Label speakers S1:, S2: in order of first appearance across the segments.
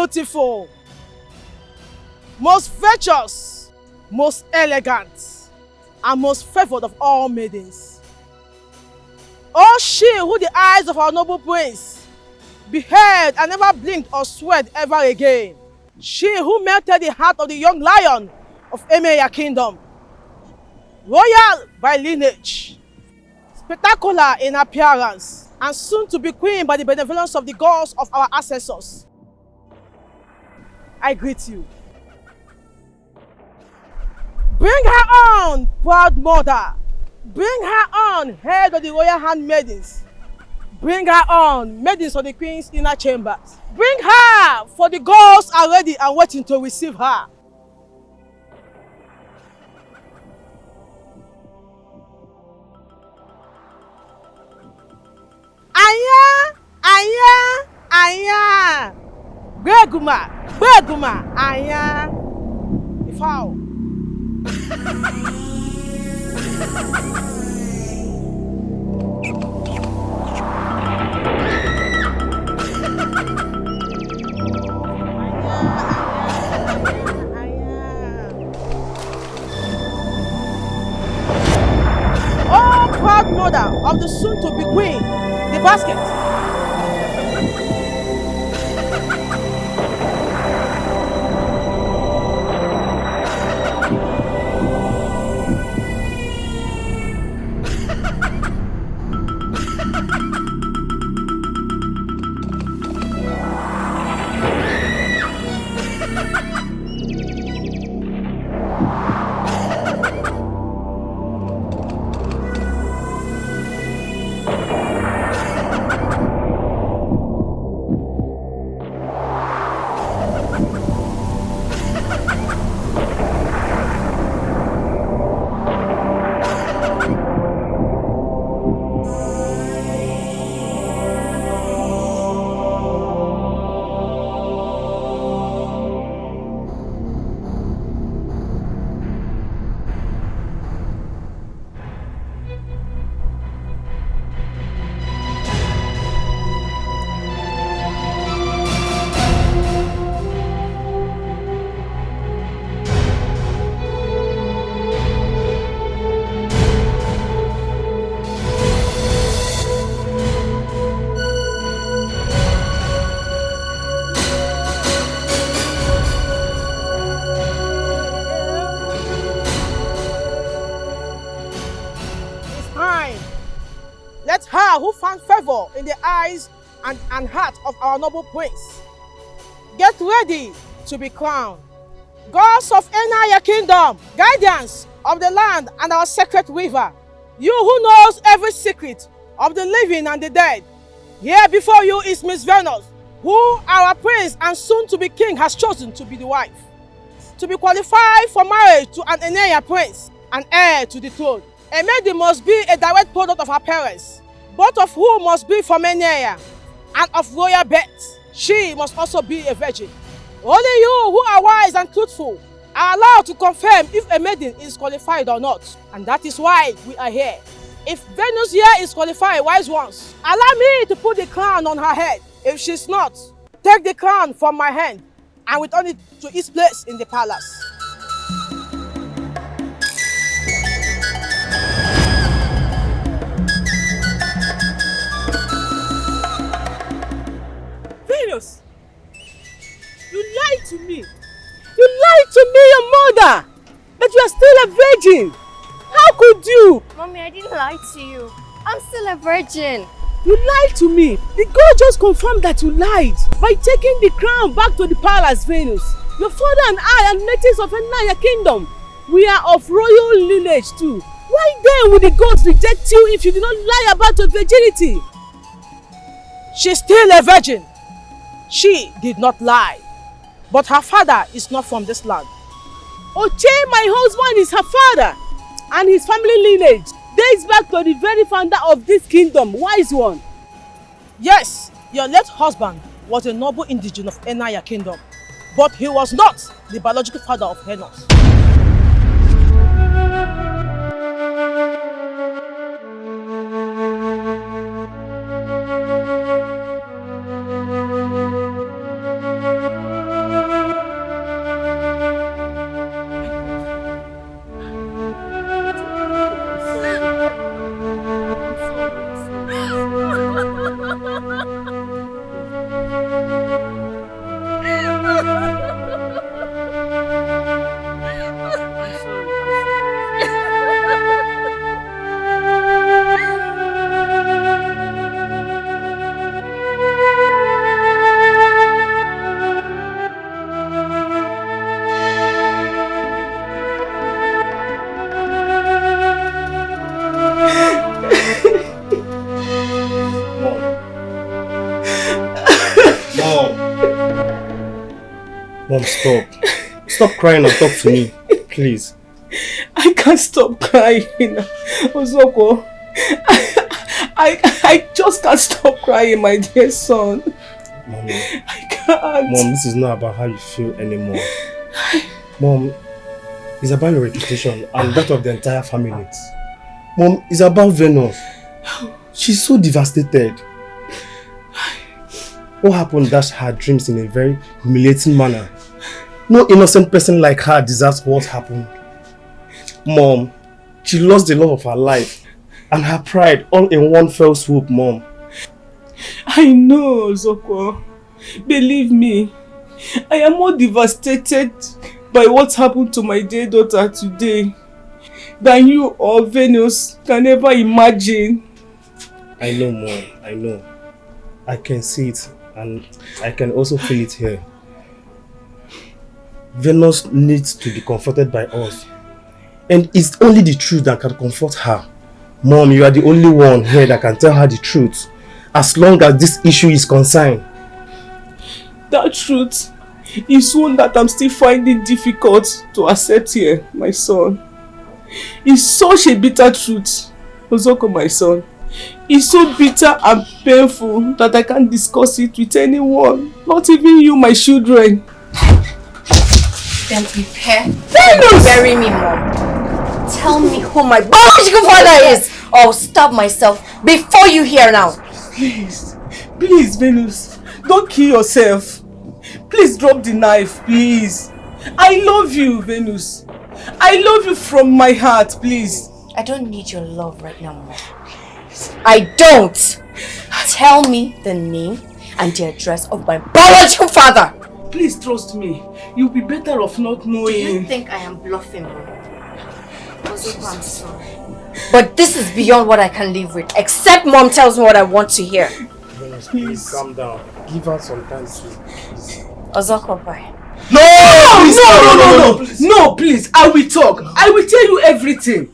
S1: beautiful, most virtuous, most elegant, and most favored of all maidens. O she who the eyes of our noble prince beheld and never blinked or sweat ever again. She who melted the heart of the young lion of Emeya kingdom. Royal by lineage, spectacular in appearance, and soon to be queen by the benevolence of the gods of our ancestors. I greet you. Bring her on, proud mother. Bring her on, head of the royal handmaidens. Bring her on, maidens of the queen's inner chambers. Bring her, for the gods are ready and waiting to receive her. Aya, aya, aya. Beguma, aya. The fowl. Oh, proud mother of the soon-to-be queen, the basket. Let her who found favor in the eyes and heart of our noble prince get ready to be crowned. Gods of Enaya kingdom, guardians of the land and our sacred river, you who knows every secret of the living and the dead, here before you is Miss Venus, who our prince and soon-to-be king has chosen to be the wife, to be qualified for marriage to an Enaya prince and heir to the throne. A maiden must be a direct product of her parents, both of whom must be from Enaya and of royal birth. She must also be a virgin. Only you who are wise and truthful are allowed to confirm if a maiden is qualified or not. And that is why we are here. If Venus here is qualified, wise ones, allow me to put the crown on her head. If she's not, take the crown from my hand and return it to its place in the palace. Venus, you lied to me. You lied to me, your mother, that you are still a virgin. How could you?
S2: Mommy, I didn't lie to you. I'm still a virgin.
S1: You lied to me. The God just confirmed that you lied by taking the crown back to the palace, Venus. Your father and I are natives of Enaya kingdom. We are of royal lineage too. Why then would the gods reject you if you did not lie about your virginity? She's still a virgin. She did not lie. But her father is not from this land. Oche, my husband, is her father. And his family lineage dates back to the very founder of this kingdom, Wise One. Yes, your late husband was a noble indigene of Enaya kingdom. But he was not the biological father of Venus.
S3: Mom, stop. Stop crying and talk to me, please.
S4: I can't stop crying. Ozoko, I just can't stop crying, my dear son.
S3: Mommy,
S4: I can't.
S3: Mom, this is not about how you feel anymore. Mom, it's about your reputation and that of the entire family. Mom, it's about Venus. She's so devastated. What happened dashed her dreams in a very humiliating manner. No innocent person like her deserves what happened. Mom, she lost the love of her life and her pride all in one fell swoop, Mom.
S4: I know, Zoko. Believe me, I am more devastated by what happened to my dear daughter today than you or Venus can ever imagine.
S3: I know, Mom. I know. I can see it and I can also feel it here. Venus needs to be comforted by us. And it's only the truth that can comfort her. Mom, you are the only one here that can tell her the truth. As long as this issue is concerned.
S4: That truth is one that I'm still finding difficult to accept here, my son. It's such a bitter truth, Ozoko, my son. It's so bitter and painful that I can't discuss it with anyone, not even you, my children.
S2: Then prepare to bury me, Mom. Tell me who my biological father is, or I'll stab myself before you hear now.
S4: Please, please, Venus, don't kill yourself. Please drop the knife, please. I love you, Venus. I love you from my heart, please.
S2: I don't need your love right now, Mom. I don't. Tell me the name and the address of my biological father.
S4: Please trust me. You'll be better off not knowing.
S2: Do you think I am bluffing, Mom? Ozoko, I'm sorry. But this is beyond what I can live with. Except Mom tells me what I want to hear.
S3: Please calm down. Give her some time to.
S2: Ozoko, bye.
S4: No, please. I will talk. I will tell you everything.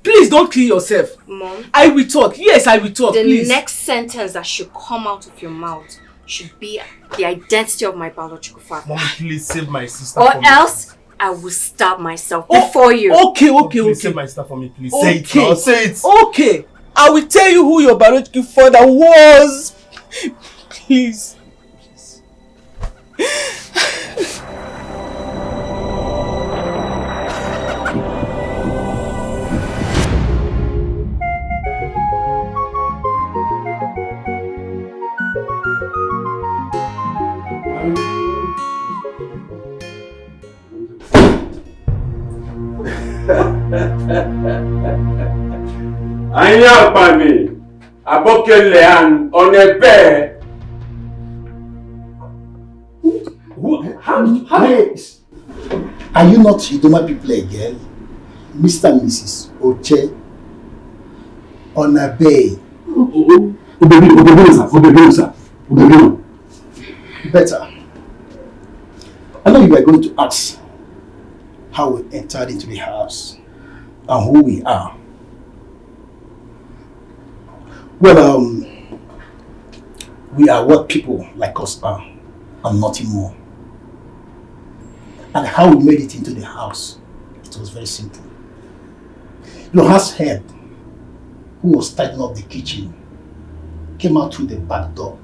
S4: Please don't kill yourself.
S2: Mom.
S4: I will talk. Yes, I will talk, please.
S2: The next sentence that should come out of your mouth should be the identity of my biological father.
S3: Mommy, please save my sister
S2: or
S3: for me.
S2: else I will stab myself before you.
S4: Okay.
S3: Please save my sister for me, please. Say it now. Say it.
S4: Okay. I will tell you who your biological father was. Please.
S5: Anya Pami, Abokele and Onebe. How?
S6: Wait. Are you not Idoma people again? Mr. and Mrs. Oche Onabe. Better. I know you are going to ask how we entered into the house and who we are. Well, we are what people like us are and nothing more. And how we made it into the house, it was very simple. Your house head, who was tidying up the kitchen, came out through the back door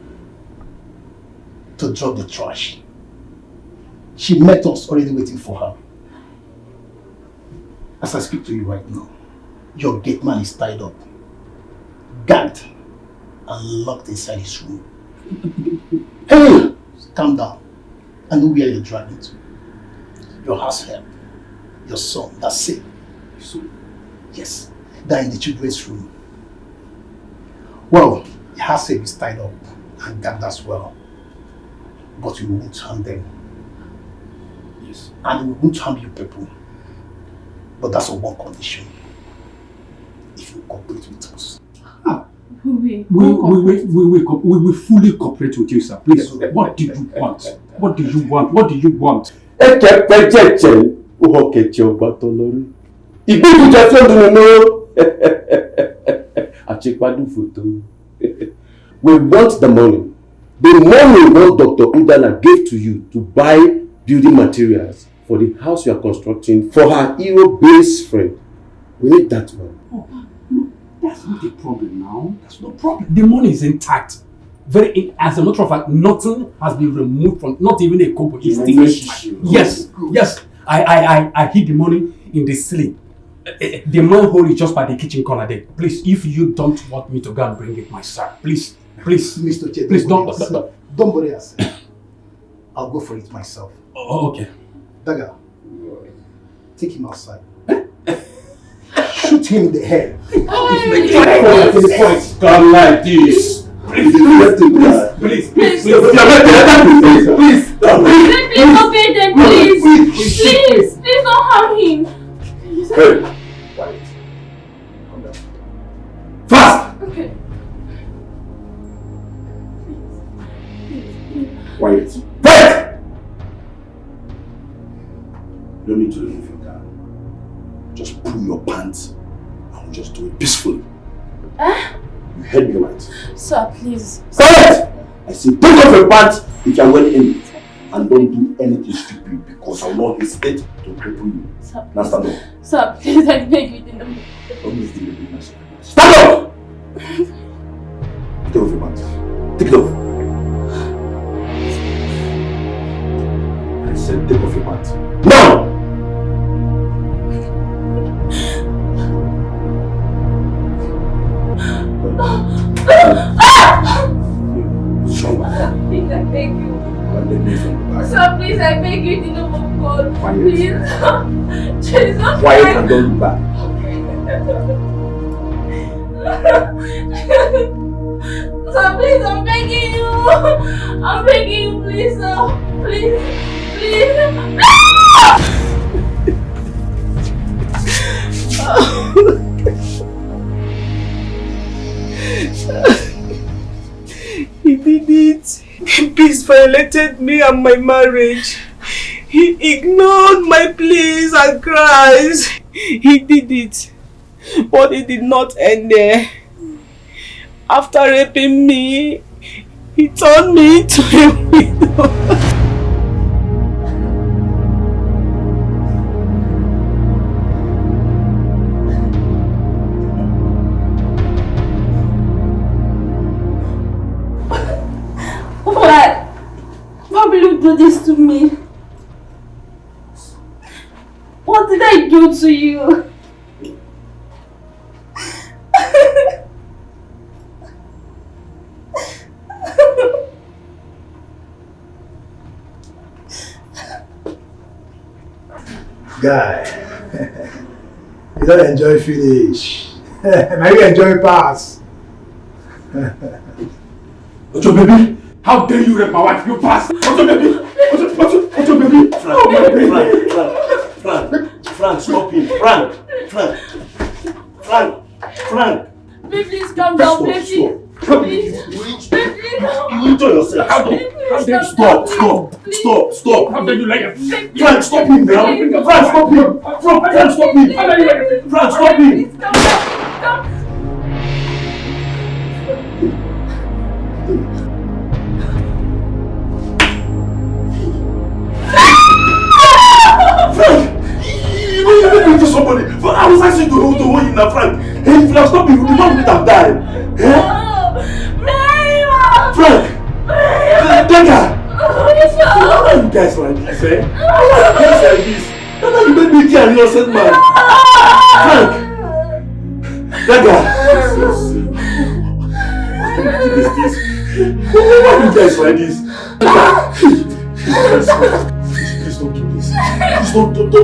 S6: to drop the trash. She met us already waiting for her. As I speak to you right now, your gate man is tied up, gagged, and locked inside his room. Hey! Calm down and know where you're driving to. Your house help, your son, that's it. Yes, they're in the children's room. Well, the house help is tied up and gagged as well. But we won't harm them. Yes. And we won't harm you people. But that's on one condition. If you cooperate with us.
S7: We will fully cooperate with you, sir. Please. What do you want? What do you want? What do you want?
S5: We want the money. The money what Dr. Udana gave to you to buy building materials for the house we are constructing for her hero base friend. We need that one.
S7: Oh, no, that's not the problem now. That's no problem. The money is intact. As a matter of fact, nothing has been removed from, not even a kobo. It's still intact. Yes. I hid the money in the ceiling. The manhole is just by the kitchen corner there. Please, if you don't want me to go and bring it myself, please.
S6: Mr. Che,
S7: please don't
S6: worry yourself. I'll go for it myself.
S7: Oh, okay.
S6: Dagger, take him outside. Shoot him in the head.
S5: Come like this. Please.
S2: Please obey them, please don't harm him.
S5: Hey, quiet. Come down. Fast!
S2: Okay.
S5: Quiet. Quiet! You don't need to remove your car. Just pull your pants and we'll just do it peacefully. You heard me right.
S2: Sir, please.
S5: Quiet! I say take off your pants if you are wearing it. And don't do anything stupid because I will not hesitate to cripple you.
S2: Sir,
S5: now stand up.
S2: Sir, please, I beg you,
S5: don't miss the baby. Stand up! Take off your pants. Take it off. I said take off your pants. Now!
S2: Please, I beg you. Sir, please, I beg you, in the name of God.
S5: Quiet.
S2: Please. Jesus.
S5: Quiet and don't look back.
S2: Sir, please, I'm begging you. I'm begging you, please, sir. Please.
S4: He did it. Peace violated me and my marriage. He ignored my pleas and cries. He did it. But it did not end there. After raping me, he turned me into a widow.
S2: Why will you do this to me? What did I do to you?
S6: Guy, you don't enjoy finish. Now you enjoy pass.
S7: What's your baby? How dare you rape my wife, you bastard! What's your baby? What's your baby?
S5: Frank, stop him. Frank.
S2: Please calm down, please.
S5: You enjoy yourself. How dare you? Stop.
S7: How dare you like
S5: it? Frank, stop him now. Frank, stop him. Frank, stop him.
S7: How dare you like it?
S5: Frank, stop him.
S2: Please calm down.
S5: You know you make me to somebody. I was asking to hold him now, Frank. Hey, if you have stopped him, the man would have died. Frank! Dagger! Why are you guys like this, eh? Why are you guys like this? Dagger, you made me kill an innocent man. Frank! Dagger! Why are you guys like this? Please don't do this. Please don't do it,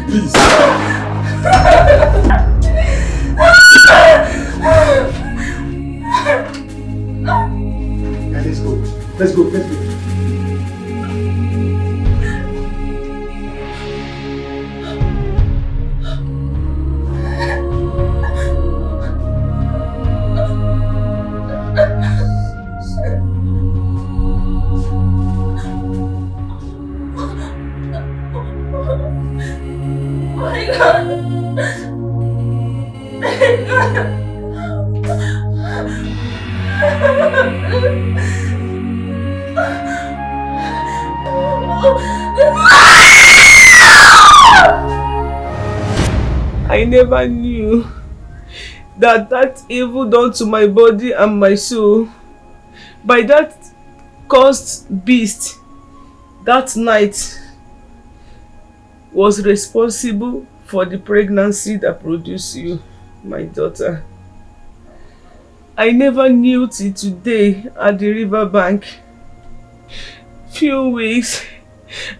S5: please.
S6: Let's go.
S2: My God.
S4: I never knew that that evil done to my body and my soul by that cursed beast that night was responsible for the pregnancy that produced you, my daughter. I never knew till today at the riverbank, few weeks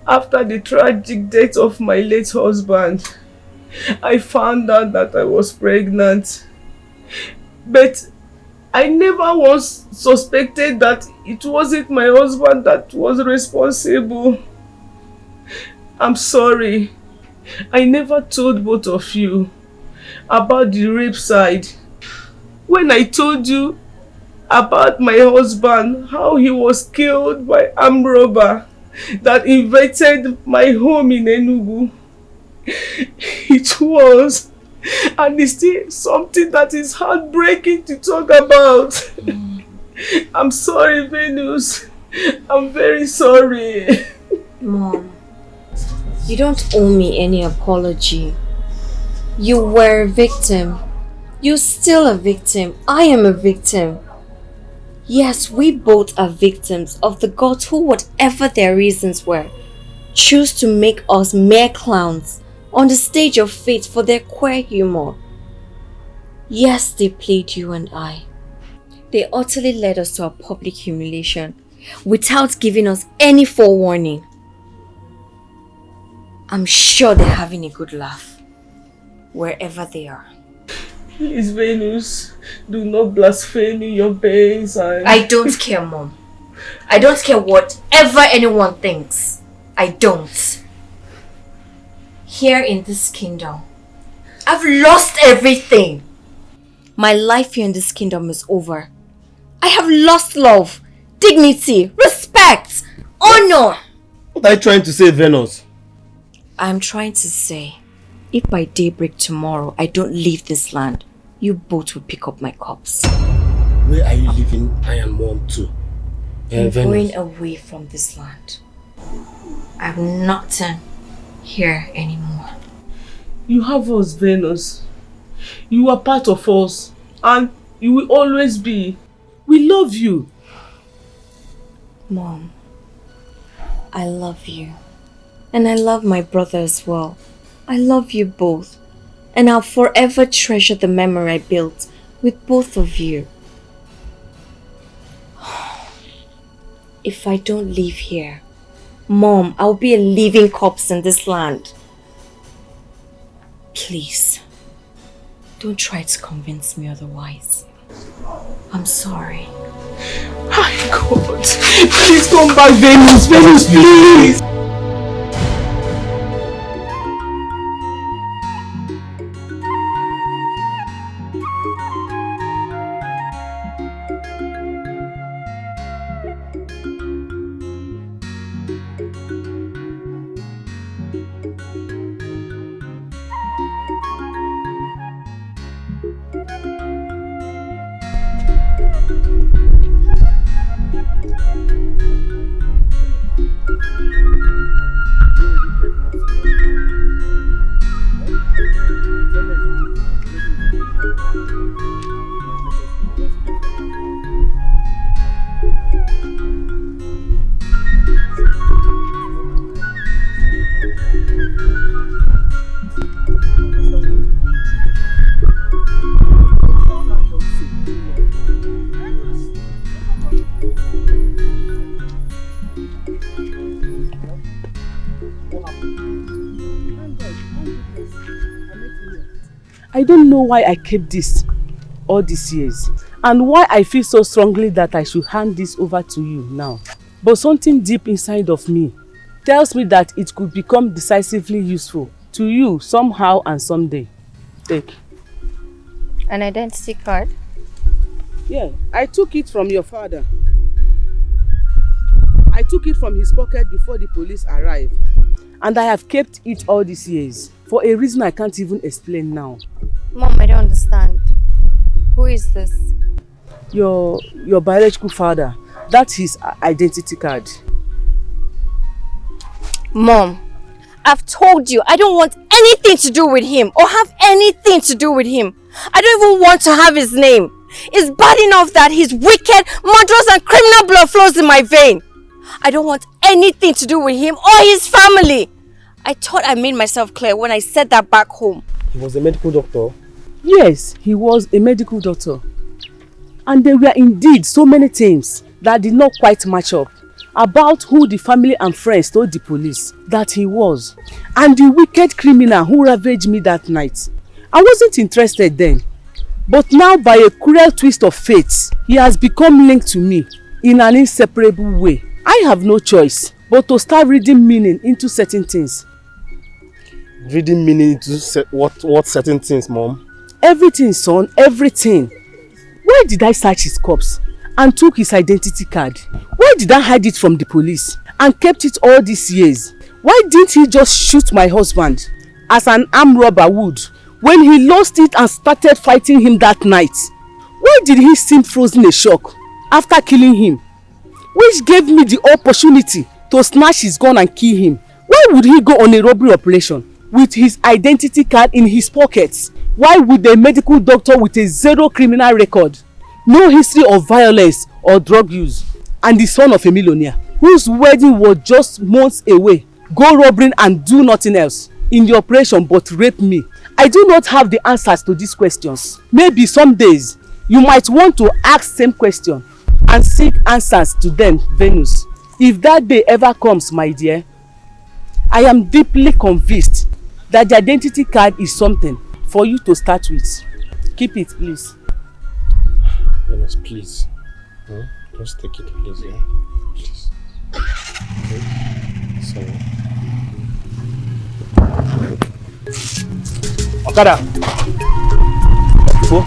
S4: after the tragic death of my late husband, I found out that I was pregnant. But I never once suspected that it wasn't my husband that was responsible. I'm sorry. I never told both of you about the rape side. When I told you about my husband, how he was killed by armed robber that invaded my home in Enugu, it was, and it's still something that is heartbreaking to talk about. I'm sorry, Venus. I'm very sorry.
S2: Mom, you don't owe me any apology. You were a victim. You're still a victim. I am a victim. Yes, we both are victims of the gods who, whatever their reasons were, choose to make us mere clowns on the stage of fate for their queer humor. Yes, they played you and I. They utterly led us to a public humiliation without giving us any forewarning. I'm sure they're having a good laugh wherever they are.
S4: Please, Venus, do not blaspheme in your base.
S2: I don't care, Mom. I don't care whatever anyone thinks. I don't. Here in this kingdom, I've lost everything. My life here in this kingdom is over. I have lost love, dignity, respect, honor.
S3: What are you trying to say, Venus?
S2: I'm trying to say, if by daybreak tomorrow I don't leave this land, you both will pick up my corpse.
S3: Where are you leaving I and Mom to?
S2: I'm going away from this land. I'm not here anymore.
S4: You have us, Venus. You are part of us, and you will always be. We love you.
S2: Mom, I love you. And I love my brother as well. I love you both. And I'll forever treasure the memory I built with both of you. If I don't leave here, Mom, I'll be a living corpse in this land. Please, don't try to convince me otherwise. I'm sorry.
S4: My God, please come back, Venus. Venus, please. I don't know why I kept this all these years and why I feel so strongly that I should hand this over to you now. But something deep inside of me tells me that it could become decisively useful to you somehow and someday. Take.
S8: An identity card?
S4: Yeah, I took it from your father. I took it from his pocket before the police arrived. And I have kept it all these years for a reason I can't even explain now.
S8: Mom, I don't understand. Who is this?
S4: Your biological father. That's his identity card.
S2: Mom,
S8: I've told you, I don't want anything to do with him or have anything to do with him. I don't even want to have his name. It's bad enough that his wicked, murderous and criminal blood flows in my vein. I don't want anything to do with him or his family. I thought I made myself clear when I said that back home.
S3: He was a medical doctor.
S4: Yes, he was a medical doctor. And there were indeed so many things that did not quite match up about who the family and friends told the police that he was. And the wicked criminal who ravaged me that night. I wasn't interested then. But now, by a cruel twist of fate, he has become linked to me in an inseparable way. I have no choice but to start reading meaning into certain things.
S3: Reading meaning into what certain things, Mom?
S4: Everything, son, everything. Why did I search his corpse and took his identity card? Why did I hide it from the police and kept it all these years? Why didn't he just shoot my husband as an armed robber would when he lost it and started fighting him that night? Why did he seem frozen in shock after killing him? Which gave me the opportunity to snatch his gun and kill him. Why would he go on a robbery operation with his identity card in his pockets? Why would a medical doctor with a zero criminal record, no history of violence or drug use, and the son of a millionaire whose wedding was just months away, go robbing and do nothing else in the operation but rape me? I do not have the answers to these questions. Maybe some days you might want to ask same question and seek answers to them, Venus. If that day ever comes, my dear, I am deeply convinced that the identity card is something for you to start with. Keep it, please.
S3: Venus, please. Just take it, please, yeah? Please. Okay. Sorry. Okada! Go.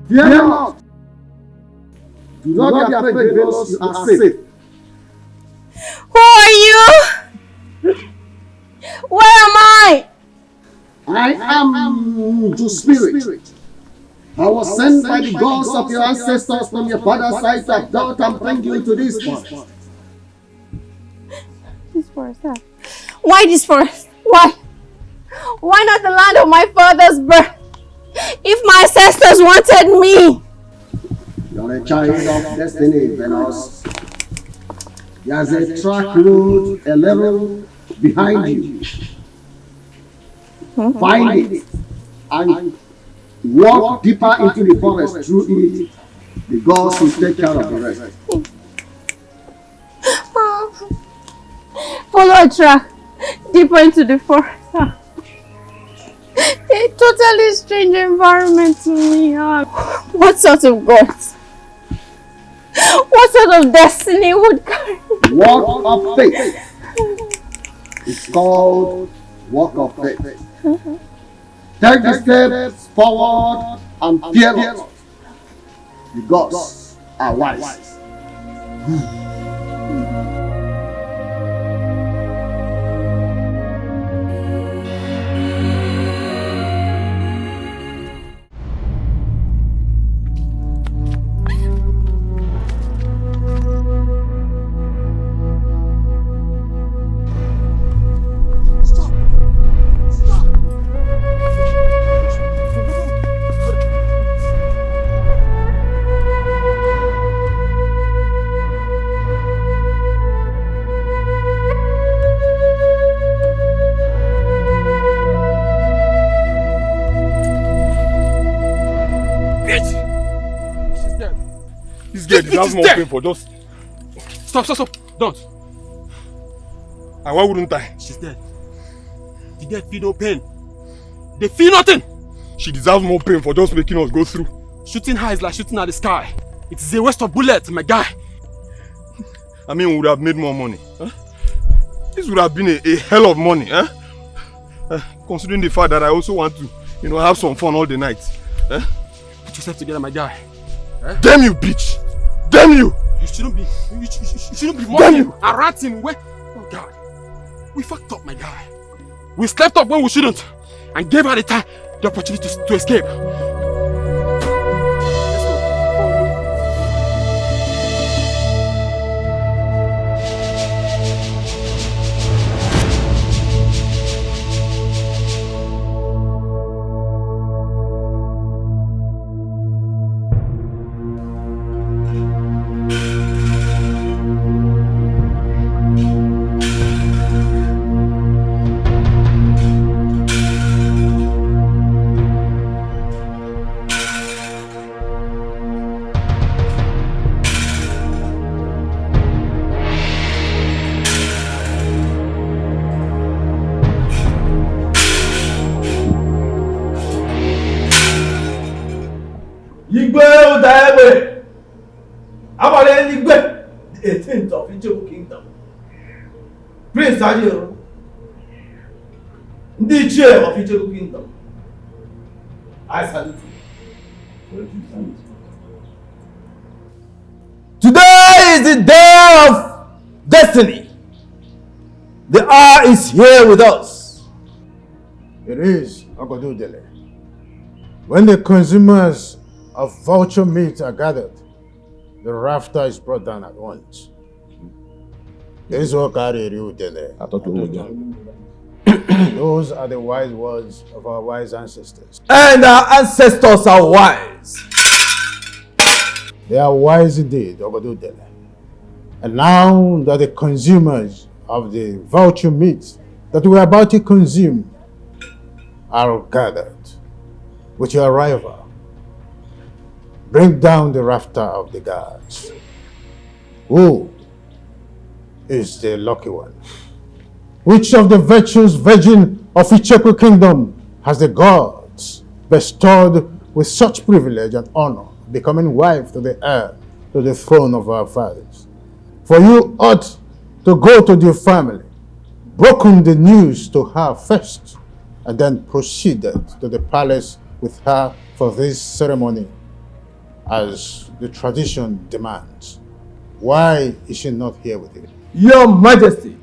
S6: Fear not. Do not be afraid, Venus, you are safe.
S8: Who are you? Where am I?
S6: I am the spirit. I was sent by the gods of your ancestors from your father's side to adopt and bring you to this forest.
S8: This forest, huh? Why this forest? Why? Why not the land of my father's birth? If my ancestors wanted me!
S6: You're a child of destiny, Venus. There's a track road a level behind you. Find it and walk deeper into the forest through it. The gods will take care of the rest.
S8: Follow a track deeper into the forest. A totally strange environment to me. What sort of gods? What sort of destiny would carry
S9: Walk of faith. It's called walk of faith. Take the steps forward and fearless. The gods are wise.
S5: That's more painful. Just
S7: Stop. Don't.
S5: and why wouldn't I?
S7: She's dead. The dead feel no pain. They feel nothing.
S5: She deserves more pain for just making us go through.
S7: Shooting her is like shooting at the sky. It is a waste of bullets, my guy.
S5: I mean, we would have made more money. Huh? This would have been a hell of money, huh? Considering the fact that I also want to, have some fun all the night. Huh?
S7: Put yourself together, my guy.
S5: Damn you, bitch! Damn you!
S7: You shouldn't be mocking and ranting. Oh God, we fucked up, my guy. We slept up when we shouldn't, and gave her the opportunity to escape.
S10: The 18th of Etiko Kingdom. Prince Ajiro, the chair of Etiko Kingdom. I salute you. Today is the day of destiny. The hour is here with us.
S11: It is Ogodudele. When the consumers of vulture meat are gathered, the rafter is brought down at once. This is what carried you there. Those are the wise words of our wise ancestors.
S10: And our ancestors are wise.
S11: They are wise indeed, Ogodudele. And now that the consumers of the vulture meat that we are about to consume are gathered, with your arrival, bring down the rafter of the gods. Who is the lucky one? Which of the virtuous virgin of Etiko Kingdom has the gods bestowed with such privilege and honor, becoming wife to the heir to the throne of our fathers? For you ought to go to your family, broken the news to her first, and then proceeded to the palace with her for this ceremony, as the tradition demands. Why is she not here with you?
S10: Your Majesty,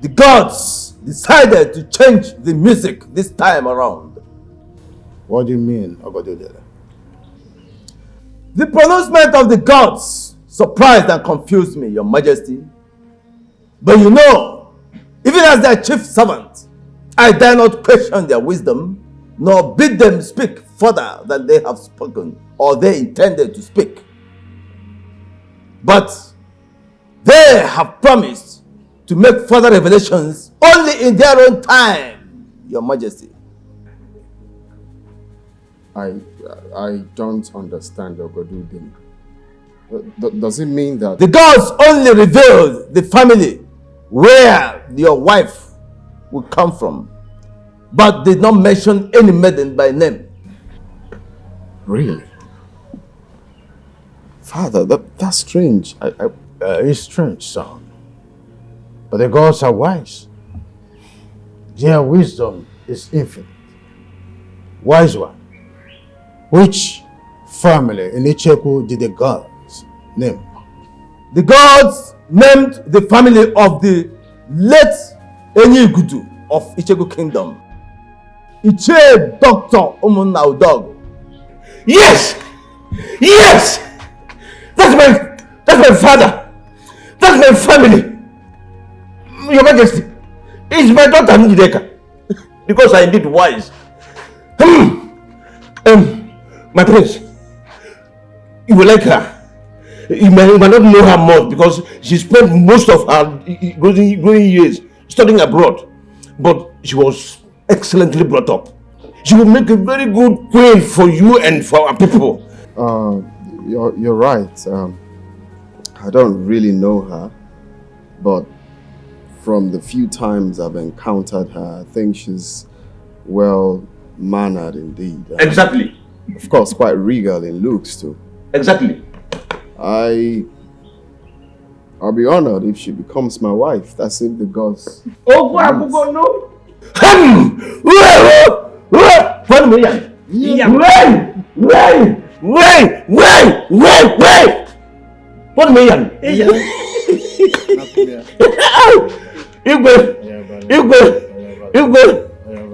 S10: the gods decided to change the music this time around.
S11: What do you mean, Ogodudele?
S10: The pronouncement of the gods surprised and confused me, Your Majesty. But you know, even as their chief servant, I dare not question their wisdom, nor bid them speak further than they have spoken or they intended to speak. But they have promised to make further revelations only in their own time, Your Majesty.
S12: I don't understand, Ogodudele. Does it mean that...
S10: The gods only revealed the family where your wife will come from, but did not mention any maiden by name.
S12: Really? Father, that's strange.
S11: It's strange, son. But the gods are wise. Their wisdom is infinite. Wise one. Which family in Etiko did the gods name?
S10: The gods named the family of the late Enigudu of Ichegu Kingdom. Iche Dr. Umunnaudog.
S5: Yes! Yes! That's my father! That's my family! Your Majesty, it's my daughter Njideka. Because I did wise. My prince, you will like her. You might not know her much because she spent most of her growing years studying abroad. But she was excellently brought up. She will make a very good queen for you and for our people.
S12: You're right. I don't really know her, but from the few times I've encountered her, I think she's well-mannered indeed.
S5: Exactly.
S12: Of course, quite regal in looks too.
S5: Exactly.
S12: I'll be honored if she becomes my wife. That's if the gods.
S5: Oh, go no. Wait! What million? Igwe.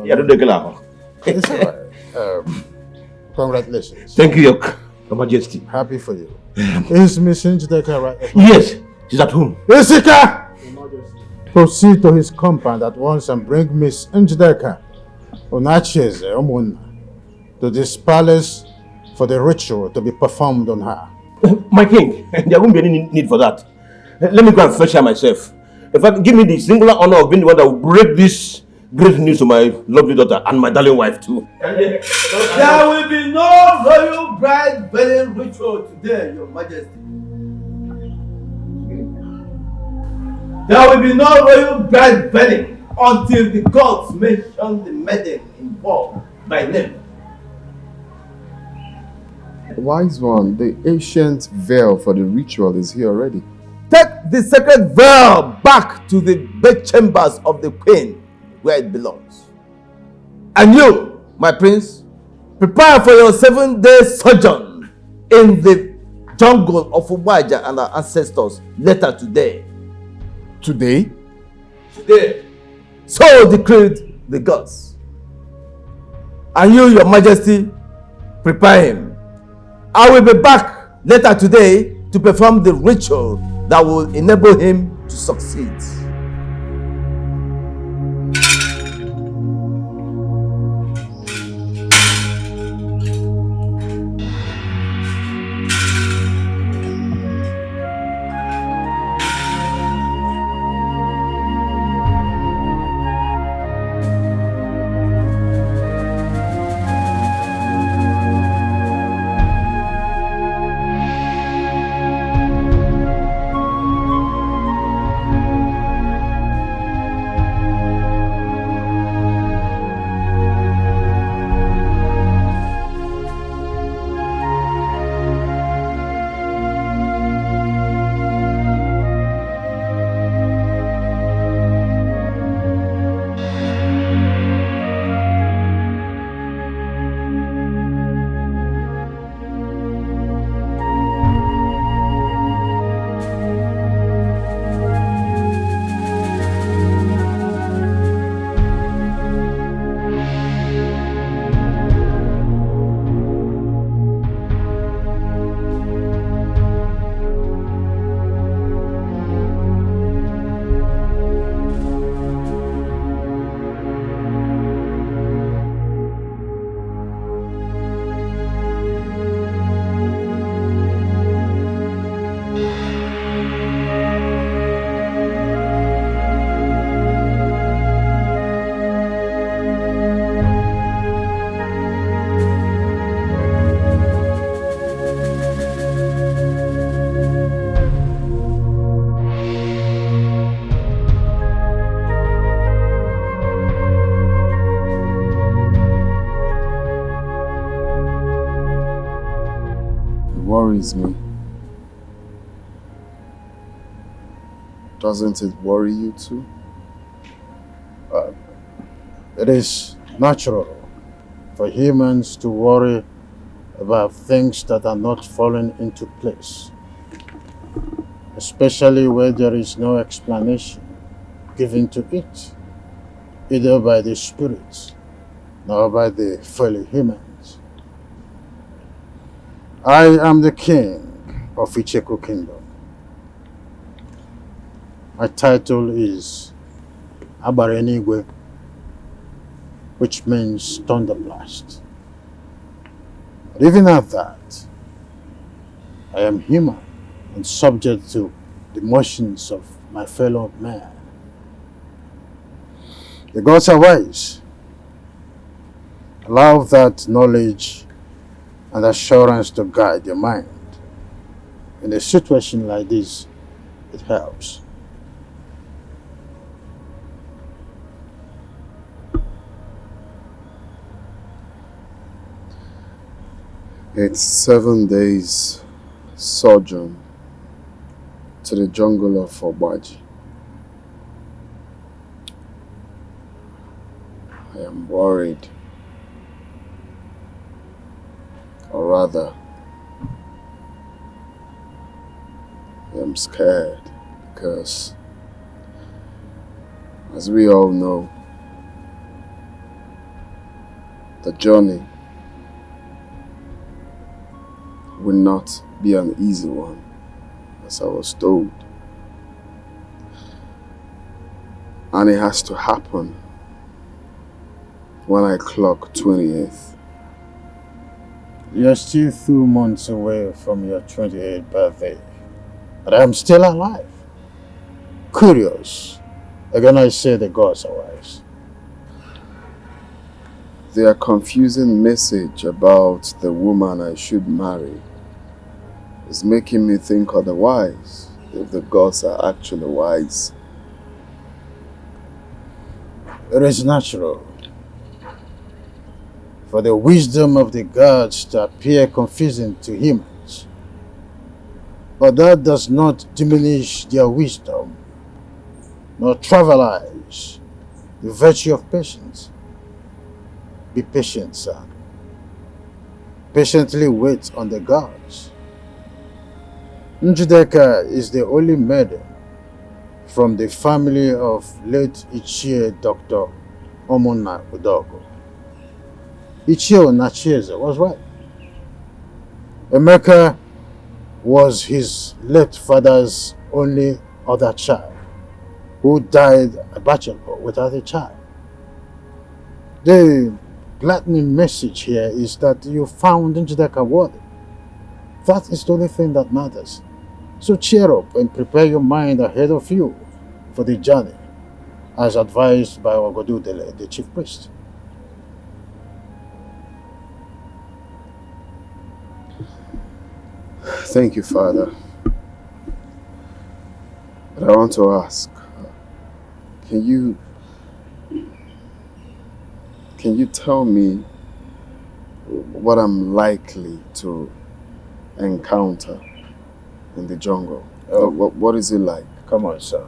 S5: Yeah, don't take
S11: It's all right. Congratulations.
S5: Thank you, Your Majesty.
S11: Happy for you. Is Miss Njideka right?
S5: Yes, she's at home.
S11: Isika! Proceed to his compound at once and bring Miss Njideka Onacheze Omunna to this palace for the ritual to be performed on her.
S5: My king, there won't be any need for that. Let me go and fetch her myself. In fact, give me the singular honor of being the one that will break this great news to my lovely daughter and my darling wife too.
S10: There will be no royal bride wedding ritual today, Your Majesty. There will be no royal bride wedding until the gods mention the maiden involved by name.
S12: Wise one, the ancient veil for the ritual is here already.
S10: Take the sacred veil back to the bedchambers of the queen where it belongs. And you, my prince, prepare for your 7-day sojourn in the jungle of Umaja and our ancestors later today.
S12: Today?
S10: Today. So decreed the gods. And you, Your Majesty, prepare him. I will be back later today to perform the ritual that will enable him to succeed.
S12: Worries me. Doesn't it worry you too?
S11: It is natural for humans to worry about things that are not falling into place, especially where there is no explanation given to it, either by the spirits nor by the fellow humans. I am the king of Etiko Kingdom. My title is Abarenigwe, which means thunderblast. But even at that, I am human and subject to the motions of my fellow man. The gods are wise. Allow that knowledge and assurance to guide your mind. In a situation like this, it helps.
S12: It's 7 days sojourn to the jungle of Obaji. I am worried, or rather, I am scared because, as we all know, the journey will not be an easy one, as I was told. And it has to happen when I clock 28th.
S11: You're still 2 months away from your 28th birthday, but I'm still alive. Curious. Again, I say the gods are wise.
S12: Their confusing message about the woman I should marry is making me think otherwise, if the gods are actually wise.
S11: It is natural for the wisdom of the gods to appear confusing to humans, but that does not diminish their wisdom, nor trivialize the virtue of patience. Be patient, son. Patiently wait on the gods. Njideka is the only maiden from the family of late Ichie Dr. Omona Udogo. Ichie Nachieze was right. Emeka was his late father's only other child, who died a bachelor without a child. The gladdening message here is that you found Njideka worthy. That is the only thing that matters. So cheer up and prepare your mind ahead of you for the journey, as advised by Ogodudele, the chief priest.
S12: Thank you, Father. But I want to ask, can you tell me what I'm likely to encounter in the jungle? What is it like?
S11: Come on, son.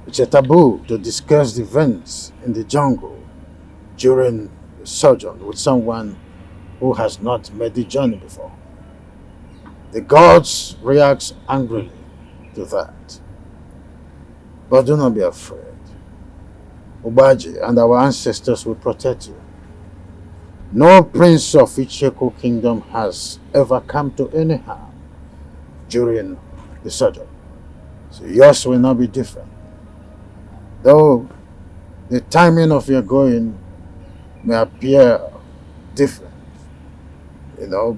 S11: It's a taboo to discuss the events in the jungle during a sojourn with someone who has not made the journey before. The gods react angrily to that. But do not be afraid. Obaji and our ancestors will protect you. No prince of Etiko Kingdom has ever come to any harm during the sojourn, so yours will not be different. Though the timing of your going may appear different,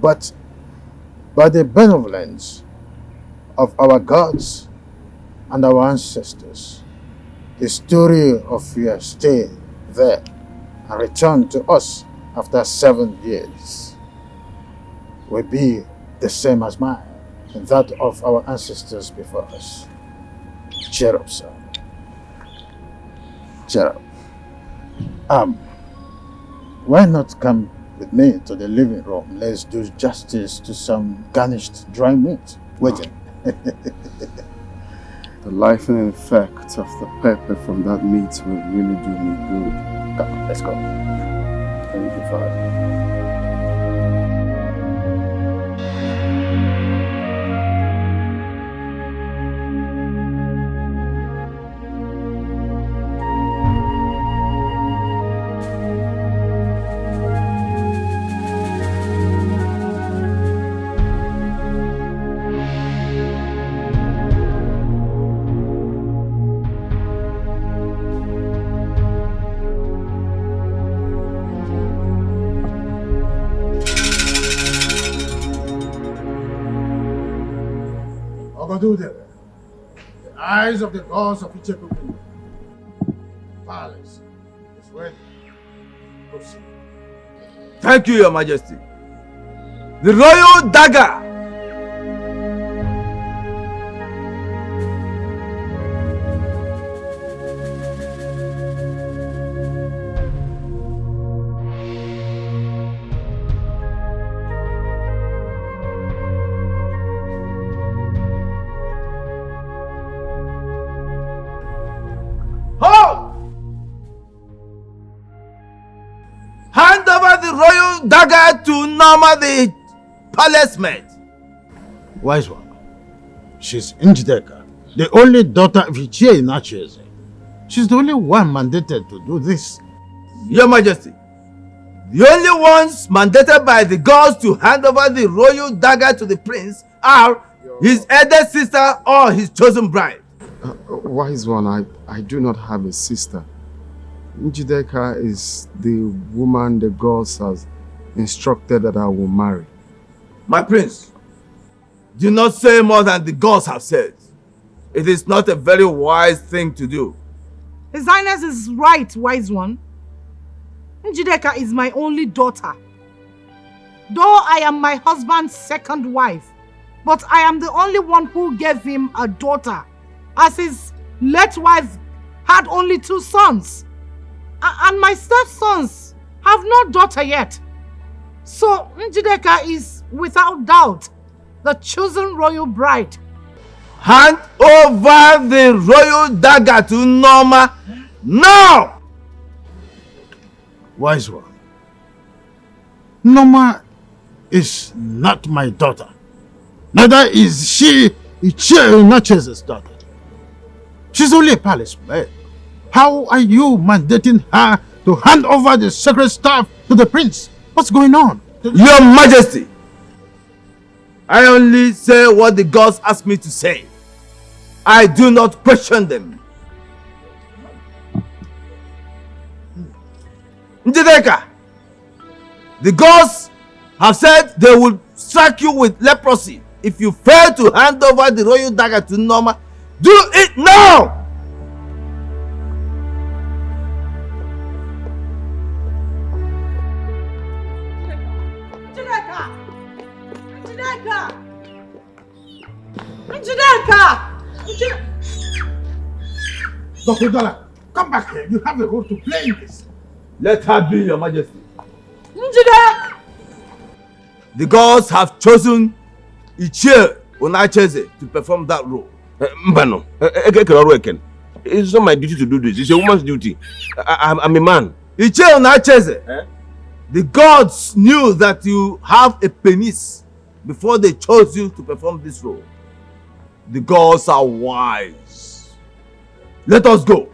S11: but by the benevolence of our gods and our ancestors, the story of your stay there and return to us after 7 years will be the same as mine and that of our ancestors before us. Cheer up, son. Cheer up. Why not come with me to the living room? Let's do justice to some garnished dry meat. Waiting.
S12: The life-and effect of the pepper from that meat will really do me good. Come on, let's go. Thank you, Father.
S11: The eyes of the gods of Etiko kingdom. Palace is ready. Proceed.
S10: Thank you, Your Majesty. The royal dagger. Hand over the royal dagger to Norma the palace maid.
S11: Wise one. She's Njideka, the only daughter of Ichie in Chizzy. She's the only one mandated to do this.
S10: Your Majesty, the only ones mandated by the gods to hand over the royal dagger to the prince are his elder sister or his chosen bride.
S12: Wise one, I do not have a sister. Njideka is the woman the gods has instructed that I will marry.
S10: My prince, do not say more than the gods have said. It is not a very wise thing to do.
S1: His Highness is right, wise one. Njideka is my only daughter. Though I am my husband's second wife, but I am the only one who gave him a daughter, as his late wife had only 2 sons. And my stepsons have no daughter yet. So Njideka is, without doubt, the chosen royal bride.
S10: Hand over the royal dagger to Norma now!
S11: Wise one. Norma is not my daughter. Neither is she Ichie Nachez's daughter. She's only a palace maid. How are you mandating her to hand over the sacred staff to the prince? What's going on?
S10: Your Majesty, I only say what the gods ask me to say. I do not question them. Njideka, the gods have said they will strike you with leprosy if you fail to hand over the royal dagger to Norma. Do it now!
S11: Dr. Dollar, come back here. You have a role to play in this.
S10: Let her be, Your Majesty.
S1: Njideka!
S10: The gods have chosen Ichie Onacheze to perform that role.
S5: Mbano, it's not my duty to do this. It's a woman's duty. I'm a man.
S10: Ichie Onacheze, the gods knew that you have a penis before they chose you to perform this role. The gods are wise. Let us go.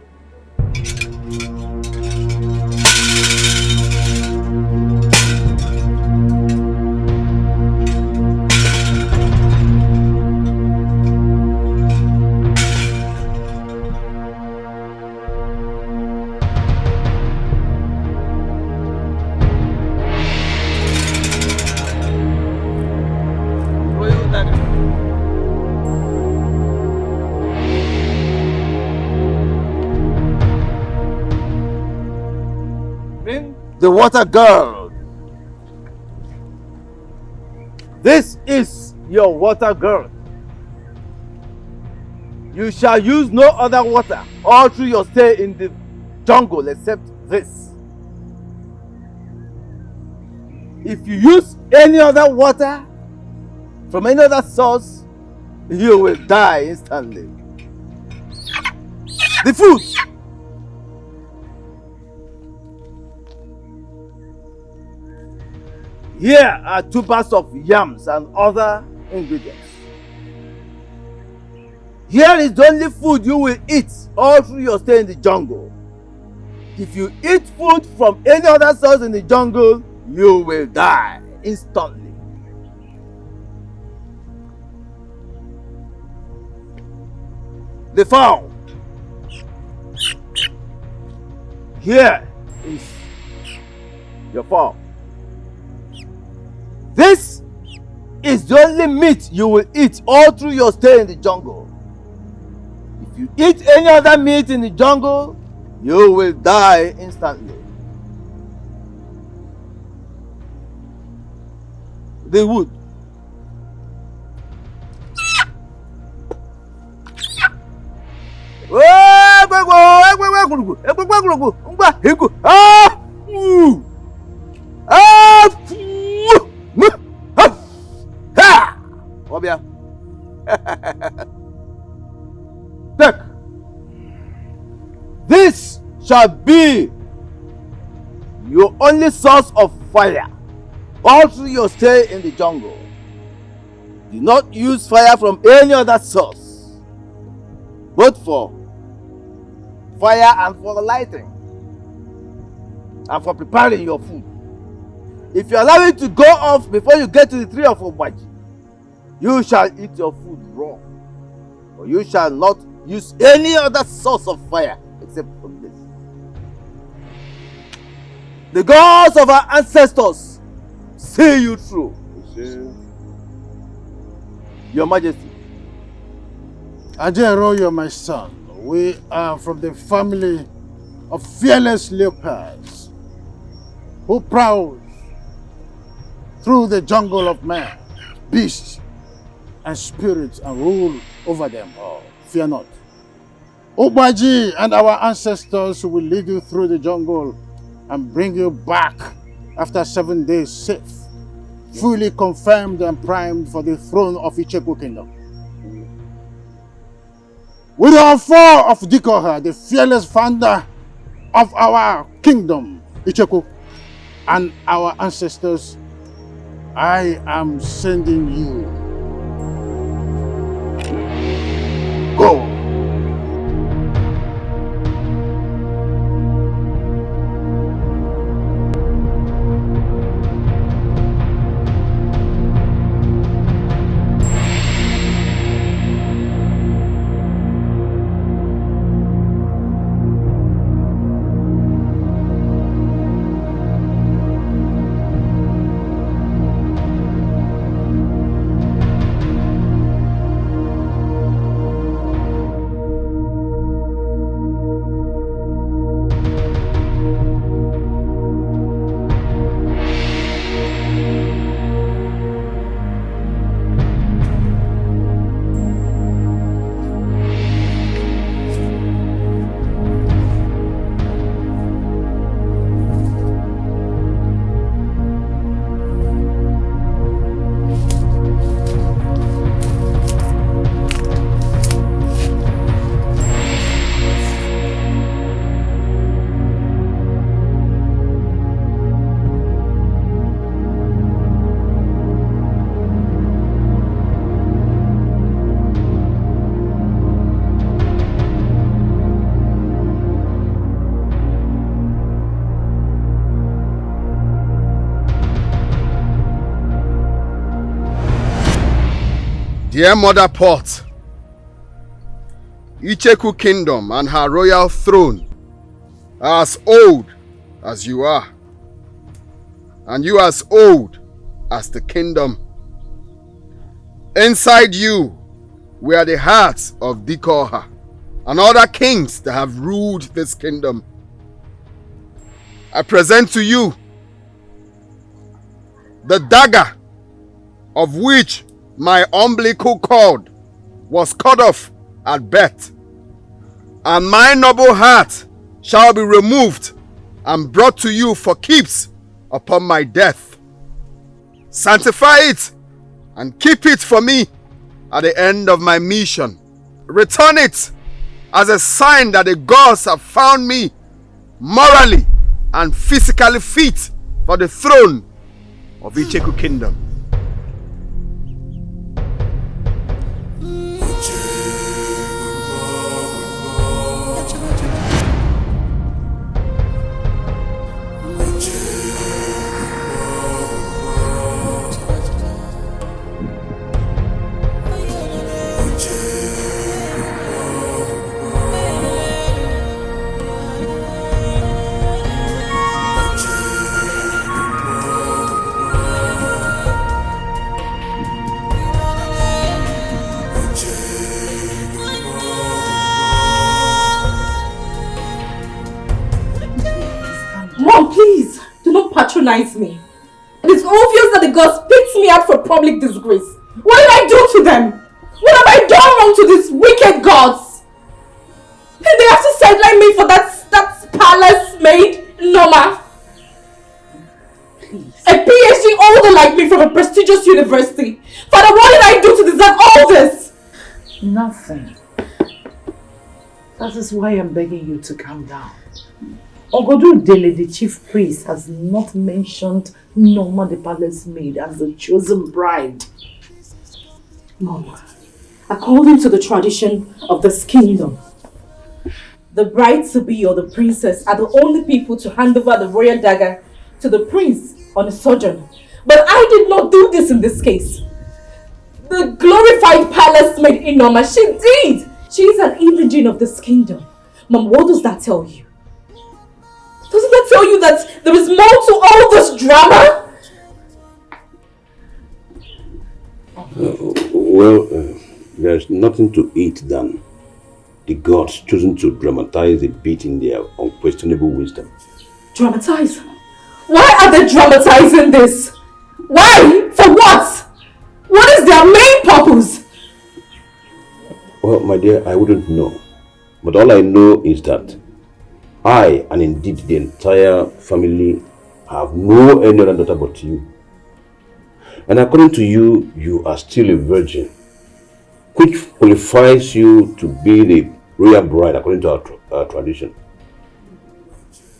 S10: The water girl. This is your water girl. You shall use no other water all through your stay in the jungle except this. If you use any other water from any other source, you will die instantly. The food. Here are 2 bags of yams and other ingredients. Here is the only food you will eat all through your stay in the jungle. If you eat food from any other source in the jungle, you will die instantly. The fowl. Here is your fowl. This is the only meat you will eat all through your stay in the jungle. If you eat any other meat in the jungle, you will die instantly. The wood. Take. This shall be your only source of fire all through your stay in the jungle. Do not use fire from any other source, both for fire and for lighting and for preparing your food. If you allow it to go off before you get to the tree of Obaji, you shall eat your food raw, or you shall not use any other source of fire except from this. The gods of our ancestors see you through. Your Majesty.
S11: Ajero, you're my son. We are from the family of fearless leopards who prowl through the jungle of man, beasts, and spirits and rule over them all. Fear not. Obaji and our ancestors will lead you through the jungle and bring you back after 7 days safe, fully confirmed and primed for the throne of Etiko Kingdom. With our four of Dikoha, the fearless founder of our kingdom, Etiko, and our ancestors, I am sending you. Go.
S12: Dear Mother Pot, Icheku Kingdom and her royal throne are as old as you are, and you are as old as the kingdom. Inside you were the hearts of Dikoha and other kings that have ruled this kingdom. I present to you the dagger of which my umbilical cord was cut off at birth, and my noble heart shall be removed and brought to you for keeps upon my death. Sanctify it and keep it for me at the end of my mission. Return it as a sign that the gods have found me morally and physically fit for the throne of Etiko kingdom.
S13: Mom, please, do not patronize me. It is obvious that the gods picked me out for public disgrace. What did I do to them? What have I done wrong to these wicked gods? And they have to sideline me for that palace maid, Noma. A PhD holder like me from a prestigious university. Father, what did I do to deserve all this?
S14: Nothing. That is why I'm begging you to calm down. Ogodu Dele, the chief priest, has not mentioned Noma the palace maid as the chosen bride.
S13: Mom, according to the tradition of this kingdom, the bride-to-be or the princess are the only people to hand over the royal dagger to the prince on a sojourn. But I did not do this in this case. The glorified palace maid Inoma, she did! She is an imaging of this kingdom. Mom, what does that tell you? Doesn't that tell you that there is more to all this drama?
S15: There's nothing to it than the gods choosing to dramatize a bit in their unquestionable wisdom.
S13: Dramatize? Why are they dramatizing this? Why? For what? What is their main purpose?
S15: Well, my dear, I wouldn't know. But all I know is that I, and indeed the entire family, have no any other daughter but you. And according to you, you are still a virgin, which qualifies you to be the royal bride according to our tradition.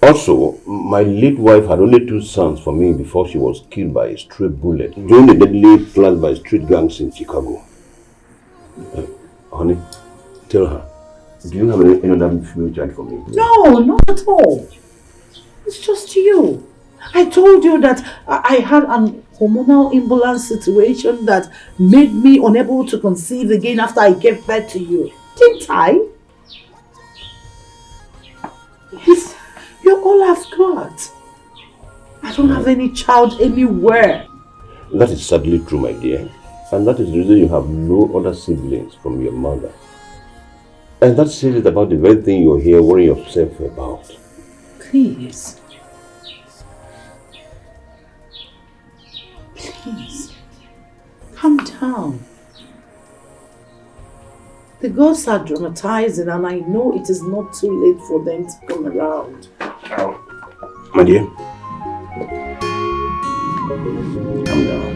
S15: Also, my late wife had only 2 sons for me before she was killed by a stray bullet during the deadly plans by street gangs in Chicago. Honey, tell her, do you have any other female child for me?
S14: No, not at all. It's just you. I told you that I had an hormonal imbalance situation that made me unable to conceive again after I gave birth to you. Didn't I? Yes, you're all I've got. I don't have any child anywhere.
S15: That is sadly true, my dear. And that is the reason you have no other siblings from your mother. And that says it about the very thing you're here worrying yourself about.
S14: Please. Please. Calm down. The gods are dramatizing and I know it is not too late for them to come around.
S15: My dear, calm down.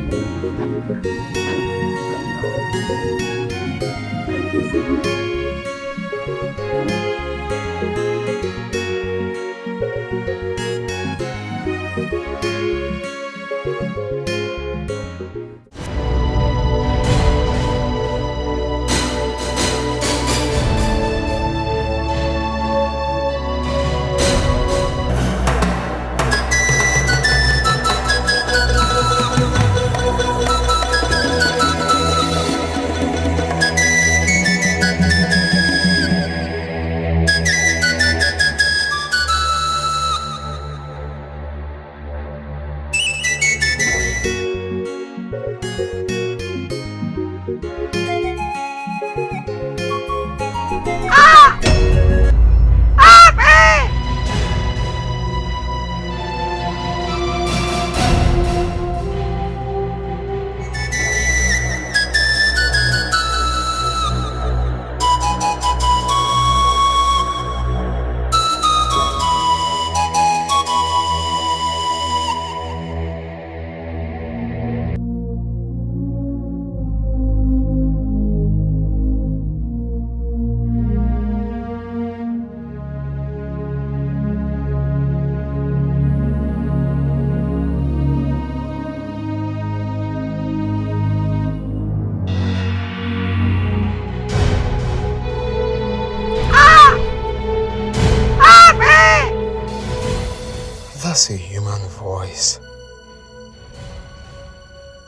S16: That's a human voice.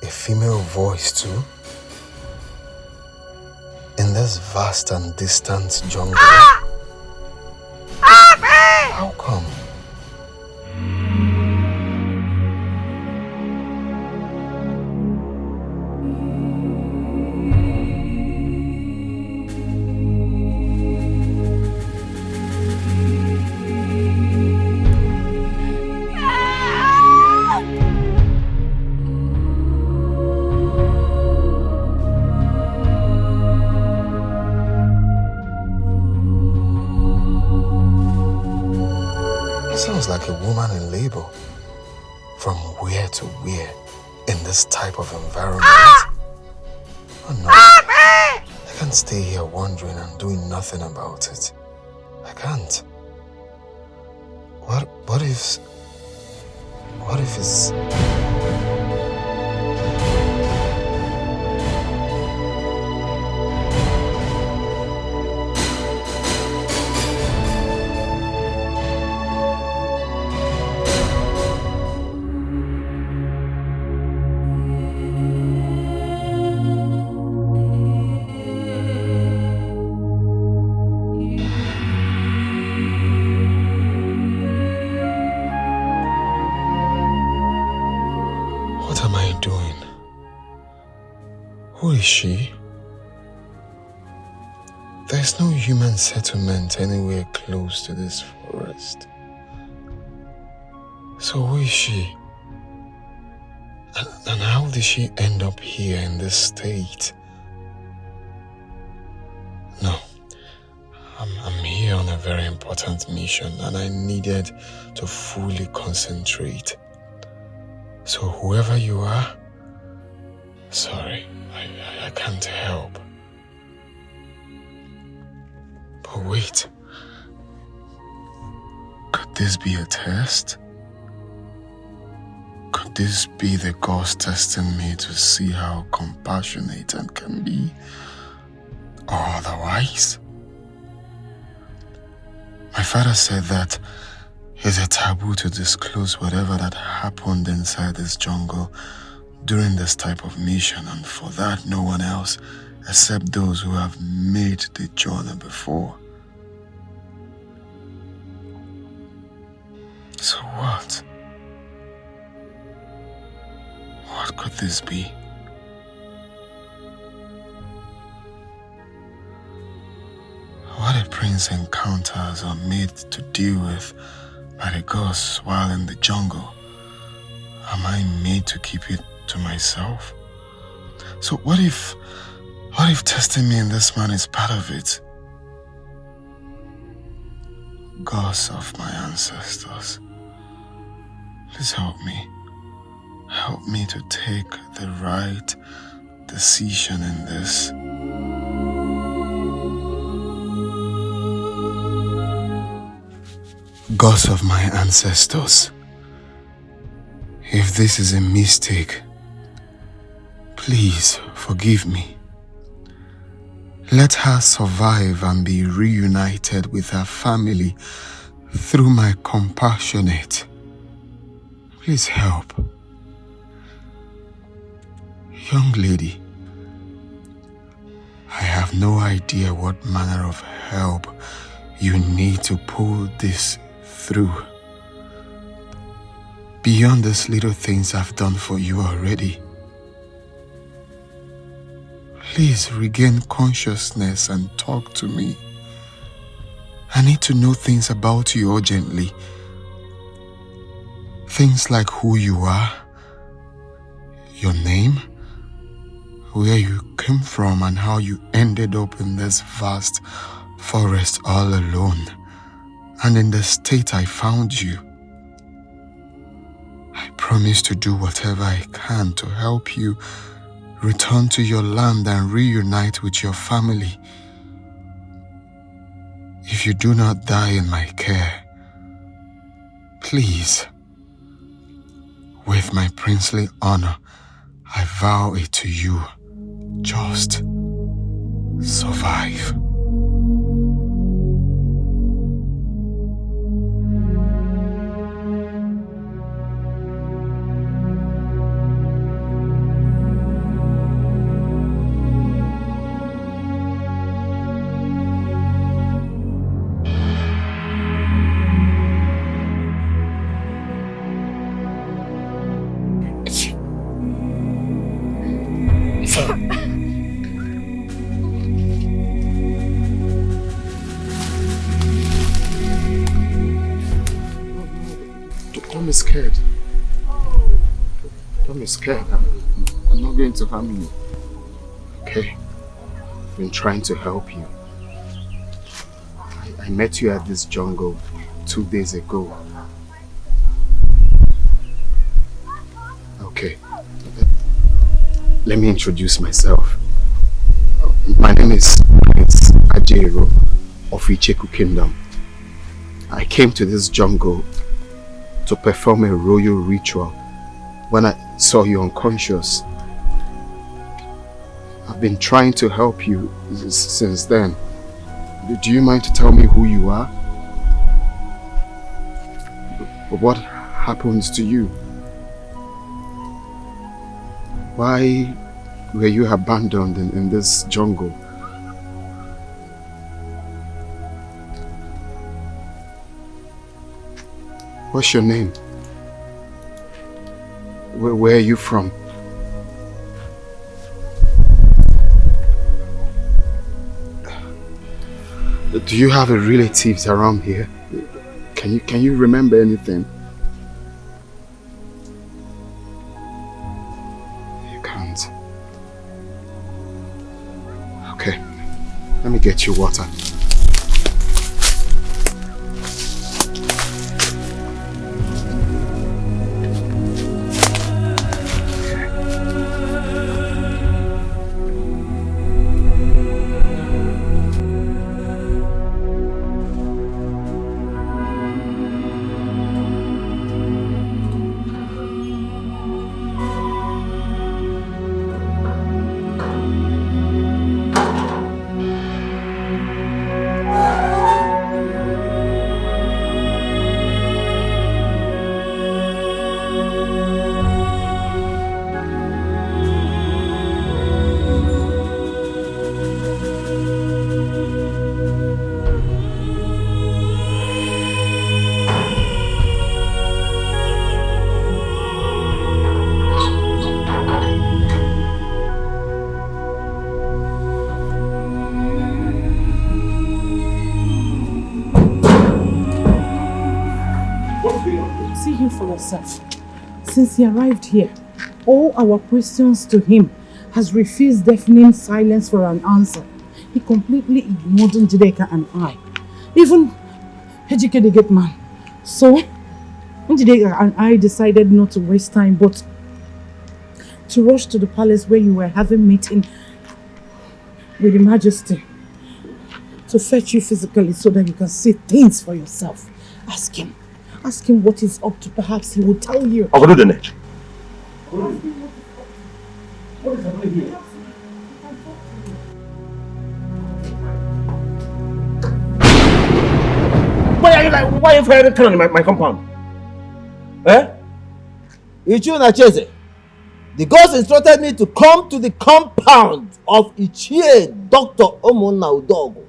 S16: A female voice too. In this vast and distant jungle. How come? Sounds like a woman in labor. From where to where in this type of environment? Oh no. I can't stay here wondering and doing nothing about it. I can't. What if it's... Who is she? There's no human settlement anywhere close to this forest. So who is she? And how did she end up here in this state? No, I'm here on a very important mission and I needed to fully concentrate. So whoever you are, sorry, I can't help. But wait, could this be a test? Could this be the gods testing me to see how compassionate I can be? Or otherwise? My father said that it's a taboo to disclose whatever that happened inside this jungle during this type of mission, and for that no one else except those who have made the journey before. So what? What could this be? What a prince encounters are made to deal with by the gods while in the jungle. Am I made to keep it to myself? So what if testing me in this man is part of it? Gods of my ancestors, please help me. Help me to take the right decision in this. Gods of my ancestors, if this is a mistake, please forgive me. Let her survive and be reunited with her family through my compassionate. Please help. Young lady, I have no idea what manner of help you need to pull this through. Beyond these little things I've done for you already. Please regain consciousness and talk to me. I need to know things about you urgently. Things like who you are, your name, where you came from and how you ended up in this vast forest all alone and in the state I found you. I promise to do whatever I can to help you return to your land and reunite with your family. If you do not die in my care, please, with my princely honor, I vow it to you, just survive. be scared. Don't be scared. I'm not going to harm you. Okay? I've been trying to help you. I met you at this jungle 2 days ago. Okay. Let me introduce myself. My name is Prince Ajero of Etiko Kingdom. I came to this jungle to perform a royal ritual when I saw you unconscious. I've been trying to help you since then. Do you mind to tell me who you are? What happens to you? Why were you abandoned in this jungle? What's your name? Where are you from? Do you have relatives around here? Can you remember anything? You can't. Okay. Let me get you water.
S14: Since he arrived here, all our questions to him has refused deafening silence for an answer. He completely ignored Njideka and I. Even Ejike the gate man. So, Njideka and I decided not to waste time, but to rush to the palace where you were having meeting with the Majesty to fetch you physically so that you can see things for yourself. Ask him. Ask him what he's up to. Perhaps he will tell you.
S10: What is happening here? Why are you firing cannon in my compound? Eh?
S17: Chizzy, the gods instructed me to come to the compound of Ichie Dr. Omona Udogo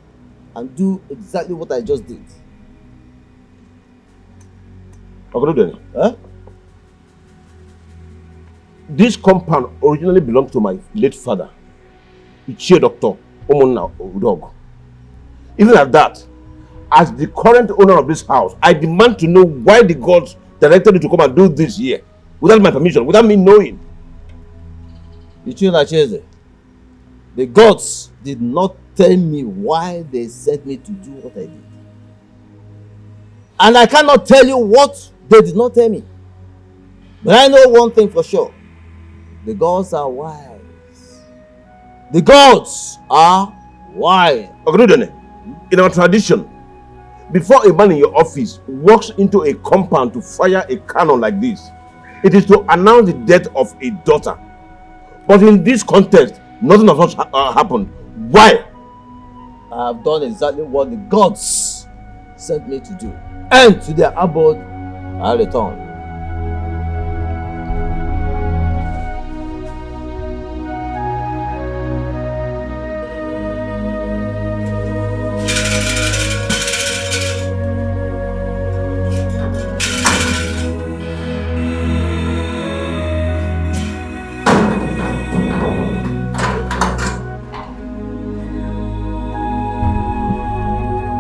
S17: and do exactly what I just did.
S10: Huh? This compound originally belonged to my late father, Ichie Dr. Omona Udogo. Even at that, as the current owner of this house, I demand to know why the gods directed you to come and do this here, without my permission, without me knowing.
S17: Chizzy, the gods did not tell me why they sent me to do what I did. And I cannot tell you what they did not tell me. But I know one thing for sure. The gods are wise. The gods are wise.
S10: In our tradition, before a man in your office walks into a compound to fire a cannon like this, it is to announce the death of a daughter. But in this context, nothing of such happened. Why?
S17: I have done exactly what the gods sent me to do. And to their abode, I return.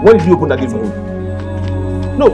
S10: Why did you open that gate for him? No,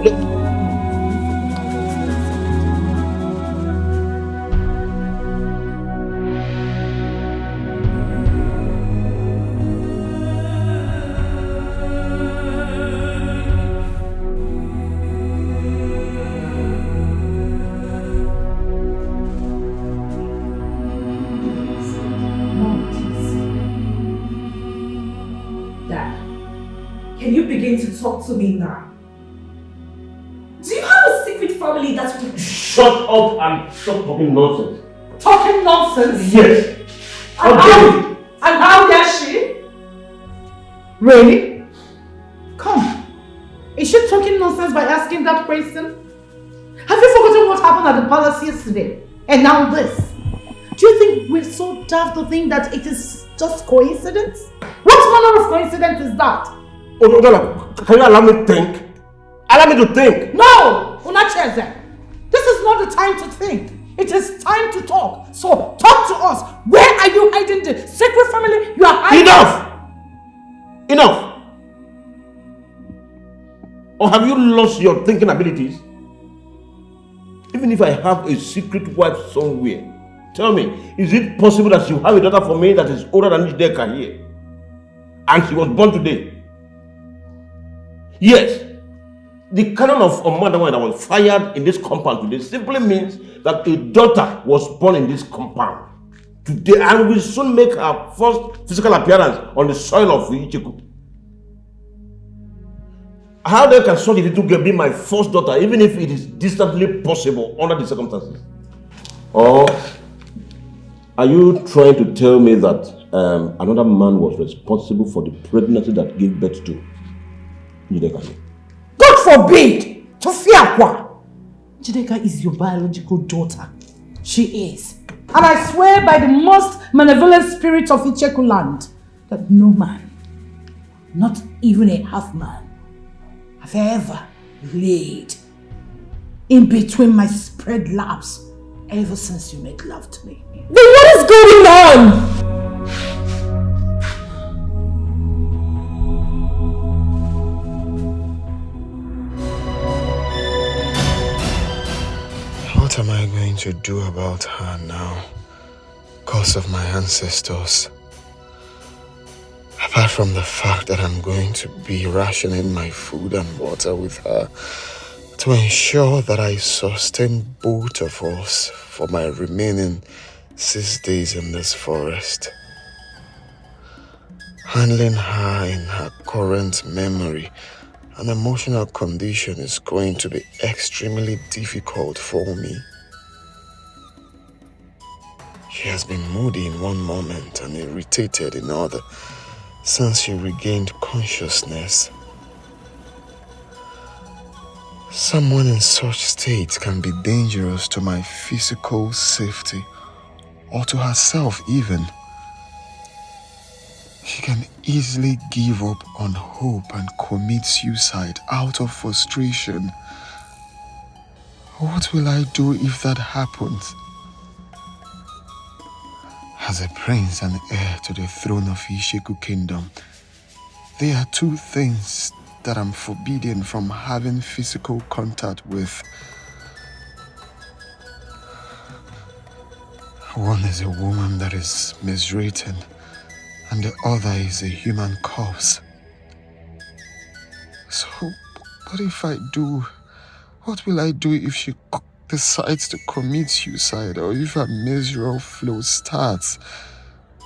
S13: going to talk to me now? Do you have a secret family that will...
S5: Shut up and stop talking nonsense.
S13: Talking nonsense?
S5: Yes.
S13: And how dare she?
S14: Really? Come. Is she talking nonsense by asking that question? Have you forgotten what happened at the palace yesterday? And now this? Do you think we're so daft to think that it is just coincidence? What manner of coincidence is that?
S5: Oh, can you allow me to think? Allow me to think.
S14: No! Unacheze. This is not the time to think. It is time to talk. So talk to us. Where are you hiding the secret family you are hiding?
S5: Enough! Enough! Or have you lost your thinking abilities? Even if I have a secret wife somewhere, tell me, is it possible that you have a daughter for me that is older than Etiko here? And she was born today? Yes. The canon of a mother that was fired in this compound today simply means that a daughter was born in this compound today and will soon make her first physical appearance on the soil of Etiko. How then can such a little girl be my first daughter, even if it is distantly possible under the circumstances? Or are you trying to tell me that another man was responsible for the pregnancy that gave birth to Etiko?
S14: God forbid! To fear what? Jideka is your biological daughter. She is. And I swear by the most malevolent spirit of Etiko land that no man, not even a half man, have ever laid in between my spread laps ever since you made love to me.
S13: Then what is going on?
S16: What am I going to do about her now? Because of my ancestors. Apart from the fact that I'm going to be rationing my food and water with her to ensure that I sustain both of us for my remaining 6 days in this forest. Handling her in her current memory and emotional condition is going to be extremely difficult for me. She has been moody in one moment and irritated in other since she regained consciousness. Someone in such state can be dangerous to my physical safety or to herself even. She can easily give up on hope and commit suicide out of frustration. What will I do if that happens? As a prince and heir to the throne of Ishiku Kingdom, there are two things that I'm forbidden from having physical contact with. One is a woman that is miswritten, and the other is a human corpse. So, what if I do? What will I do if she decides to commit suicide, or if her miserable flow starts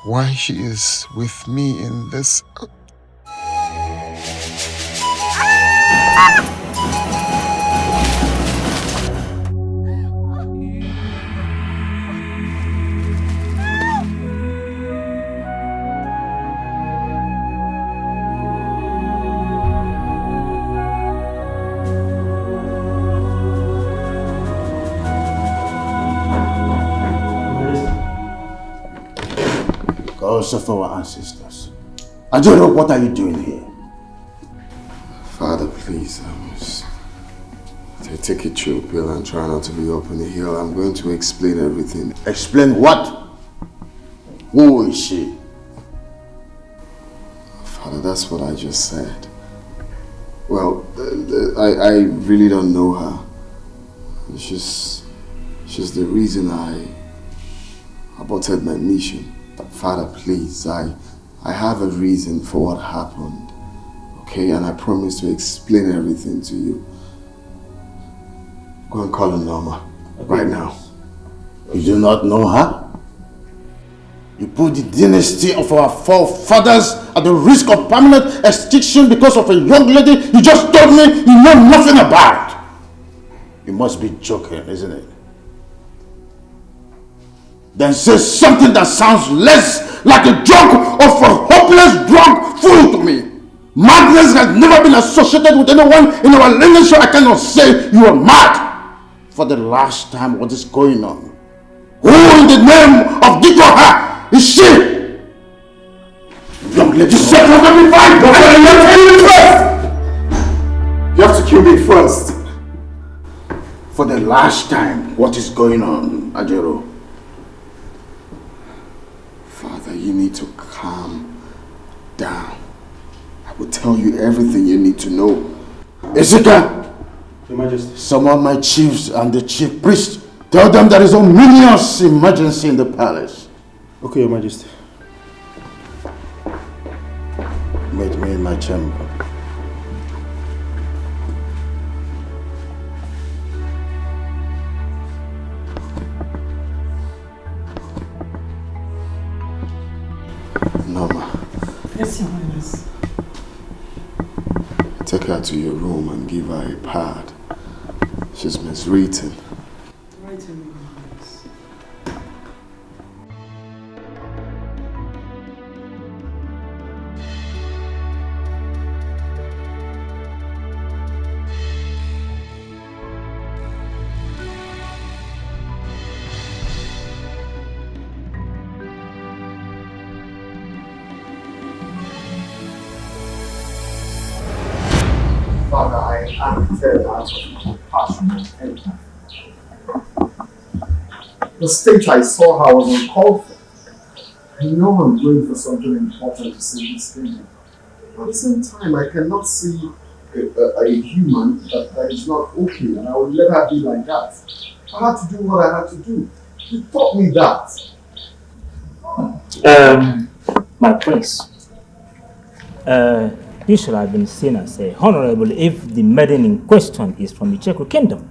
S16: while she is with me in this?
S11: Ghost of our ancestors. I don't know, what are you doing here?
S16: Father, please, take a chill pill and try not to be up on the hill. I'm going to explain everything.
S11: Explain what? Who is she?
S16: Father, that's what I just said. Well, I really don't know her. She's the reason I aborted my mission. But Father, please, I have a reason for what happened. Okay, and I promise to explain everything to you. Go and call her Norma right now.
S11: You do not know her? You put the dynasty of our forefathers at the risk of permanent extinction because of a young lady you just told me you know nothing about. You must be joking, isn't it? Then say something that sounds less like a joke of a hopeless drunk fool to me. Madness has never been associated with anyone in our lineage, so I cannot say you are mad. For the last time, what is going on? Who in the name of Dikoha is she? Young lady, shut up, let me fight! You have to kill me first. For the last time, what is going on, Ajero? Father, you need to calm down. I will tell you everything you need to know. Ezeka! Your Majesty. Summon my chiefs and the chief priest. Tell them there is a ominous emergency in the palace.
S3: Okay, Your Majesty.
S11: Meet me in my chamber. Norma.
S14: Yes, Your Highness.
S11: Take her to your room and give her a pad. She's miswritten.
S14: Right, Your Highness.
S11: Father, I acted out of compassion and empathy. The stage I saw her was uncalled for. I know I'm going for something important to save this kingdom. At the same time, I cannot see a human that is not okay, and I would let her be like that. I had to do what I had to do. You taught me that.
S18: My prince, you should have been seen as a honorable if the maiden in question is from the Etiko kingdom.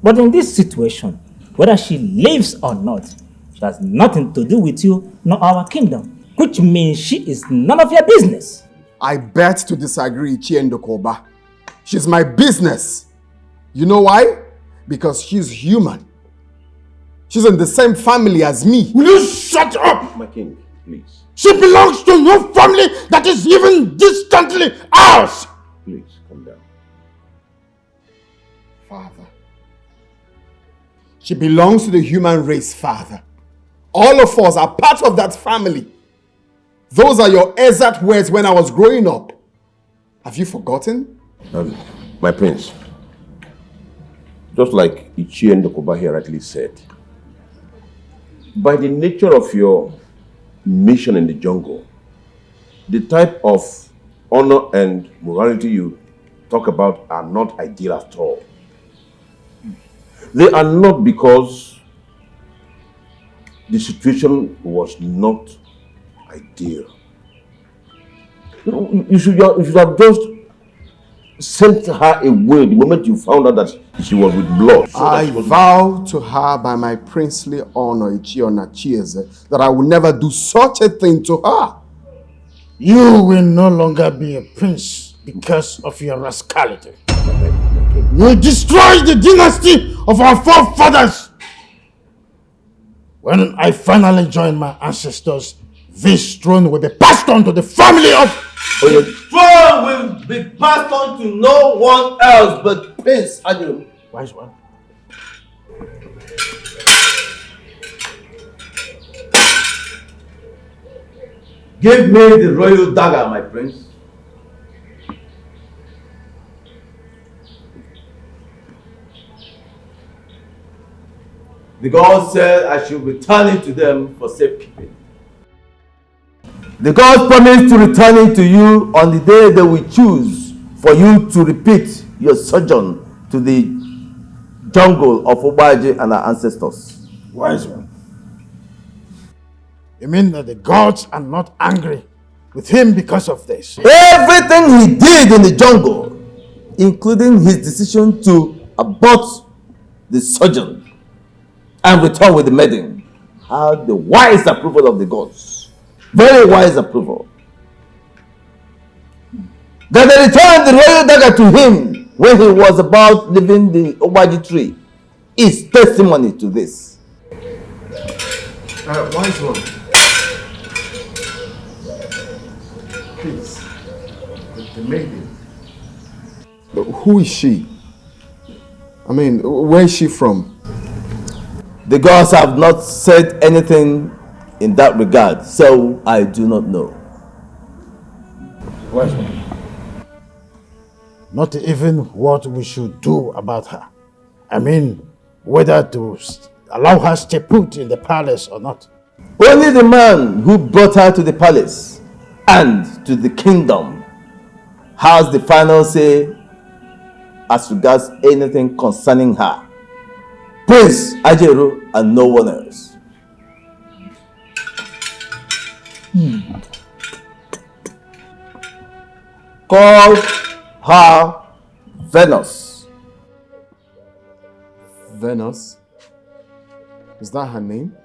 S18: But in this situation, whether she lives or not, she has nothing to do with you nor our kingdom, which means she is none of your business.
S12: I bet to disagree, Chiendokoba. She's my business. You know why? Because she's human. She's in the same family as me.
S11: Will you shut up?
S15: My king, please.
S11: She belongs to no family that is even distantly ours.
S15: Please, calm down.
S12: Father. She belongs to the human race, Father. All of us are part of that family. Those are your exact words when I was growing up. Have you forgotten?
S15: My prince, just like Ichi and Ndokoba here rightly said, by the nature of your mission in the jungle, the type of honor and morality you talk about are not ideal at all. They are not because the situation was not ideal. You should have just sent her away the moment you found out that she was with blood.
S12: I vow to her by my princely honor, Ichiona Chieze, that I will never do such a thing to her.
S11: You will no longer be a prince because of your rascality. You destroyed the dynasty of our forefathers. When I finally join my ancestors, this throne will be passed on to the family of...
S17: The throne will be passed on to no one else but Prince Adil.
S11: Wise one.
S17: Give me the royal dagger, my prince. The gods said I should return it to them for safekeeping.
S10: The gods promised to return it to you on the day they will choose for you to repeat your sojourn to the jungle of Obaji and our ancestors.
S11: Wise one. You mean that the gods are not angry with him because of this?
S10: Everything he did in the jungle, including his decision to abort the sojourn and return with the maiden, had the wise approval of the gods. Very wise approval.
S17: that they returned the royal dagger to him when he was about leaving the Obaji tree is testimony to this.
S3: Wise one, please, the maiden.
S19: But who is she? I mean, where is she from?
S17: The gods have not said anything in that regard, so I do not know.
S11: Wise one. Not even what we should do about her. I mean, whether to allow her stay put in the palace or not.
S17: Only the man who brought her to the palace and to the kingdom has the final say as regards anything concerning her. Prince Ajero and no one else. Call her Venus.
S19: Venus? Is that her name?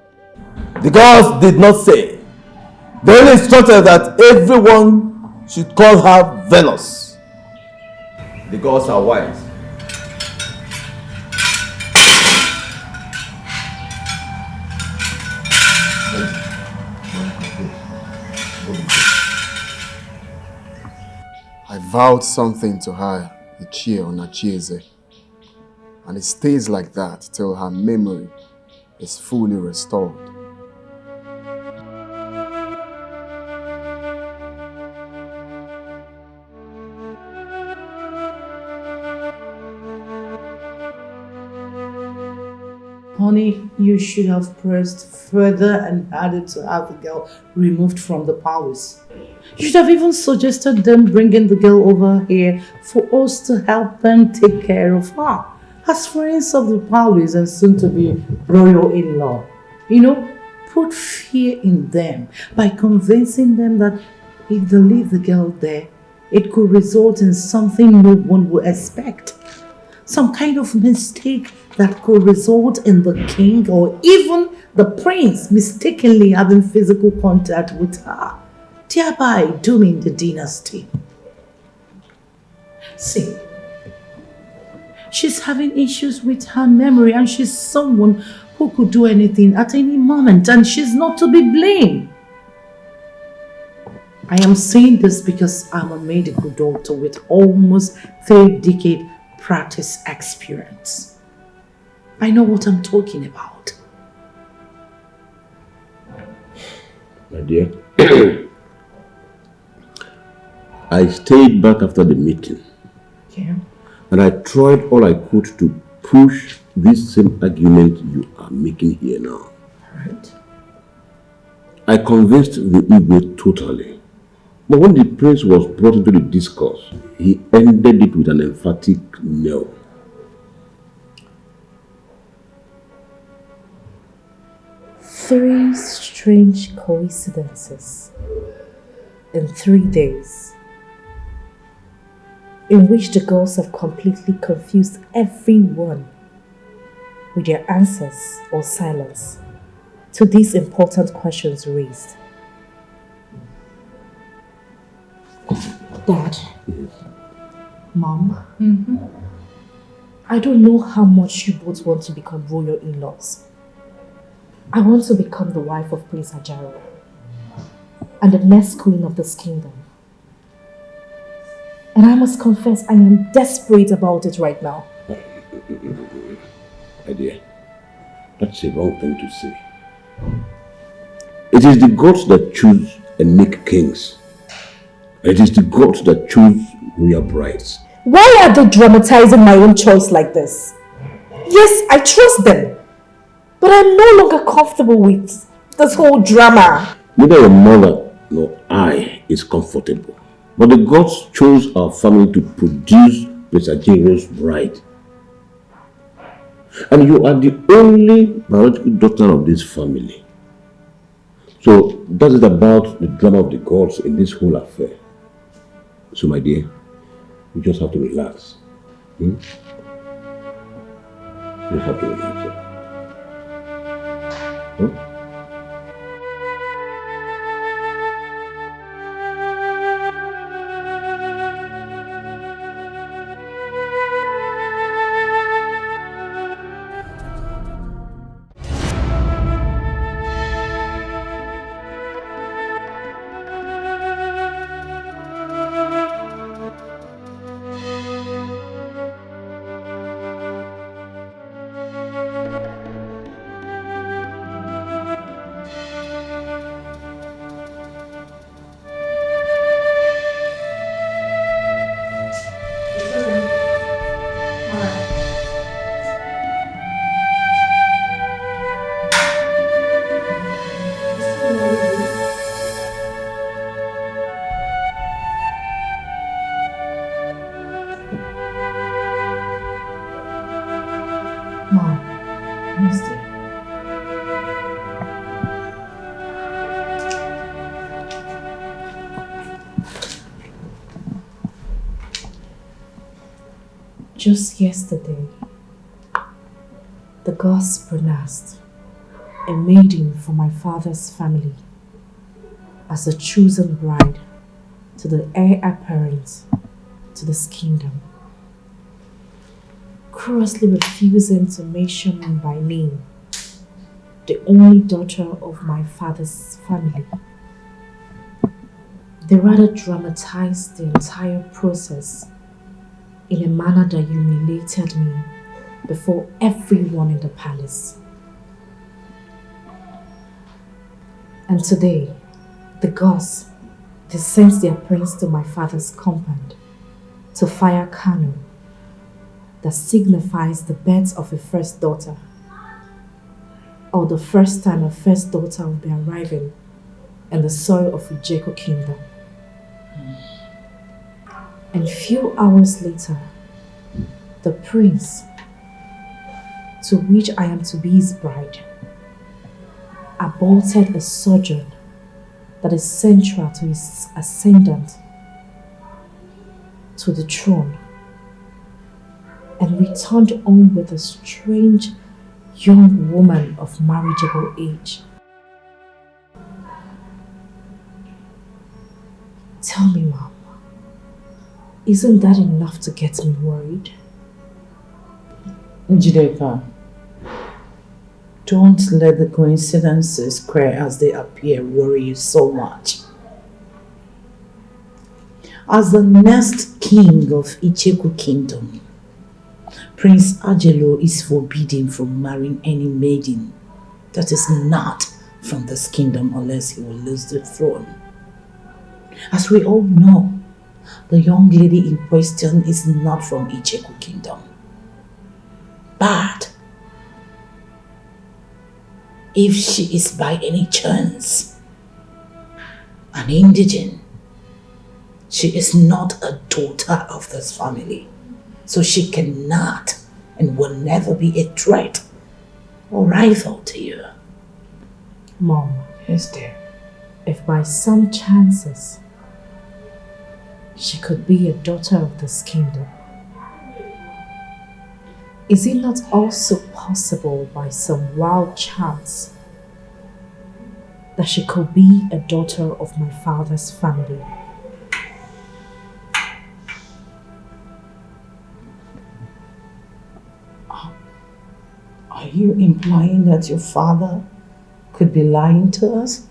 S17: The gods did not say. They only instructed that everyone should call her Venus. The gods are wise.
S19: I vowed something to her, Ichie or Nachieze, and it stays like that till her memory is fully restored.
S14: Honey, you should have pressed further and added to have the girl removed from the palace. You should have even suggested them bringing the girl over here for us to help them take care of her. As friends of the palace and soon to be royal in-law. You know, put fear in them by convincing them that if they leave the girl there, it could result in something no one would expect. Some kind of mistake that could result in the king or even the prince mistakenly having physical contact with her, thereby dooming the dynasty. See, she's having issues with her memory and she's someone who could do anything at any moment and she's not to be blamed. I am saying this because I'm a medical doctor with almost 3 decades practice experience. I know what I'm talking about.
S15: My dear, I stayed back after the meeting.
S14: Yeah.
S15: And I tried all I could to push this same argument you are making here now.
S14: Right.
S15: I convinced the Igwe totally. But when the prince was brought into the discourse, he ended it with an emphatic no.
S13: Three strange coincidences in 3 days, in which the girls have completely confused everyone with their answers or silence to these important questions raised. Dad, Mom, I don't know how much you both want to become royal in-laws. I want to become the wife of Prince Ajaro and the next queen of this kingdom. And I must confess, I am desperate about it right now.
S15: My dear, that's a wrong thing to say. It is the gods that choose and make kings. It is the gods that choose royal brides.
S13: Why are they dramatizing my own choice like this? Yes, I trust them, but I'm no longer comfortable with this whole drama.
S15: Neither your mother nor I is comfortable. But the gods chose our family to produce Prince Ajero's bride. And you are the only biological daughter of this family. So that's it about the drama of the gods in this whole affair. So my dear, you just have to relax. You just have to relax. Huh?
S14: Mom, Mister. Just yesterday, the gods pronounced a maiden from my father's family as the chosen bride to the heir apparent to this kingdom, crossly refusing to mention me by name, the only daughter of my father's family. They rather dramatized the entire process in a manner that humiliated me before everyone in the palace. And today, the gods, they sent their prince to my father's compound to fire cannon that signifies the birth of a first daughter, or the first time a first daughter will be arriving in the soil of Etiko kingdom. And few hours later, the prince, to which I am to be his bride, aborted a sojourn that is central to his ascendant to the throne, and returned home with a strange young woman of marriageable age. Tell me, Mom, isn't that enough to get me worried? Njideka, don't let the coincidences, queer as they appear, worry you so much. As the next king of Etiko kingdom, Prince Ajelo is forbidden from marrying any maiden that is not from this kingdom unless he will lose the throne. As we all know, the young lady in question is not from Etiko kingdom. But if she is by any chance an indigent, she is not a daughter of this family. So she cannot and will never be a threat or rival to you.
S1: Mom.
S14: Yes, dear.
S1: If by some chances she could be a daughter of this kingdom, is it not also possible by some wild chance that she could be a daughter of my father's family?
S14: Are you implying that your father could be lying to us?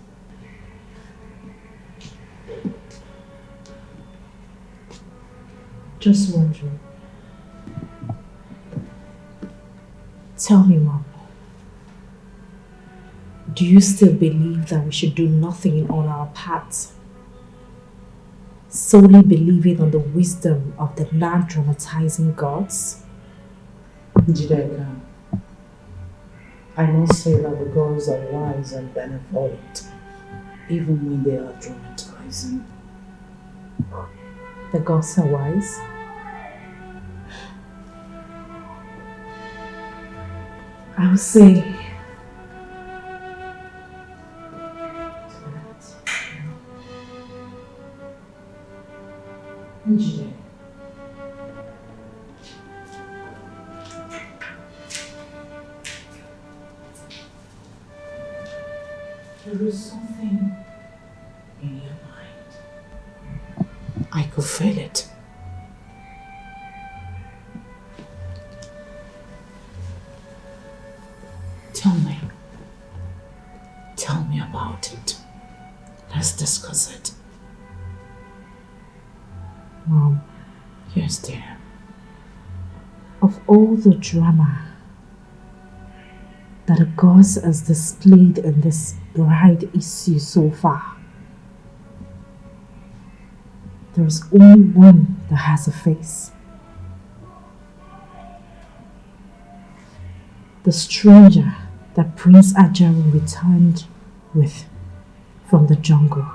S1: Just wondering. Tell me, Mom, do you still believe that we should do nothing on our paths, solely believing on the wisdom of the non-dramatizing gods?
S14: Jideka, I must say that the gods are wise and benevolent, even when they are dramatizing.
S1: The gods are wise? I would say
S14: Njide, there is something in your mind. I could feel it. Tell me about it. Let's discuss it.
S1: Mom.
S14: Yes, dear.
S1: Of all the drama that the gods has displayed in this bride issue so far, there is only one that has a face. The stranger that Prince Ajaro returned with from the jungle.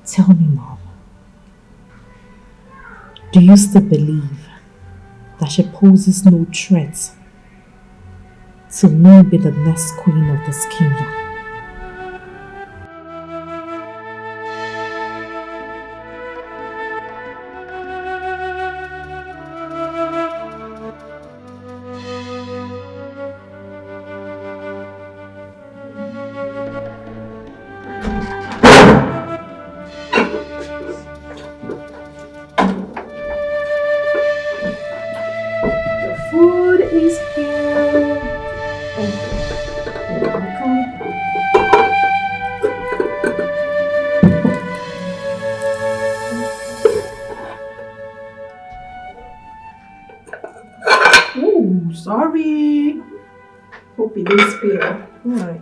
S1: Tell me, Mom,
S13: Do you still believe that she poses no threat to me be the next queen of this kingdom? Food is here. Oh, sorry. Hope it didn't spill. Right.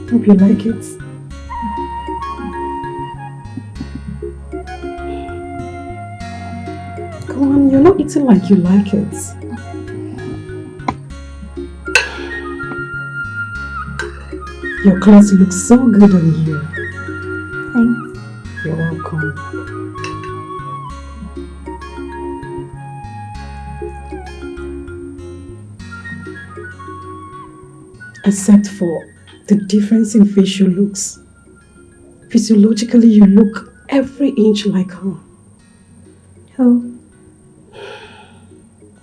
S13: Hope you like it. Come on, you're not eating like you like it. Your clothes look so good on you. Thanks. You're welcome. Except for the difference in facial looks. Physiologically, you look every inch like her.
S2: Who?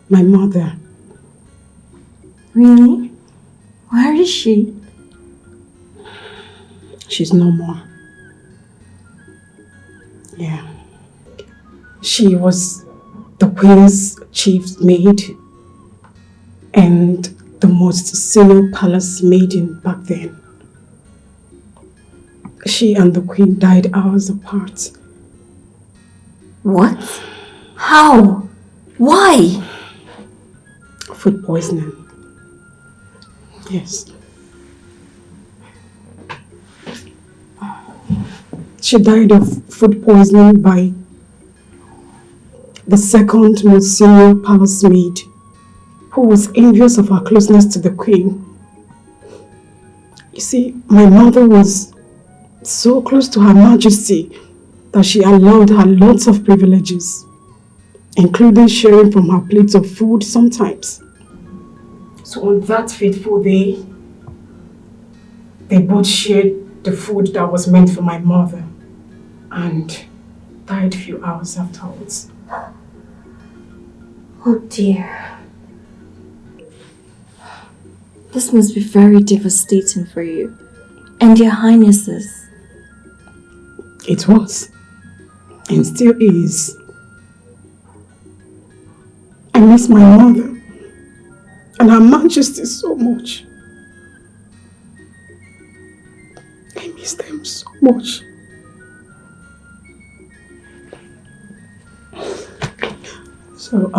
S13: My mother.
S2: Really? Where is she?
S13: She's no more. Yeah. She was the queen's chief maid and the most senior palace maiden back then. She and the queen died hours apart.
S2: What? How? Why?
S13: Food poisoning. Yes. She died of food poisoning by the second most senior palace maid, who was envious of her closeness to the queen. You see, my mother was so close to Her Majesty that she allowed her lots of privileges, including sharing from her plates of food sometimes. So on that fateful day, they both shared the food that was meant for my mother and died a few hours afterwards.
S2: Oh dear. This must be very devastating for you and your highnesses.
S13: It was, and still is. I miss my mother and Her Majesty so much. I miss them so much. So,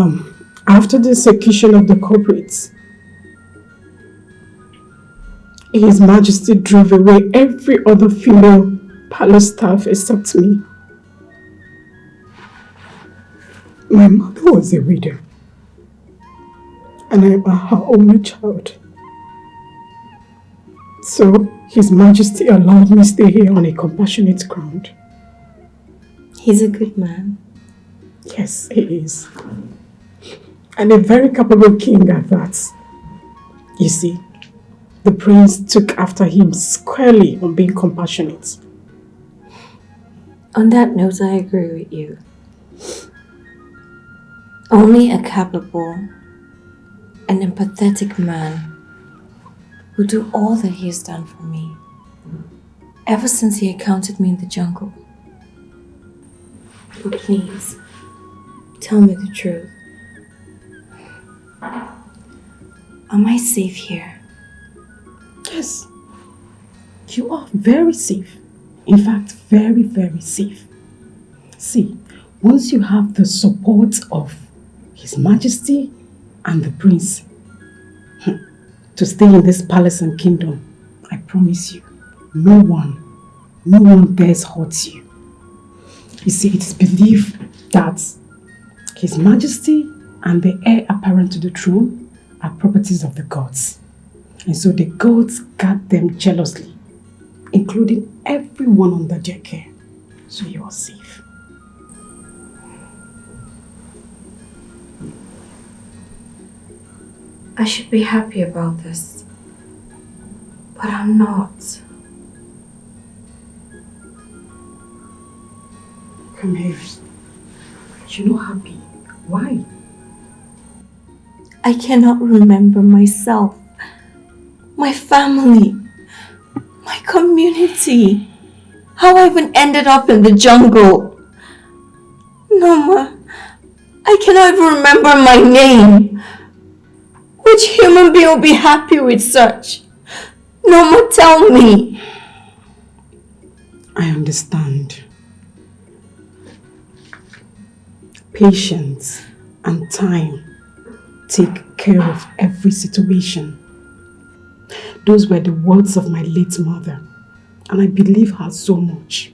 S13: after the execution of the culprits, His Majesty drove away every other female palace staff except me. My mother was a widow, and I'm her only child. So, His Majesty allowed me to stay here on a compassionate ground.
S2: He's a good man.
S13: Yes, he is. And a very capable king at that. You see, the prince took after him squarely on being compassionate.
S2: On that note, I agree with you. Only a capable and empathetic man would do all that he has done for me ever since he encountered me in the jungle. But please, tell me the truth. Am I safe here?
S13: Yes, you are very safe. In fact, very, very safe. See, once you have the support of His Majesty and the Prince to stay in this palace and kingdom,
S14: I promise you, no one dares hurt you. You see, it is believed that His Majesty and the heir apparent to the throne are properties of the gods. And so the gods guard them jealously, including everyone under their care. So you are safe.
S2: I should be happy about this, but I'm not.
S14: Come here. You're not happy. Why?
S2: I cannot remember myself, my family, my community, how I even ended up in the jungle. No, Ma, I cannot even remember my name. Which human being will be happy with such? No, Ma, tell me.
S14: I understand. Patience and time take care of every situation. Those were the words of my late mother, and I believe her so much.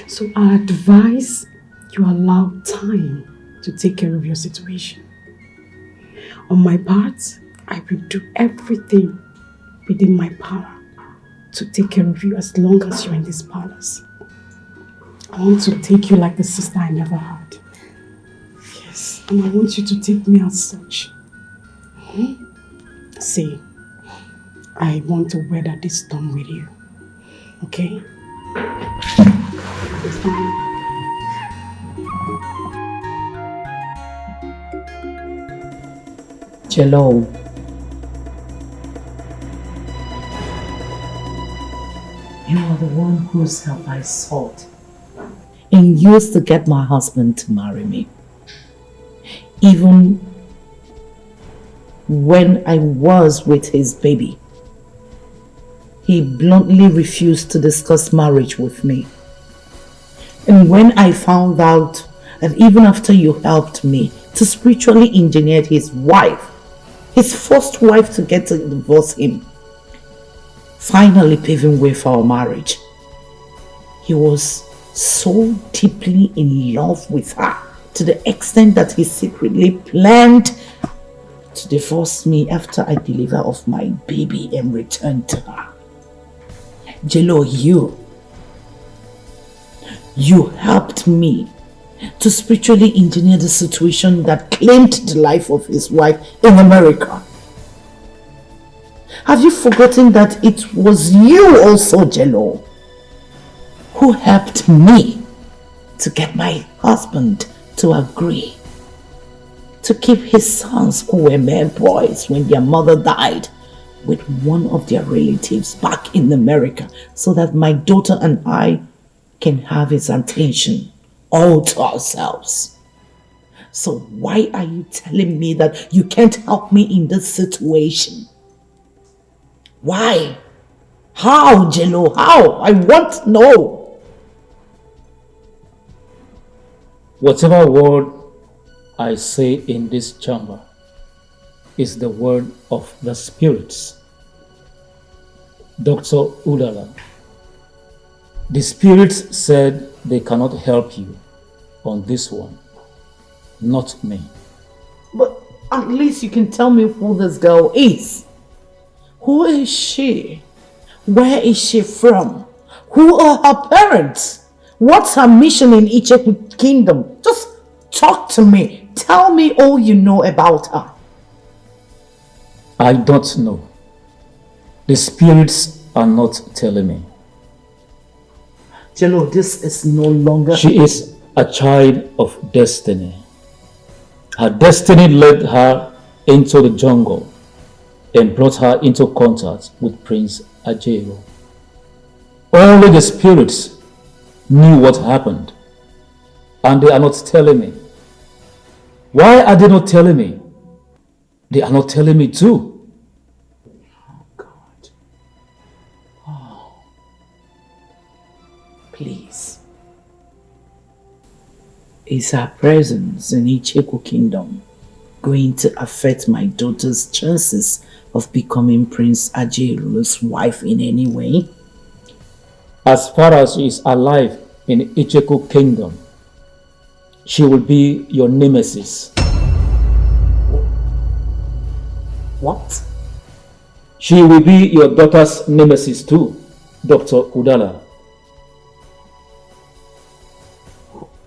S14: So I advise you allow time to take care of your situation. On my part, I will do everything within my power to take care of you as long as you're in this palace. I want to take you like the sister I never had. Yes, and I want you to take me as such. See, I want to weather this storm with you. Okay?
S20: Jello. You are the one whose help I sought and used to get my husband to marry me. Even when I was with his baby, he bluntly refused to discuss marriage with me. And when I found out that even after you helped me to spiritually engineer his wife, his first wife, to get to divorce him, finally paving way for our marriage, he was so deeply in love with her to the extent that he secretly planned to divorce me after I deliver of my baby and return to her. Jello, you helped me to spiritually engineer the situation that claimed the life of his wife in America. Have you forgotten that it was you also, Jello, who helped me to get my husband to agree to keep his sons, who were mere boys when their mother died, with one of their relatives back in America, so that my daughter and I can have his attention all to ourselves? So why are you telling me that you can't help me in this situation? Why? How, Jello? How? I want to know.
S18: Whatever word I say in this chamber is the word of the spirits. Dr. Udala, the spirits said they cannot help you on this one, not me.
S20: But at least you can tell me who this girl is. Who is she? Where is she from? Who are her parents? What's her mission in Etiko Kingdom? Just talk to me. Tell me all you know about her.
S18: I don't know. The spirits are not telling me.
S20: Jello, this is no longer...
S18: She is a child of destiny. Her destiny led her into the jungle and brought her into contact with Prince Ajero. Only the spirits knew what happened, and they are not telling me. Why are they not telling me? They are not telling me too.
S20: Oh God. Oh. Please. Is her presence in Etiko Kingdom going to affect my daughter's chances of becoming Prince Ajeru's wife in any way?
S18: As far as she is alive in Etiko kingdom, she will be your nemesis.
S20: What?
S18: She will be your daughter's nemesis too, Dr. Udala.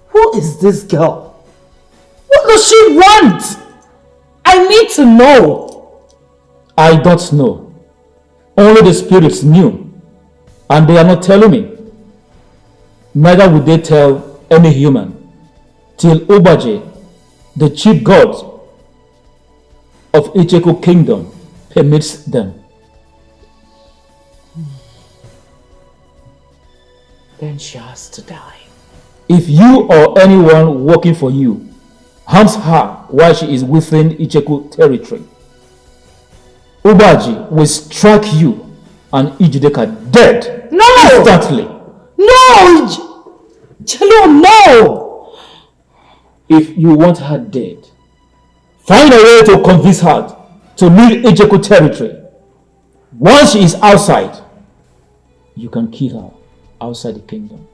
S20: Who is this girl? What does she want? I need to know.
S18: I don't know. Only the spirits knew, and they are not telling me. Neither would they tell any human till Obaje, the chief god of Etiko kingdom, permits them.
S20: Then she has to die.
S18: If you or anyone working for you harms her while she is within Icheku territory, Obaji will strike you and Ijideka dead instantly.
S20: No! Chelo, no!
S18: If you want her dead, find a way to convince her to leave Icheku territory. Once she is outside, you can kill her outside the kingdom.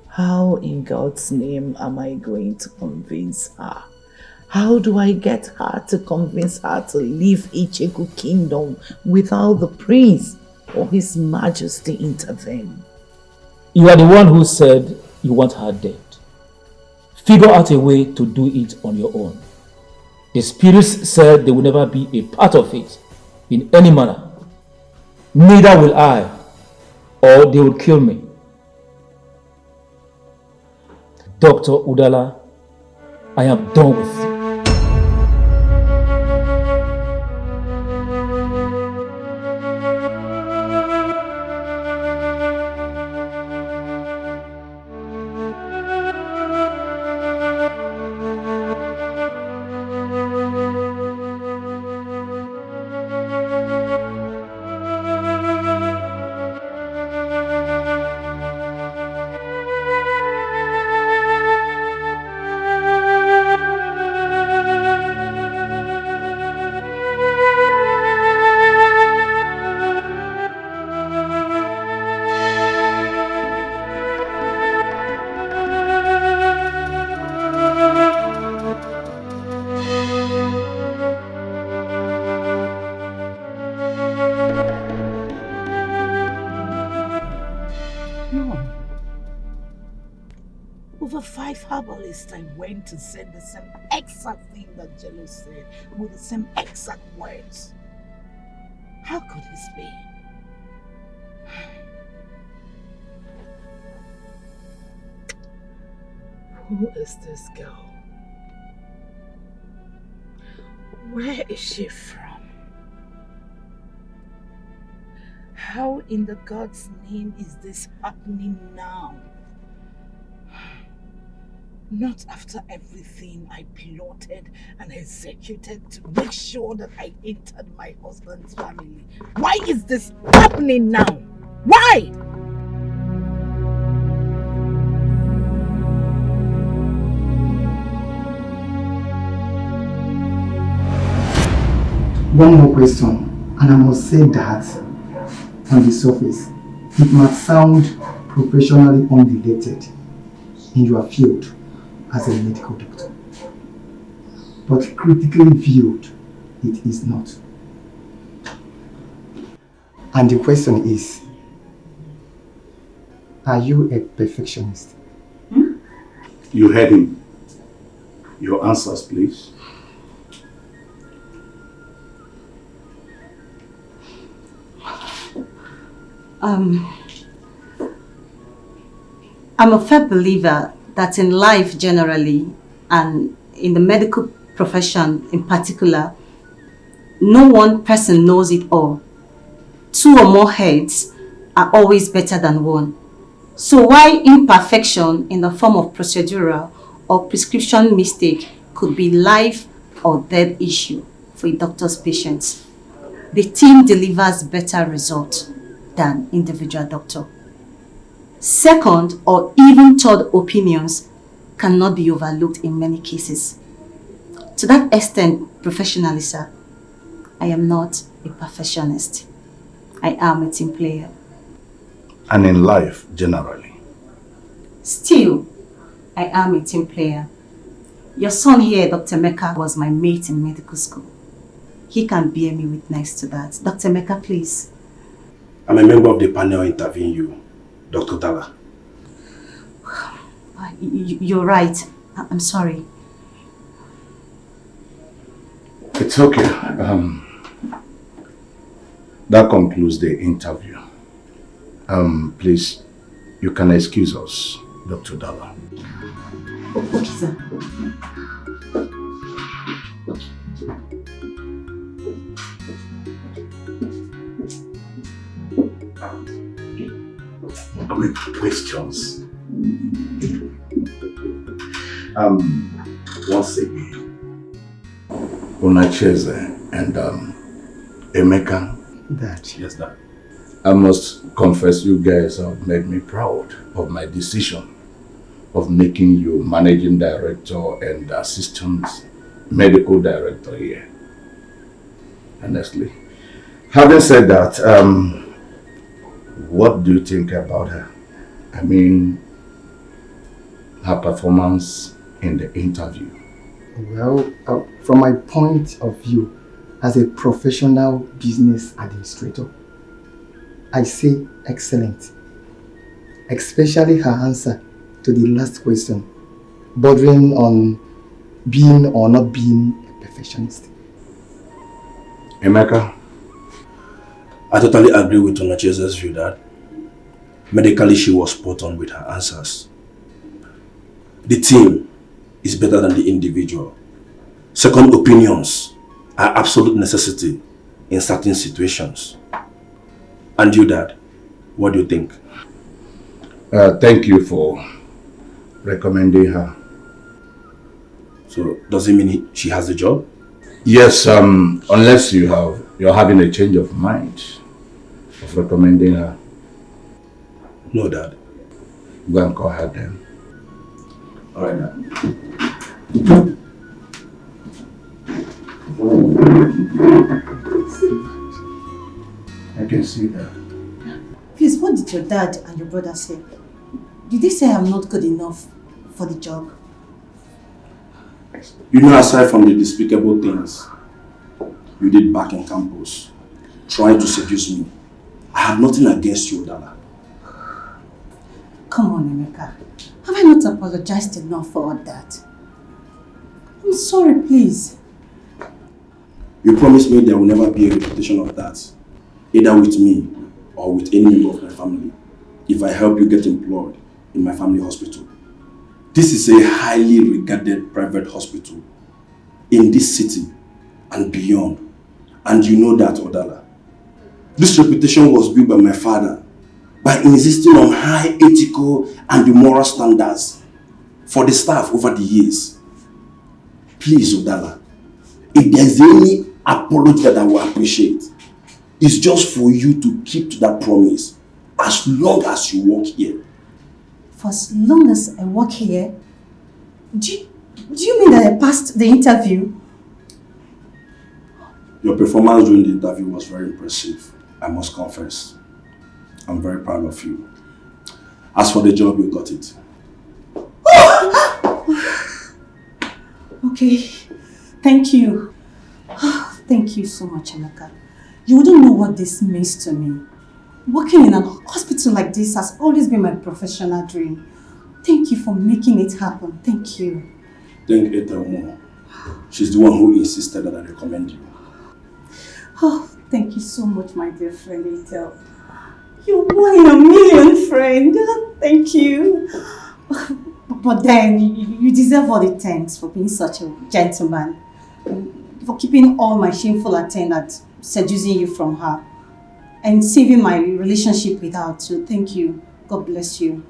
S20: How in God's name am I going to convince her? How do I get her to convince her to leave Icheku kingdom without the prince or his majesty intervene?
S18: You are the one who said you want her dead. Figure out a way to do it on your own. The spirits said they will never be a part of it in any manner. Neither will I, or they will kill me. Dr. Udala, I am done with you.
S20: Over 5 herbalists I went to say the same exact thing that Jello said with the same exact words. How could this be? Who is this girl? Where is she from? How in the God's name is this happening now? Not after everything I plotted and executed to make sure that I entered my husband's family. Why is this happening now? Why?
S6: One more question, and I must say that on the surface, it might sound professionally unrelated in your field as a medical doctor. But critically viewed, it is not. And the question is, are you a perfectionist?
S7: You heard him. Your answers, please.
S21: I'm a firm believer that in life generally, and in the medical profession in particular, no one person knows it all. 2 or more heads are always better than one. So why imperfection in the form of procedural or prescription mistake could be life or death issue for a doctor's patients? The team delivers better results than individual doctor. Second or even third opinions cannot be overlooked in many cases. To that extent, professionally, sir, I am not a perfectionist. I am a team player.
S6: And in life, generally.
S21: Still, I am a team player. Your son here, Dr. Mecca, was my mate in medical school. He can bear me witness to that. Dr. Mecca, please.
S4: I'm a member of the panel interviewing you, Dr. Dala.
S21: You're right. I'm sorry.
S6: It's okay. That concludes the interview. Please, you can excuse us, Dr. Dala.
S21: Okay, sir.
S6: Quick questions. Once again, Chizzy and Emeka.
S4: Dad. Yes, Dad.
S6: I must confess, you guys have made me proud of my decision of making you managing director and assistant medical director here. Honestly. Having said that, what do you think about her? I mean, her performance in the interview.
S22: Well, from my point of view, as a professional business administrator, I say excellent. Especially her answer to the last question, bordering on being or not being a perfectionist.
S6: Emeka?
S4: I totally agree with Chizzy's view, Dad. Medically, she was spot on with her answers. The team is better than the individual. Second opinions are absolute necessity in certain situations. And you, Dad, what do you think?
S6: Thank you for recommending her.
S4: So, does it mean she has the job?
S6: Yes, unless you're having a change of mind of recommending her.
S4: No, Dad.
S6: Go and call her then.
S4: Alright, Dad.
S6: I can see that.
S21: Please, what did your dad and your brother say? Did they say I'm not good enough for the job?
S4: You know, aside from the despicable things you did back in campus, trying to seduce me, I have nothing against you, Dala.
S21: Come on, Emeka. Have I not apologized enough for all that? I'm sorry, please.
S4: You promised me there will never be a repetition of that, either with me or with any member of my family, if I help you get employed in my family hospital. This is a highly regarded private hospital in this city and beyond. And you know that, Odala. This reputation was built by my father by insisting on high ethical and moral standards for the staff over the years. Please, Odala, if there's any apology that I will appreciate, it's just for you to keep to that promise as long as you work here.
S21: For as long as I work here, do you mean that I passed the interview?
S4: Your performance during the interview was very impressive, I must confess. I'm very proud of you. As for the job, you got it.
S21: Okay, thank you. Thank you so much, Emeka. You wouldn't know what this means to me. Working in a hospital like this has always been my professional dream. Thank you for making it happen. Thank you.
S4: Thank Etiko. She's the one who insisted that I recommend you.
S21: Oh, thank you so much, my dear friend Etiko. You're 1 in a million, friend. Thank you. But then, you deserve all the thanks for being such a gentleman. For keeping all my shameful attempt at seducing you from her. And saving my relationship with her too. Thank you. God bless you.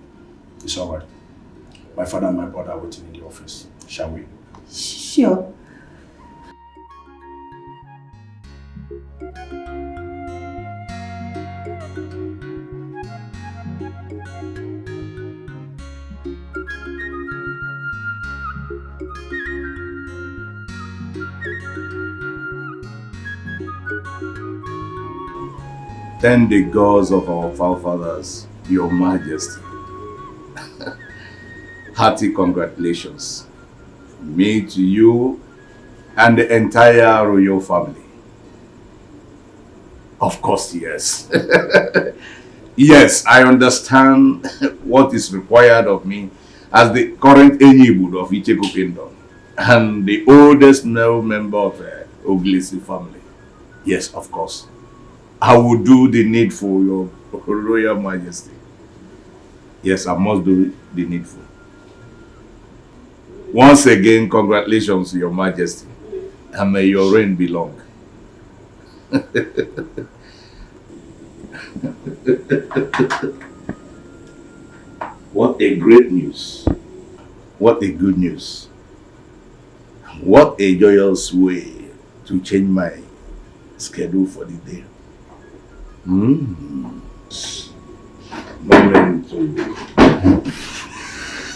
S4: It's alright. My father and my brother are waiting in the office. Shall we?
S21: Sure.
S8: Thank the gods of our forefathers, Your Majesty. Hearty congratulations from me to you and the entire royal family. Of course, yes. Yes, I understand what is required of me as the current Enyibud of Etiko Kingdom and the oldest male member of the Oglisi family. Yes, of course. I will do the needful, Your Royal Majesty. Yes, I must do the needful. Once again, congratulations, Your Majesty, and may your reign be long. What a great news. What a good news. What a joyous way to change my schedule for the day. Moment to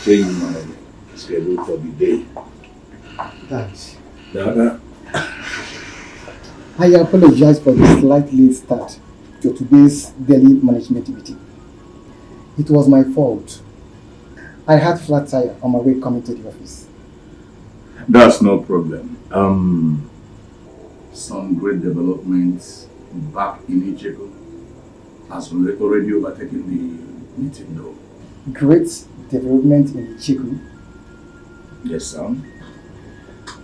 S8: change my schedule for the day.
S22: Thanks.
S8: Dagger.
S22: I apologize for the slight late start to today's daily management meeting. It was my fault. I had flat tire on my way coming to the office.
S8: That's no problem. Some great developments back in Etiko has already overtaken the meeting though.
S22: Great development in Etiko.
S8: Yes, sir.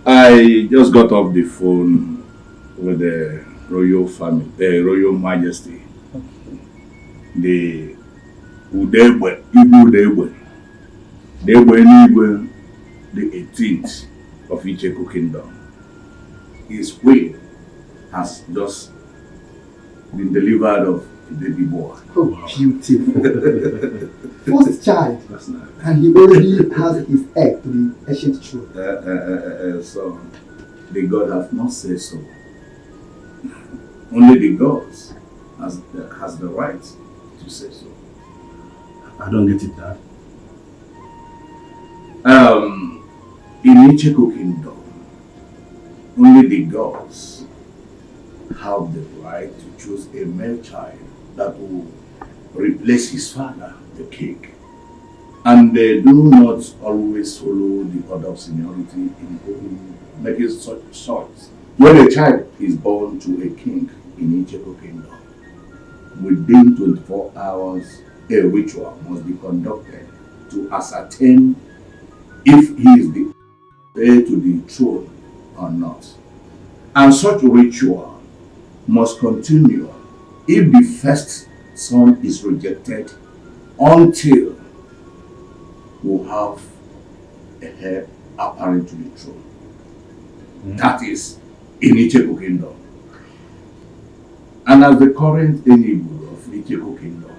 S8: I just got off the phone with the royal family, the royal majesty. The Udegbe, Ibu Udegbe, the 18th of Etiko Kingdom. His queen has just been delivered of a baby boy.
S22: Oh, beautiful. First child.
S8: That's nice.
S22: And he already has his heir to the ancient throne.
S8: So, the God has not said so. Only the gods has the right to say so.
S4: I don't get it, Dad.
S8: In Etiko Kingdom, only the gods have the right to choose a male child that will replace his father, the king. And they do not always follow the order of seniority in making such choice. When a child is born to a king in Etiko Kingdom, within 24 hours, a ritual must be conducted to ascertain if he is the heir to the throne or not. And such ritual must continue if the first son is rejected until we have a heir apparent to the throne. That is in Etiko Kingdom. And as the current Nollywood of Etiko Kingdom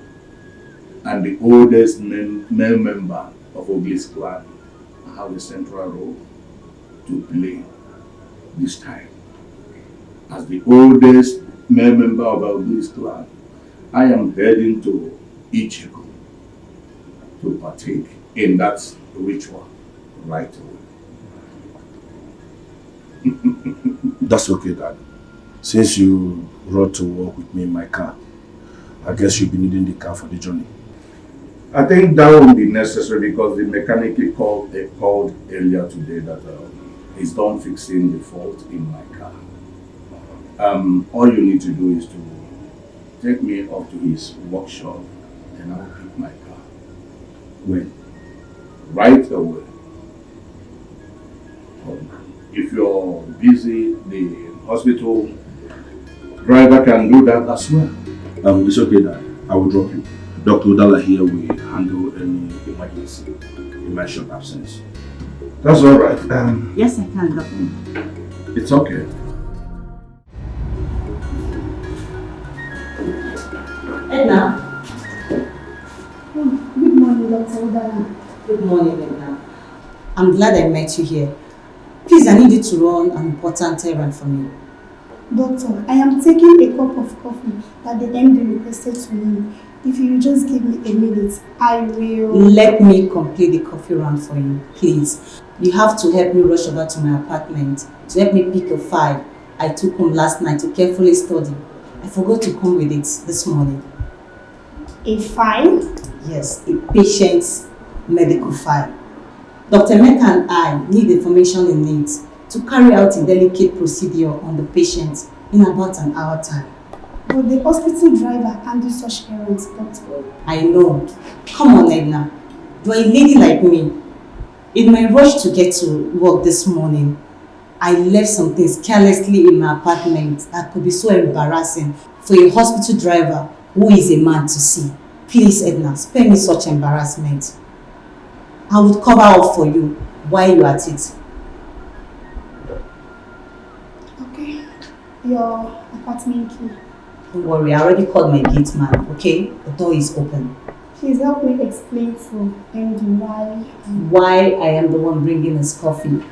S8: and the oldest male member of Oglis clan, I have a central role to play this time. As the oldest male member of Oglis clan, I am heading to Etiko to partake in that ritual right away.
S4: That's okay, Dad. Since you rode to work with me in my car, I guess you'll be needing the car for the journey.
S8: I think that won't be necessary because the mechanic called earlier today that he's done fixing the fault in my car. All you need to do is to take me up to his workshop and I'll pick my car. When? Right away. If you're busy, the hospital driver can do that as well.
S4: It's okay, Dad. I will drop you. Dr. Udala here will handle any emergency in my short absence.
S8: That's all right.
S21: Yes, I can, Doctor.
S8: It's okay.
S21: Edna.
S9: Good morning, Dr. Udala.
S21: Good morning, Edna. I'm glad I met you here. Please, I need you to run an important errand for me.
S9: Doctor, I am taking a cup of coffee that the MD requested to me. If you just give me a minute, I will...
S21: Let me complete the coffee run for you, please. You have to help me rush over to my apartment to help me pick a file I took home last night to carefully study I forgot to come with it this morning.
S9: A file?
S21: Yes, a patient's medical file. Dr. Mecca and I need information in it to carry out a delicate procedure on the patient in about an hour time.
S9: But the hospital driver can't do such errands, doctor.
S21: I know. Come on, Edna. You're a lady like me. In my rush to get to work this morning, I left some things carelessly in my apartment that could be so embarrassing for a hospital driver who is a man to see. Please, Edna, spare me such embarrassment. I would cover up for you while you're at it.
S9: Okay. Your apartment key.
S21: Don't worry, I already called my gate man, okay? The door is open.
S9: Please help me explain to MD
S21: why I am the one bringing his coffee.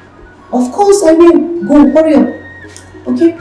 S21: Of course I will. Go, hurry up. Okay?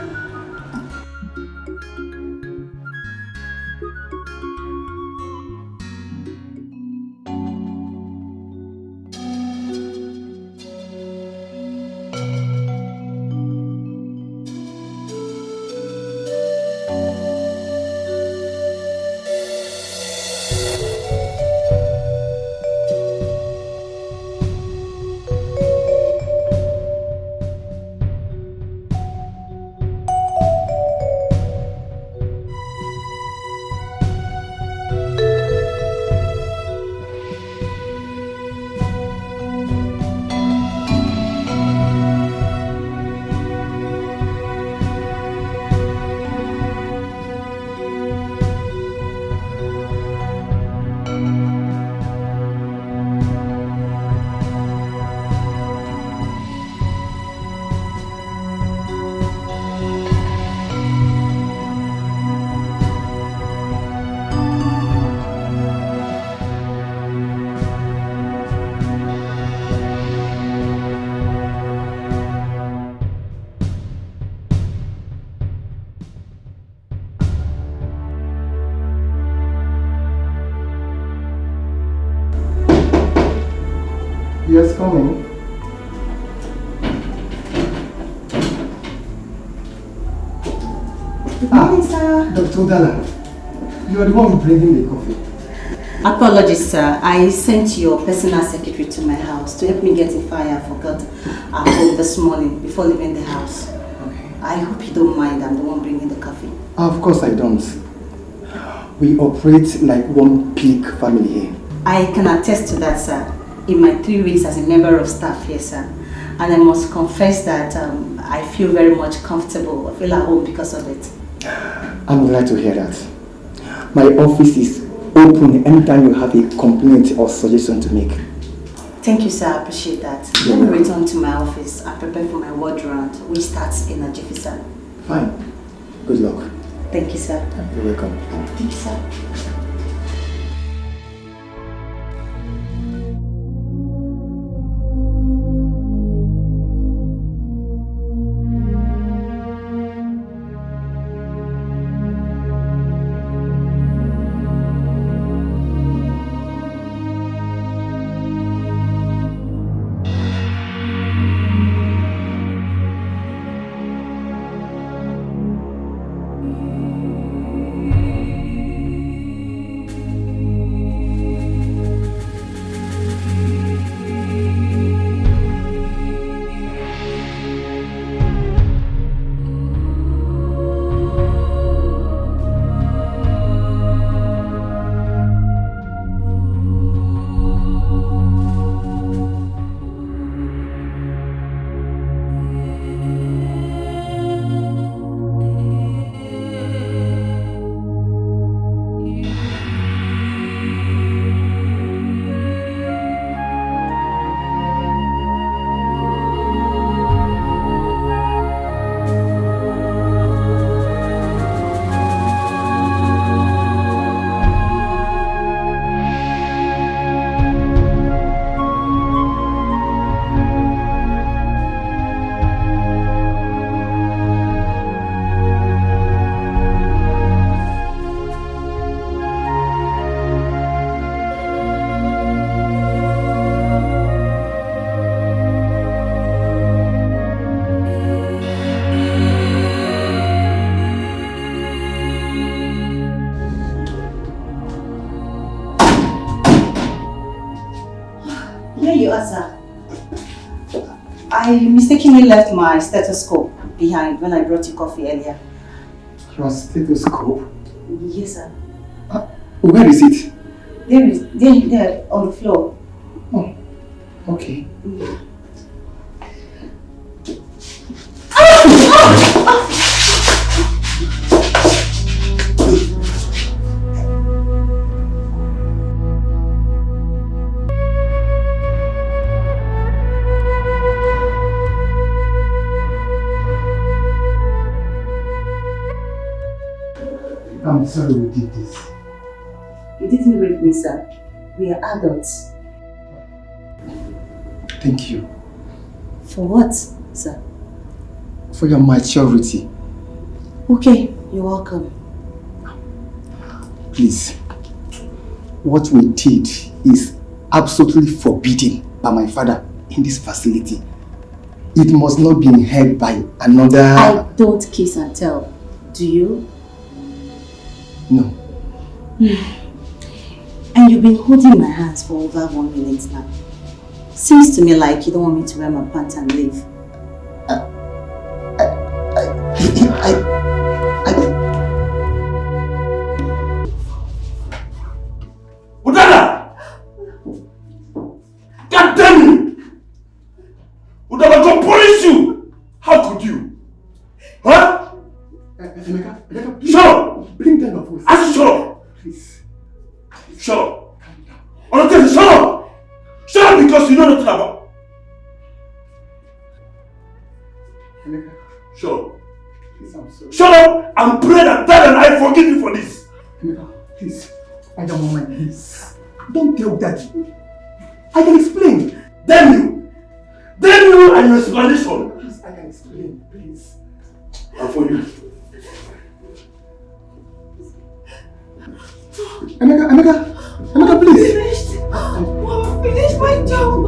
S22: Yes, come in.
S21: Good morning, sir.
S22: Dr. Dalla, you are the one bringing the coffee.
S21: Apologies, sir. I sent your personal secretary to my house to help me get a fire I forgot at home this morning before leaving the house. Okay. I hope you don't mind. I'm the one bringing the coffee.
S22: Of course I don't. We operate like one big family here.
S21: I can attest to that, sir. In my 3 weeks as a member of staff here, sir. And I must confess that I feel very much comfortable. I feel at home because of it.
S22: I'm glad to hear that. My office is open anytime you have a complaint or suggestion to make.
S21: Thank you, sir. I appreciate that. Let me return to my office and prepare for my ward round, which starts in a jiffy, sir.
S22: Fine. Good luck.
S21: Thank you, sir.
S22: You're welcome.
S21: Thank you, sir. Here you are, sir. I mistakenly left my stethoscope behind when I brought you coffee earlier.
S22: Your stethoscope?
S21: Yes, sir.
S22: Where is it?
S21: There, on the floor.
S22: Oh, okay. I'm sorry we did this.
S21: You didn't rape me, sir. We are adults.
S22: Thank you.
S21: For what, sir?
S22: For your maturity.
S21: Okay, you're welcome.
S22: Please. What we did is absolutely forbidden by my father in this facility. It must not be heard by another...
S21: I don't kiss and tell. Do you?
S22: No.
S21: And you've been holding my hands for over 1 minute now. Seems to me like you don't want me to wear my pants and leave.
S8: Udala! God damn you! Udala, go punish you! How could you? Huh?
S22: Emeka,
S8: shut up!
S22: Bring down your voice.
S8: I said shut up!
S22: Please.
S8: Shut up! Honestly, shut up! Shut up because you know nothing about.
S22: Emeka.
S8: Shut up.
S22: Please, I'm sorry.
S8: Shut up and pray that God and I forgive you for this.
S22: Emeka, please. I don't want my please. Don't tell Daddy. I can explain.
S8: Damn you! Damn you and your explanation!
S22: Please, I can explain, please.
S8: And for you.
S22: Emeka, please.
S21: Finished. I'm finished my job.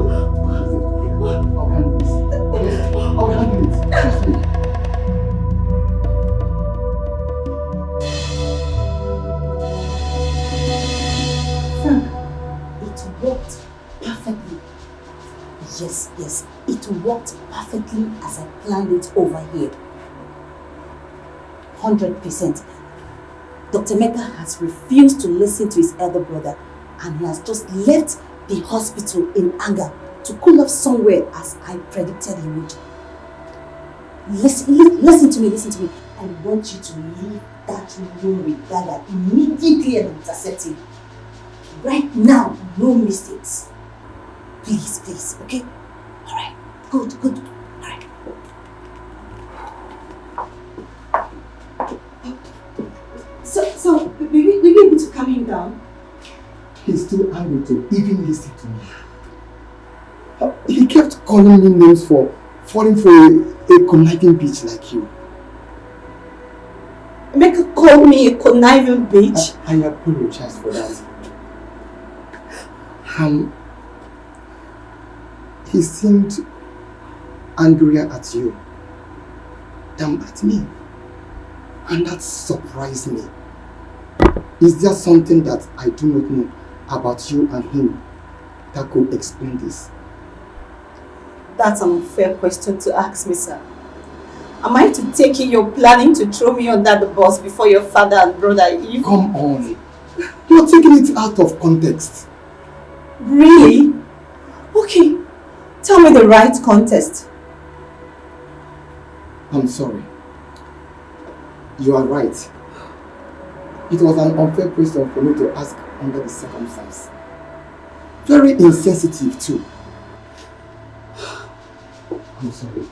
S22: I'll handle this. I'll handle it. Trust me.
S21: Frank, it worked perfectly. Yes, it worked perfectly as I planned it over here. 100%. Dr. Mecca has refused to listen to his elder brother and he has just left the hospital in anger to cool off somewhere as I predicted he would. Listen to me. I want you to leave that room with Dagger immediately and intercept him. Right now, no mistakes. Please, okay? Alright, good. Alright. So, will you be able to calm him down?
S22: He's too angry to even listen to me. He kept calling me names for falling for a conniving bitch like you.
S21: Make her call me a conniving bitch?
S22: I apologize for that. He seemed angrier at you than at me. And that surprised me. Is there something that I do not know about you and him that could explain this?
S21: That's an unfair question to ask me, sir. Am I to take it you're planning to throw me under the bus before your father and brother?
S22: Come on. You're taking it out of context.
S21: Really? Okay. Tell me the right context.
S22: I'm sorry. You are right. It was an unfair question for me to ask under the circumstance. Very insensitive too. I'm sorry.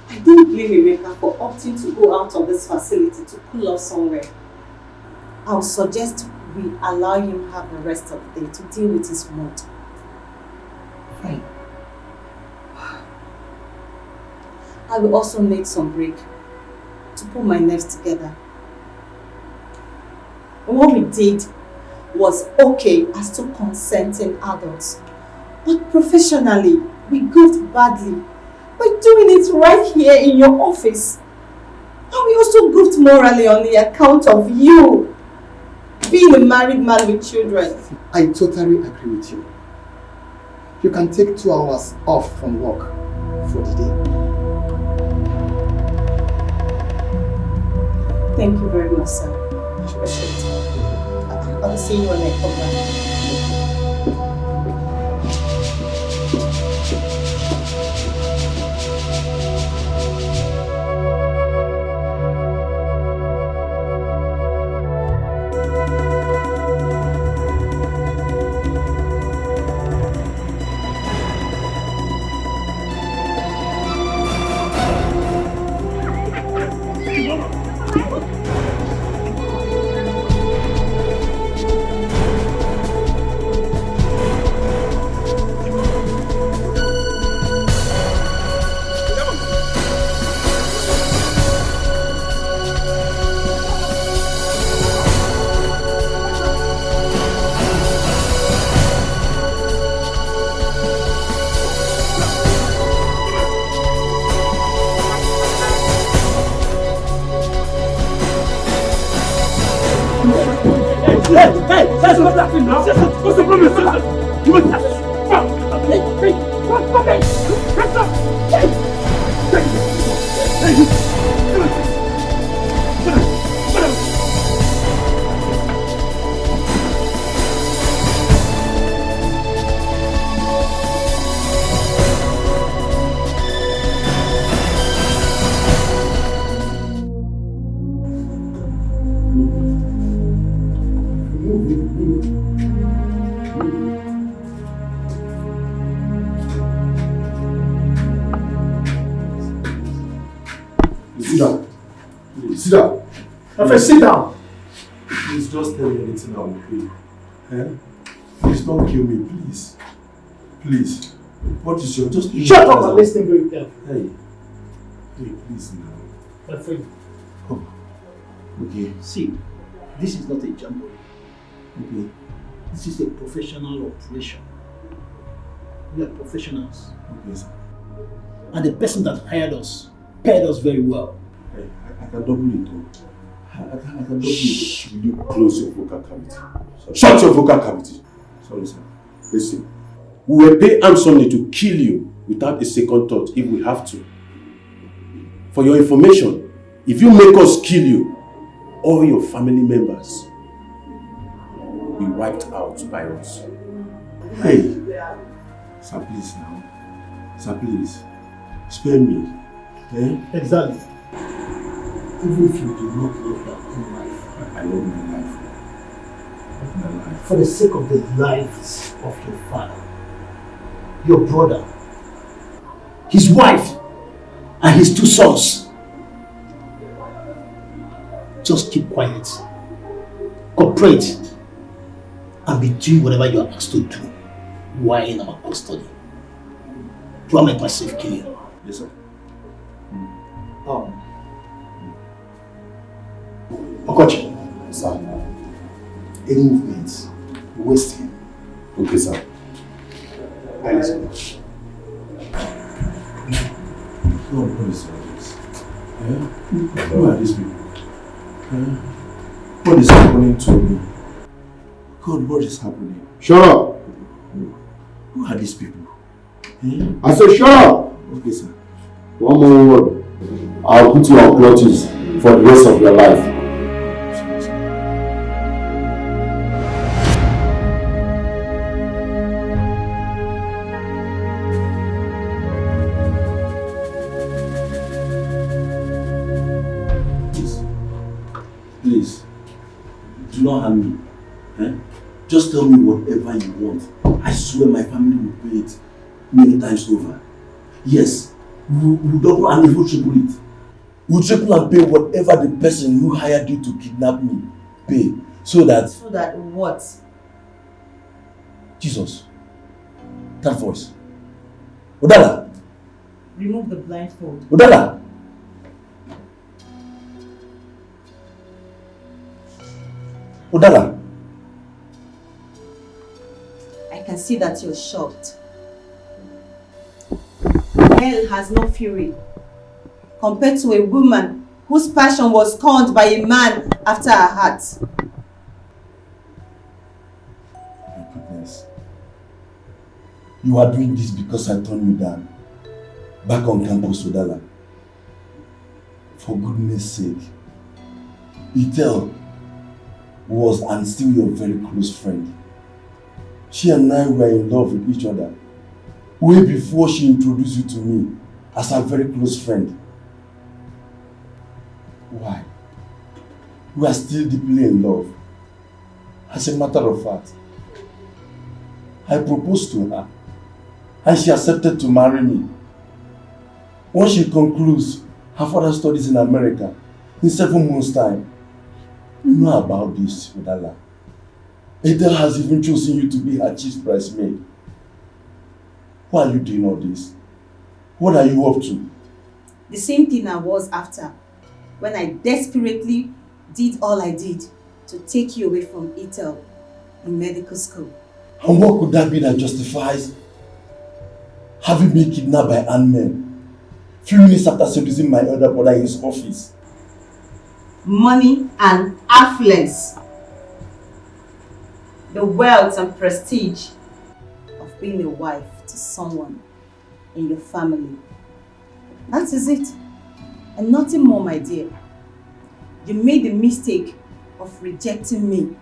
S21: I didn't blame Emeka for opting to go out of this facility to cool off somewhere. I'll suggest we allow him have the rest of the day to deal with his mood.
S22: Fine.
S21: I will also need some break to put my nerves together. What we did was okay as two consenting adults, but professionally, we goofed badly by doing it right here in your office. And we also goofed morally on the account of you being a married man with children.
S22: I totally agree with you. You can take 2 hours off from work for the day.
S21: Thank you very much, sir. I'll see you when I come back.
S7: What's that thing now? What's the problem? You must have... Hey! Hands up!
S3: Sit down.
S6: My friend, sit down.
S3: Please just tell me anything I will pay. Eh? Please don't kill me, please. Please. What is your just...
S6: Shut up and listen very carefully.
S3: Hey, please now.
S6: My friend.
S3: Oh. Okay.
S6: See, this is not a jamboree.
S3: Okay.
S6: This is a professional operation. We are professionals.
S3: Okay, sir.
S6: And the person that hired us paid us very well.
S3: Hey, I can double it though. I can double it. Will you close your vocal cavity? Sorry. Shut your vocal cavity! Sorry, sir. Listen. We will pay handsomely to kill you without a second thought if we have to. For your information, if you make us kill you, all your family members will be wiped out by us. Hey! Sir, please now. Sir, please. Spare me. Eh?
S6: Exactly. Even if you do not love your own life.
S3: I love my life. Love my life.
S6: For the sake of the lives of your father, your brother, his wife, and his 2 sons. Just keep quiet. Cooperate. And be doing whatever you are asked to do while in our custody. Do I make myself clear?
S3: Yes, sir.
S6: Okochi.
S3: Sir.
S6: Any movements, waste him.
S3: Okay, sir.
S6: I listen.
S3: God, what is all this? Yeah? Who are these people? What is happening to me? God, what is happening?
S11: Shut up!
S3: Who are these people?
S11: I said shut up!
S3: Okay, sir.
S11: One more word. I'll put you on clutches for the rest of your life.
S3: Please, do not harm me. Eh? Just tell me whatever you want. I swear my family will pay it many times over. Yes, we'll double and even triple it. We'll triple and pay whatever the person who hired you to kidnap me pay. So that...
S21: So that what?
S3: Jesus. That voice. Udala.
S21: Remove the blindfold.
S3: Udala. Udala.
S21: I can see that you're shocked. Hell has no fury compared to a woman whose passion was scorned by a man after her heart.
S3: My goodness.
S4: You are doing this because I turned you down. Back on campus, Udala. For goodness sake. Itel was and still your very close friend. She and I were in love with each other way before she introduced you to me as her very close friend. Why? We are still deeply in love. As a matter of fact, I proposed to her and she accepted to marry me. When she concludes her further studies in America in 7 months' time, you know about this, Udala. Adele has even chosen you to be her chief bridesmaid. Why are you doing all this? What are you up to?
S21: The same thing I was after when I desperately did all I did to take you away from Ethel in medical school.
S4: And what could that be that justifies having been kidnapped by armed men few minutes after seducing my elder brother in his office?
S21: Money and affluence. The wealth and prestige of being a wife to someone in your family. That is it. And nothing more, my dear. You made the mistake of rejecting me.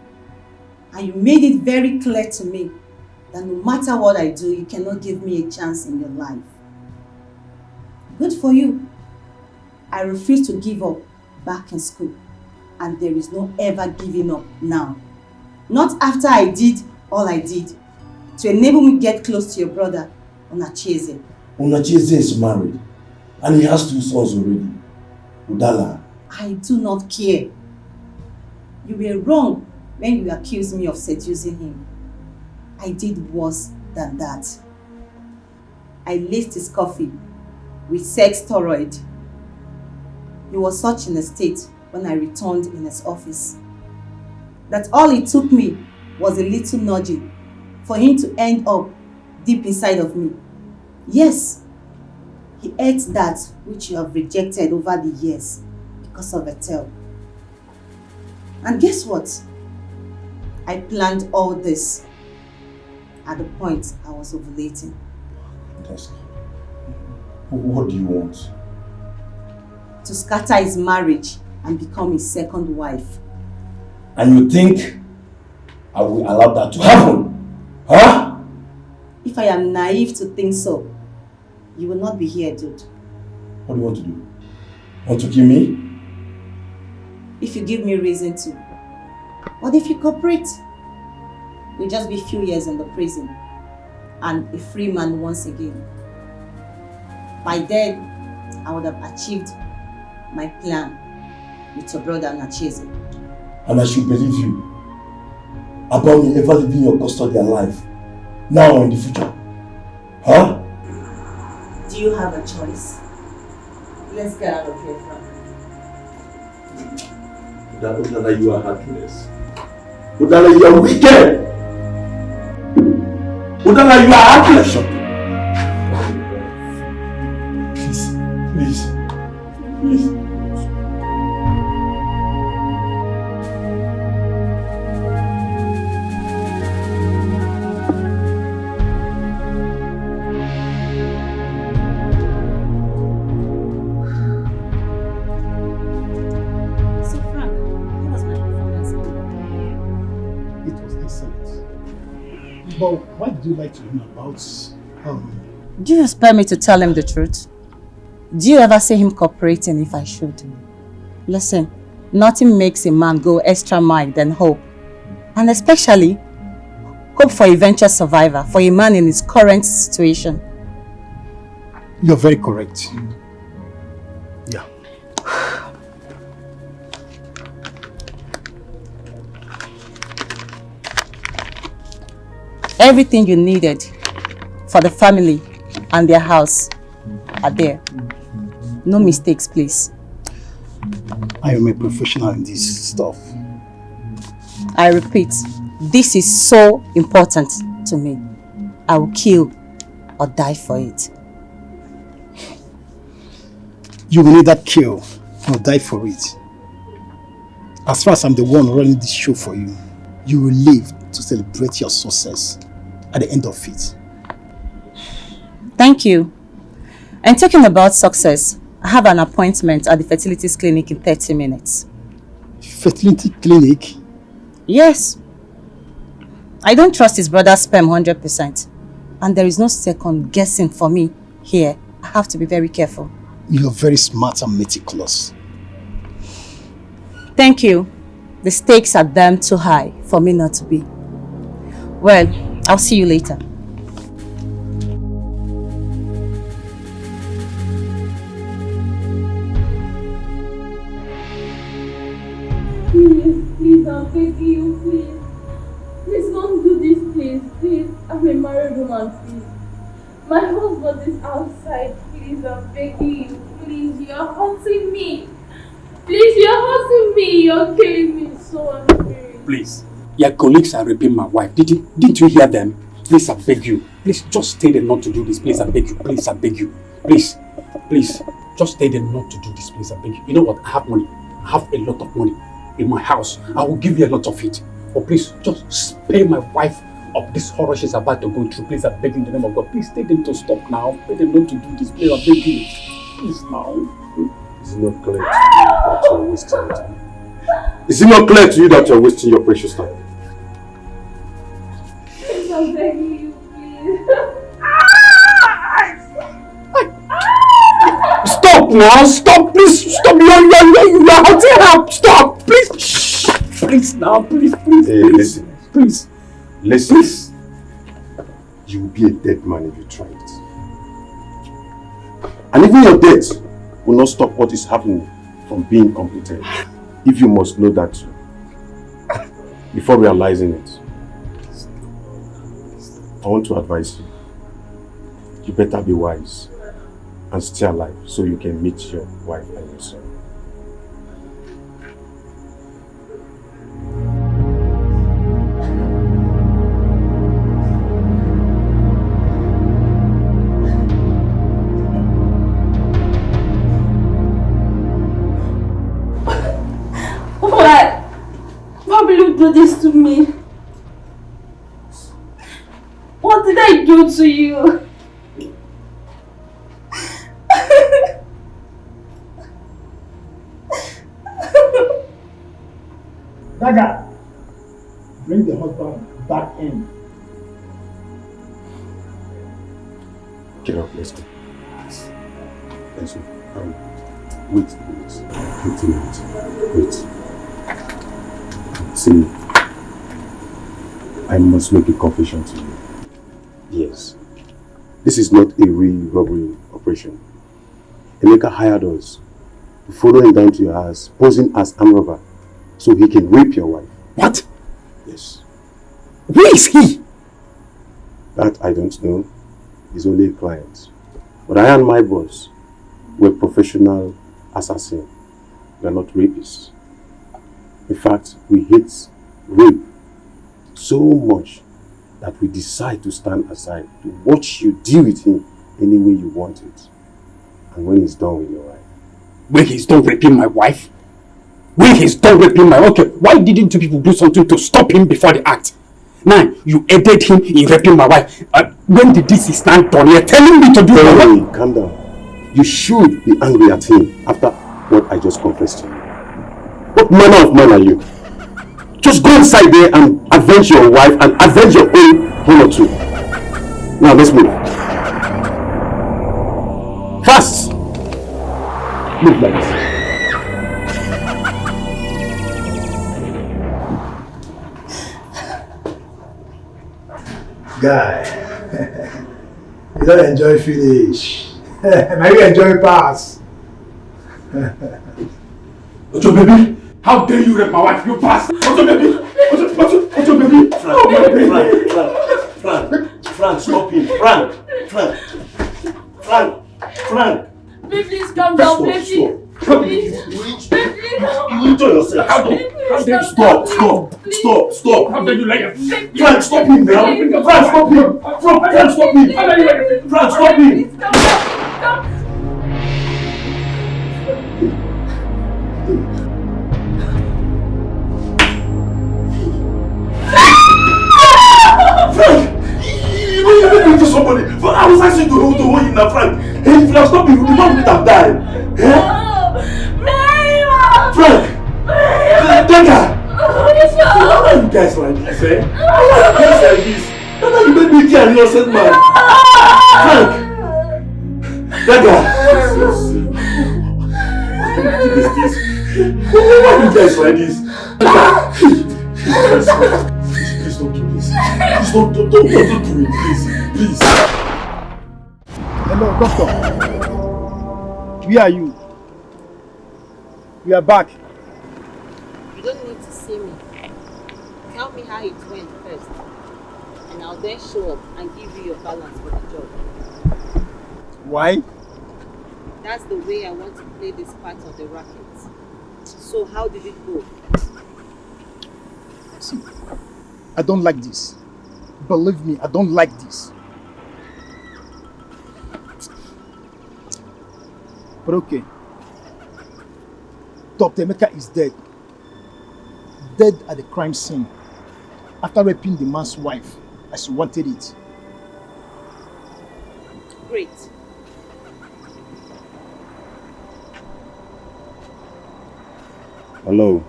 S21: And you made it very clear to me that no matter what I do, you cannot give me a chance in your life. Good for you. I refuse to give up back in school. And there is no ever giving up now. Not after I did all I did to enable me get close to your brother, Chizzy.
S4: Chizzy is married and he has 2 sons already. Udala.
S21: I do not care. You were wrong when you accused me of seducing him. I did worse than that. I laced his coffee with sex steroid. He was such in a state when I returned in his office that all it took me was a little nudging for him to end up deep inside of me. Yes, he ate that which you have rejected over the years because of a tale. And guess what? I planned all this at the point I was ovulating.
S4: That's good. What do you want?
S21: To scatter his marriage and become his second wife.
S4: And you think I will allow that to happen? Huh?
S21: If I am naive to think so, you will not be here, dude.
S4: What do you want to do? Want to kill me?
S21: If you give me reason to. What if you cooperate? We'll just be a few years in the prison and a free man once again. By then, I would have achieved my plan with your brother Chizzy.
S4: And I should believe you about me ever leaving your custody alive, now or in the future. Huh?
S21: Do you have a choice? Let's get out of here, Frank.
S4: Udala, you are heartless. Udala, you are wicked. Udala, you are heartless. Please.
S6: But why did you like to learn about
S21: Do you expect me to tell him the truth? Do you ever see him cooperating if I should? Listen, nothing makes a man go extra mile than hope. And especially, hope for eventual survivor for a man in his current situation.
S6: You're very correct. Yeah.
S21: Everything you needed for the family and their house are there. No mistakes, please.
S6: I am a professional in this stuff.
S21: I repeat, this is so important to me. I will kill or die for it.
S6: You will neither kill nor die for it. As far as I'm the one running this show for you, you will live to celebrate your success at the end of it.
S21: Thank you. And talking about success, I have an appointment at the fertility clinic in 30 minutes.
S6: Fertility clinic?
S21: Yes. I don't trust his brother's sperm 100%. And there is no second guessing for me here. I have to be very careful.
S6: You're very smart and meticulous.
S21: Thank you. The stakes are damn too high for me not to be. Well, I'll see you later.
S5: Please, I'm begging you, please. Please don't do this, please. I'm a married woman, please. My husband is outside, please, I'm begging you, please. You're hurting me. Please, you're hurting me. You're killing me so unfair.
S7: Please, your colleagues are raping my wife. Didn't you hear them? Please, I beg you. Please, just stay there not to do this. Please, I beg you. Please, I beg you. Please, just stay there not to do this. Please, I beg you. You know what? I have money. I have a lot of money in my house. I will give you a lot of it. But please, just spare my wife of this horror she's about to go through. Please, I beg you in the name of God. Please, tell them to stop now. Tell them not to do this. Please, I beg you. Please, now.
S4: Is it not clear to you that you're wasting your time? Is it not clear to you that you're wasting your precious time?
S5: Please, I'm begging you, please.
S7: Stop now! Stop! Please stop! You're hurting her! Stop! Please! Shh! Please now! Please!
S4: Hey, listen.
S7: Please!
S4: Listen. You will be a dead man if you try it. And even your death will not stop what is happening from being completed. If you must know that before realizing it, I want to advise you. You better be wise and stay alive so you can meet your wife and your son.
S5: Why will you do this to me? What did I do to you?
S6: Dagger, bring the husband back in.
S4: Get up, let's go. Let's go. Wait a minute. Wait. See, I must make a confession to you. Yes. This is not a real robbery operation. Emeka hired us to follow him down to your house, posing as armed robber, so he can rape your wife.
S7: What?
S4: Yes.
S7: Where is he?
S4: That I don't know. He's only a client. But I and my boss were professional assassins. We are not rapists. In fact, we hate rape so much that we decide to stand aside to watch you deal with him any way you want it. And when he's done with your wife.
S7: When he's done raping my wife? When he's done raping my wife? Okay, why didn't you people do something to stop him before the act? Now, you aided him in raping my wife. When did this stand done? You're telling me to do
S4: Hey, calm down. You should be angry at him after what I just confessed to you. What manner of man are you? Just go inside there and avenge your wife and avenge your own honor too. Now let's move. Fast! Move like this.
S6: Guy, you don't enjoy finish. Now you enjoy pass.
S7: Ocho baby, how dare you rape my wife, you bastard! Ocho baby! Ocho baby!
S4: Frank, stop him! Frank!
S5: Please calm down, please. Please.
S4: You enjoy yourself. How dare you? Stop.
S7: How dare you like
S4: Frank, stop him now. Frank, stop him. Frank, stop him. Frank, stop him. Frank! You made me to somebody. I was like
S8: force you to hold him now, Frank. Hey, if you have stopped me, the man would have died. Frank! Dagger! Why are you guys like this, eh? Why are you guys like this? That's how you made me kill an innocent man. Frank! Dagger! Why are you guys like this? Please don't do this. Please don't do it, please.
S6: Hello, doctor. Where are you? We are back.
S12: You don't need to see me. Tell me how it went first, and I'll then show up and give you your balance for the job.
S6: Why?
S12: That's the way I want to play this part of the racket. So how did it go?
S6: See, I don't like this. Believe me, I don't like this. But okay. Dr. Emeka is dead. Dead at the crime scene after raping the man's wife as he wanted it.
S12: Great.
S15: Hello.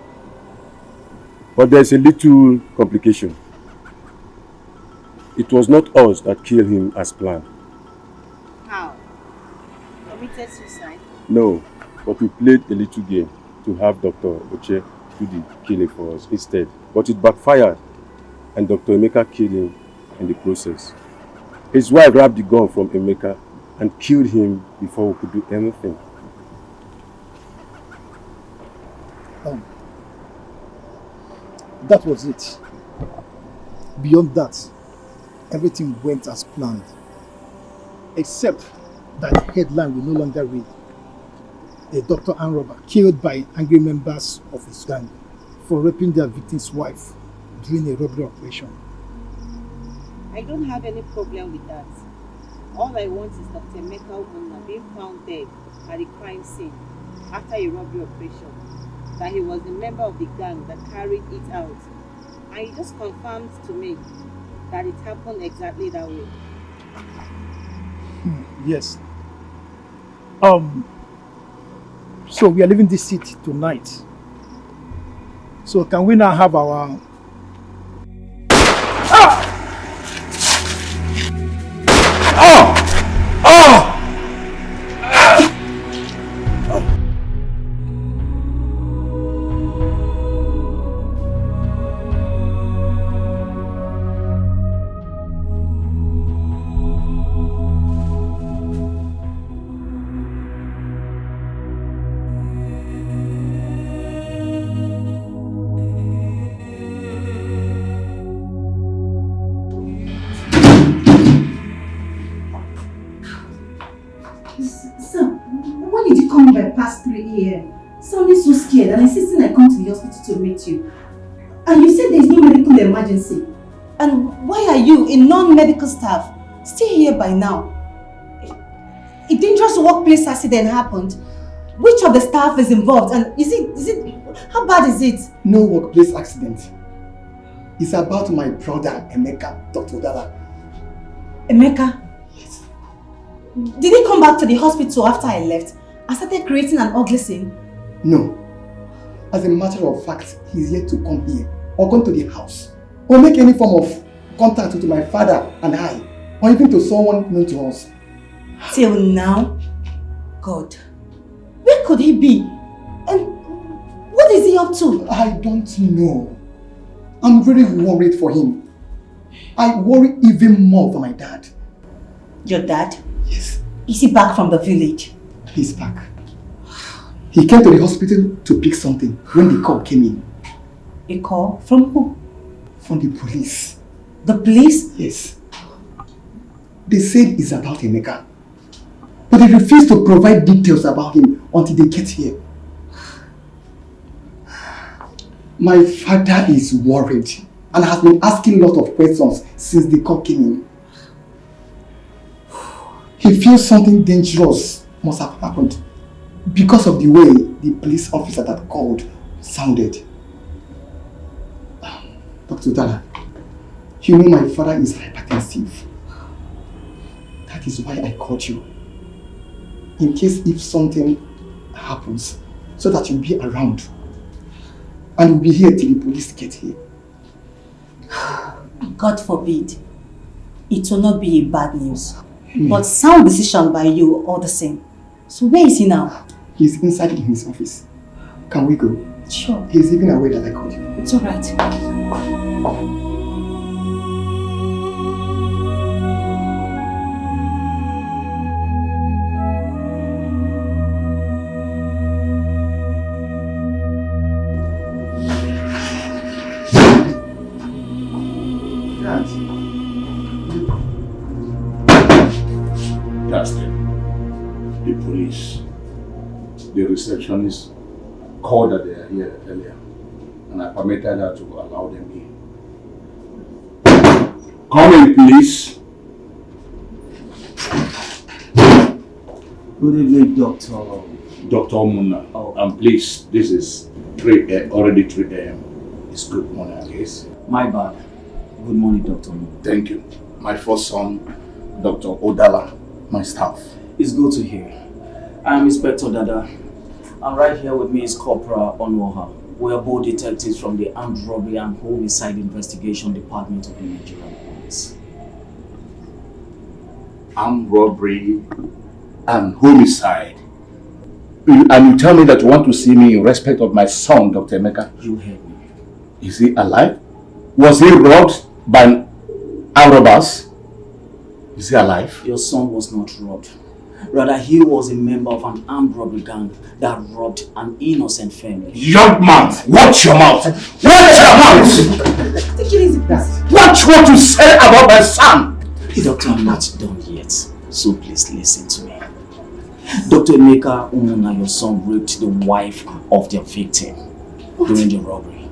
S15: But there's a little complication. It was not us that killed him as planned.
S12: How? Committed suicide?
S15: No, but we played a little game to have Dr. Edochie do the killing for us instead. But it backfired, and Dr. Emeka killed him in the process. His wife grabbed the gun from Emeka and killed him before we could do anything.
S6: That was it. Beyond that, everything went as planned. Except that the headline will no longer read, "A doctor and robber killed by angry members of his gang for raping their victim's wife during a robbery operation."
S12: I don't have any problem with that. All I want is Dr. Emeka Onny being found dead at the crime scene after a robbery operation. That he was a member of the gang that carried it out. And he just confirmed to me that it happened exactly that way.
S6: Yes. So we are leaving this city tonight. So can we now have our...
S21: Past 3 a.m. Sounding so scared and insisting I come to the hospital to meet you. And you said there is no medical emergency. And why are you, a non-medical staff, still here by now? A dangerous workplace accident happened. Which of the staff is involved? And is it, how bad is it?
S22: No workplace accident. It's about my brother, Emeka, Dr. Dala.
S21: Emeka? Yes. Did he come back to the hospital after I left? I started creating an ugly scene?
S22: No. As a matter of fact, he's yet to come here, or come to the house, or make any form of contact with my father and I, or even to someone known to us.
S21: Till now? God. Where could he be? And what is he up to?
S22: I don't know. I'm really worried for him. I worry even more for my dad.
S21: Your dad?
S22: Yes.
S21: Is he back from the village?
S22: He's back. He came to the hospital to pick something when the call came in.
S21: A call? From who?
S22: From the police.
S21: The police?
S22: Yes. They said it's about Emeka. But they refuse to provide details about him until they get here. My father is worried and has been asking a lot of questions since the call came in. He feels something dangerous must have happened because of the way the police officer that called sounded. Dr. Dala, you know my father is hypertensive. That is why I called you. In case if something happens, so that you'll be around. And you'll be here till the police get here.
S21: God forbid. It will not be bad news. But sound decision by you all the same. So where is he now?
S22: He's inside in his office. Can we go?
S21: Sure.
S22: He's even aware that I called you.
S21: It's alright.
S8: That's it. The police, the receptionist called that they are here earlier, and I permitted her to allow them in. Come in, please.
S10: Good evening, Doctor.
S8: Dr. Muna. And please, this is already 3 a.m. It's good morning, I guess.
S10: My bad. Good morning, Dr.
S8: Thank you. My first son, Dr. Odala, my staff.
S10: It's good to hear. I'm Inspector Dada. And right here with me is Corporal Onwoha. We are both detectives from the Armed Robbery and Homicide Investigation Department of the Nigerian Police.
S8: Armed robbery and homicide. And you tell me that you want to see me in respect of my son, Dr. Emeka?
S10: You heard me.
S8: Is he alive? Was he robbed by armed robbers? Is he alive?
S10: Your son was not robbed. Rather, he was a member of an armed robbery gang that robbed an innocent family.
S8: Young man, watch your mouth! Watch your mouth!
S21: Take it easy, please.
S8: Watch what you say about my son!
S10: Doctor, I'm not done yet, so please listen to me. Dr. Emeka Umuna, your son, raped the wife of their victim during the robbery.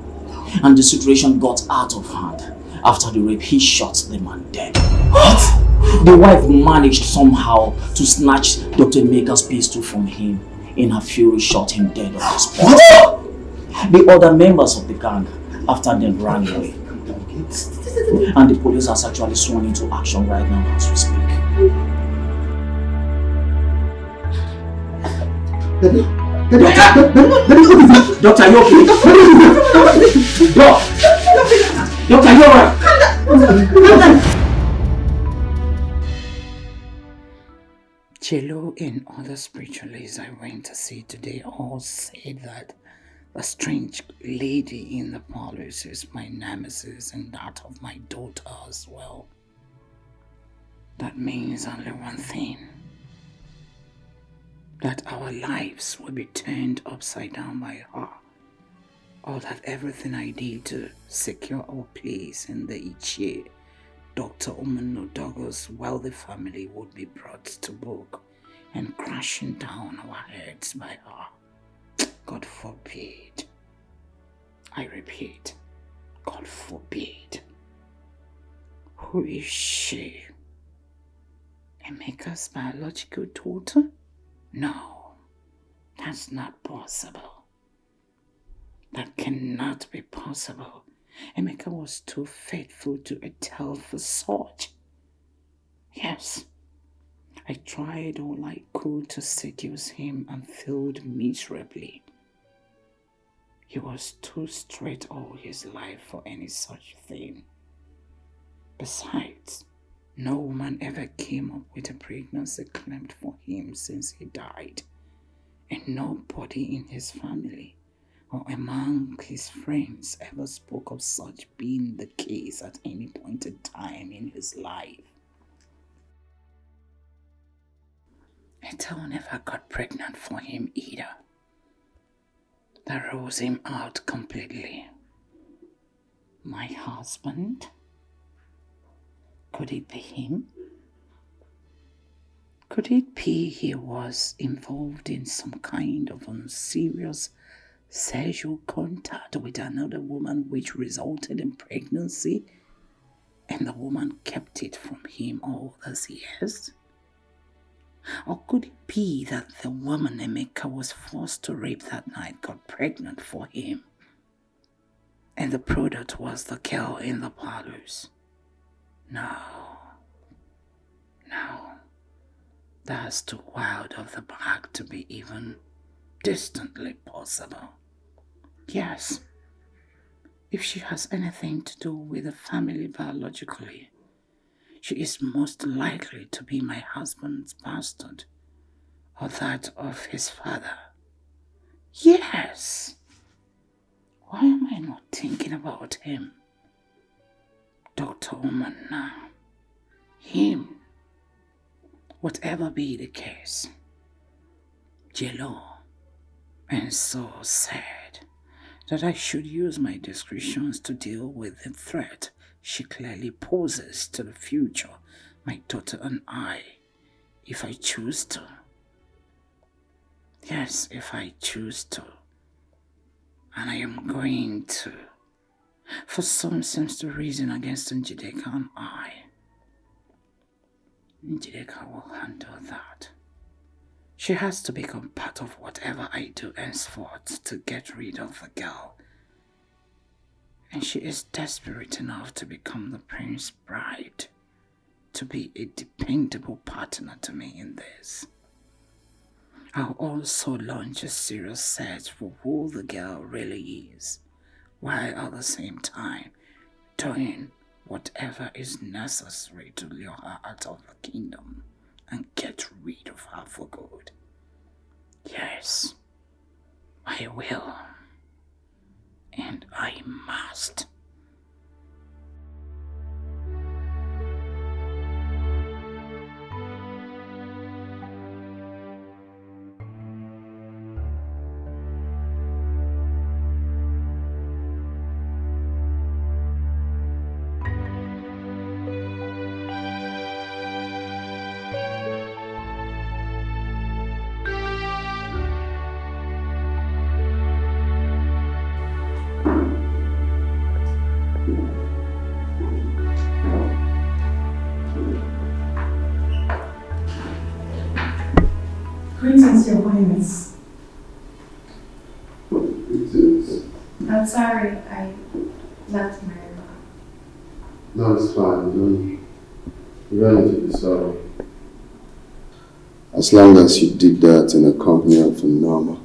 S10: And the situation got out of hand. After the rape, he shot the man dead. What? The wife managed somehow to snatch Dr. Emeka's pistol from him. In her fury, shot him dead on the spot. What? The other members of the gang, after them, ran away. And the police has actually sworn into action right now as we speak. Doctor, are you okay? Doctor, are you alright?
S14: Chelo and other spiritualists I went to see today all said that the strange lady in the palace is my nemesis and that of my daughter as well. That means only one thing. That our lives will be turned upside down by her. Or that everything I did to secure our place in the Ichie, Dr. Douglas' wealthy family would be brought to book and crashing down our heads by her. God forbid. I repeat, God forbid. Who is she? Emeka's biological daughter? No, that's not possible. That cannot be possible. Emeka was too faithful to Etel for such. Yes, I tried all I could to seduce him and failed miserably. He was too straight all his life for any such thing. Besides, no woman ever came up with a pregnancy claimed for him since he died, and nobody in his family or among his friends ever spoke of such being the case at any point in time in his life. Etel never got pregnant for him either. That rules him out completely. My husband? Could it be him? Could it be he was involved in some kind of unserious sexual contact with another woman which resulted in pregnancy and the woman kept it from him all those years? Or could it be that the woman Emeka was forced to rape that night got pregnant for him and the product was the girl in the parlors? No. That's too wild of the mark to be even distantly possible. Yes, if she has anything to do with the family biologically, she is most likely to be my husband's bastard or that of his father. Yes! Why am I not thinking about him? Dr. Oman, him. Whatever be the case, Jello, and so sad that I should use my discretions to deal with the threat she clearly poses to the future, my daughter and I, if I choose to. Yes, if I choose to. And I am going to. For some seems to reason against Njideka and I. Njideka will handle that. She has to become part of whatever I do henceforth to get rid of the girl. And she is desperate enough to become the prince's bride, to be a dependable partner to me in this. I'll also launch a serious search for who the girl really is, while at the same time doing whatever is necessary to lure her out of the kingdom and get rid of her for good. Yes, I will. And I must.
S16: Greetings, Your Highness.
S19: Greetings.
S16: I'm sorry, I left my room.
S19: No, it's fine. You don't need to be sorry. As long as you did that in a company of a normal,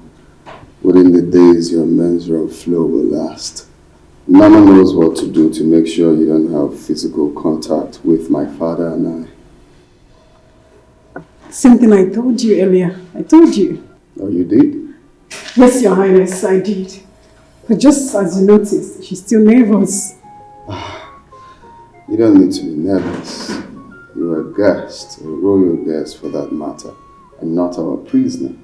S19: within the days your menstrual flow will last. Mama knows what to do to make sure you don't have physical contact with my father and I.
S16: Same thing I told you earlier. I told you.
S19: Oh, you did?
S16: Yes, Your Highness, I did. But just as you noticed, she's still nervous.
S19: You don't need to be nervous. You are a guest, a royal guest for that matter, and not our prisoner.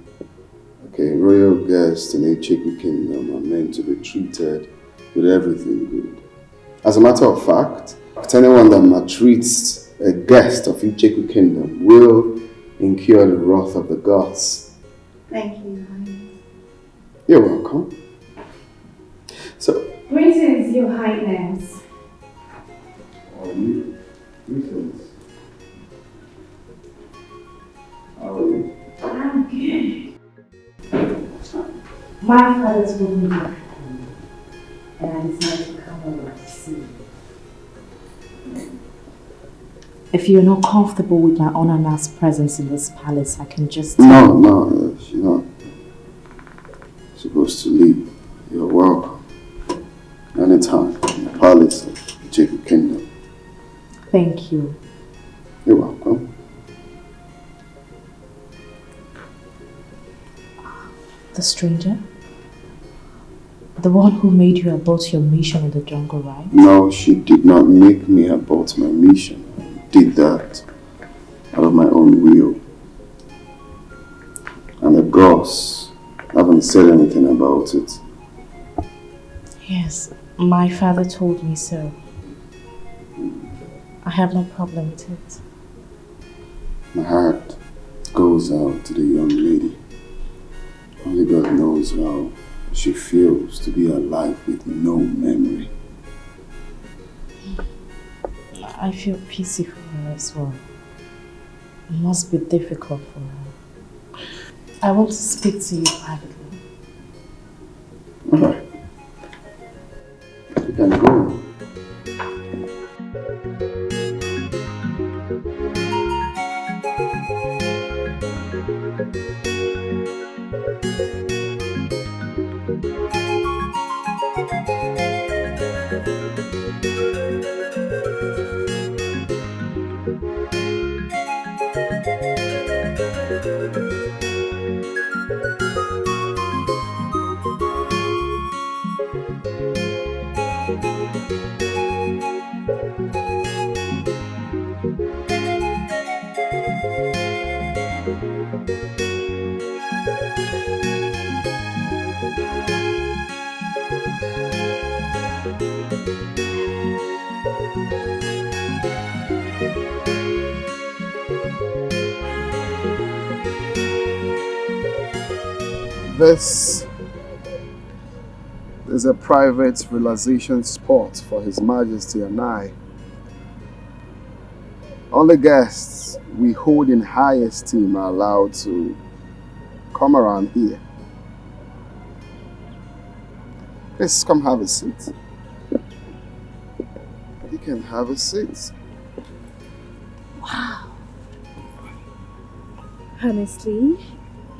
S19: Okay, royal guests in Etiko kingdom are meant to be treated with everything good. As a matter of fact, anyone that maltreats a guest of Etiko kingdom will incur the wrath of the gods.
S16: Thank you, Your Highness.
S19: You're welcome. So,
S16: Greetings, Your Highness.
S19: how are you? Greetings. How are you?
S16: I'm good. My father told me to come, and I decided to come over to see you. If you're not comfortable with my Onana's presence in this palace, I can just...
S19: No, she's not supposed to leave. You're welcome. Anytime in the palace of the Etiko kingdom.
S16: Thank you.
S19: You're welcome.
S16: The stranger? The one who made you abort your mission in the jungle, right?
S19: No, she did not make me abort my mission. I did that out of my own will. And the gods haven't said anything about it.
S16: Yes, my father told me so. I have no problem with it.
S19: My heart goes out to the young lady. Only God knows how she feels to be alive with no memory.
S16: I feel pity for her as well. It must be difficult for her. I want to speak to you privately.
S19: Alright. You can go. This is a private relaxation spot for His Majesty and I. Only guests we hold in high esteem are allowed to come around here. Please come have a seat. You can have a seat.
S13: Wow. Honestly,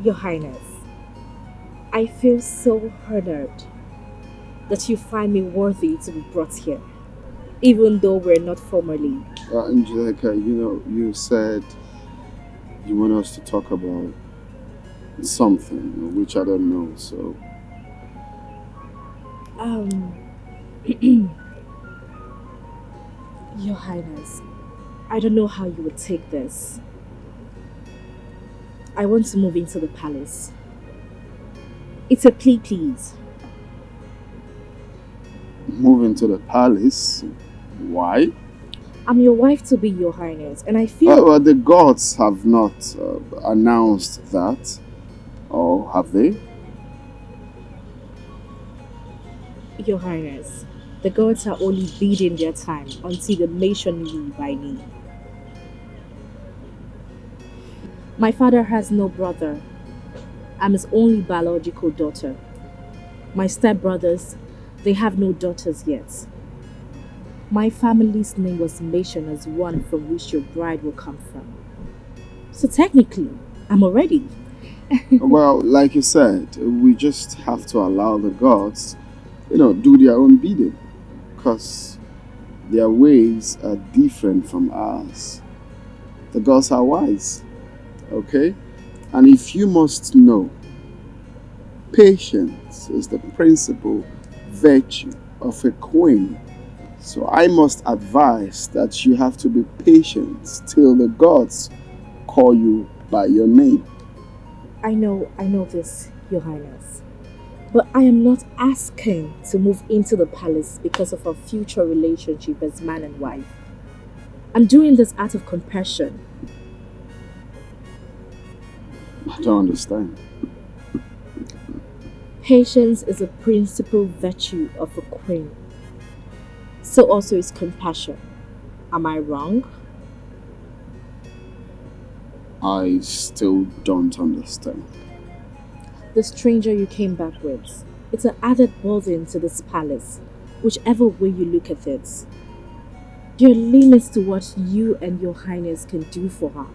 S13: Your Highness, I feel so honored that you find me worthy to be brought here, even though we're not formally.
S19: Angelica, you said you want us to talk about something, which I don't know, so...
S13: Your Highness, I don't know how you would take this. I want to move into the palace. It's a plea, please.
S19: Move into the palace? Why?
S13: I'm your wife to be, Your Highness, and I feel...
S19: Well, the gods have not announced that, or have they?
S13: Your Highness, the gods are only biding their time until the nation rule by me. My father has no brother. I'm his only biological daughter. My stepbrothers, they have no daughters yet. My family's name was mentioned as one from which your bride will come from. So technically, I'm already.
S19: Well, like you said, we just have to allow the gods, do their own bidding. Because their ways are different from ours. The gods are wise. Okay? And if you must know, patience is the principal virtue of a queen. So I must advise that you have to be patient till the gods call you by your name.
S13: I know this, Your Highness. But I am not asking to move into the palace because of our future relationship as man and wife. I'm doing this out of compassion.
S19: I don't understand.
S13: Patience is a principal virtue of a queen. So also is compassion. Am I wrong?
S19: I still don't understand.
S13: The stranger you came back with, it's an added burden to this palace, whichever way you look at it. There are limits to what you and Your Highness can do for her.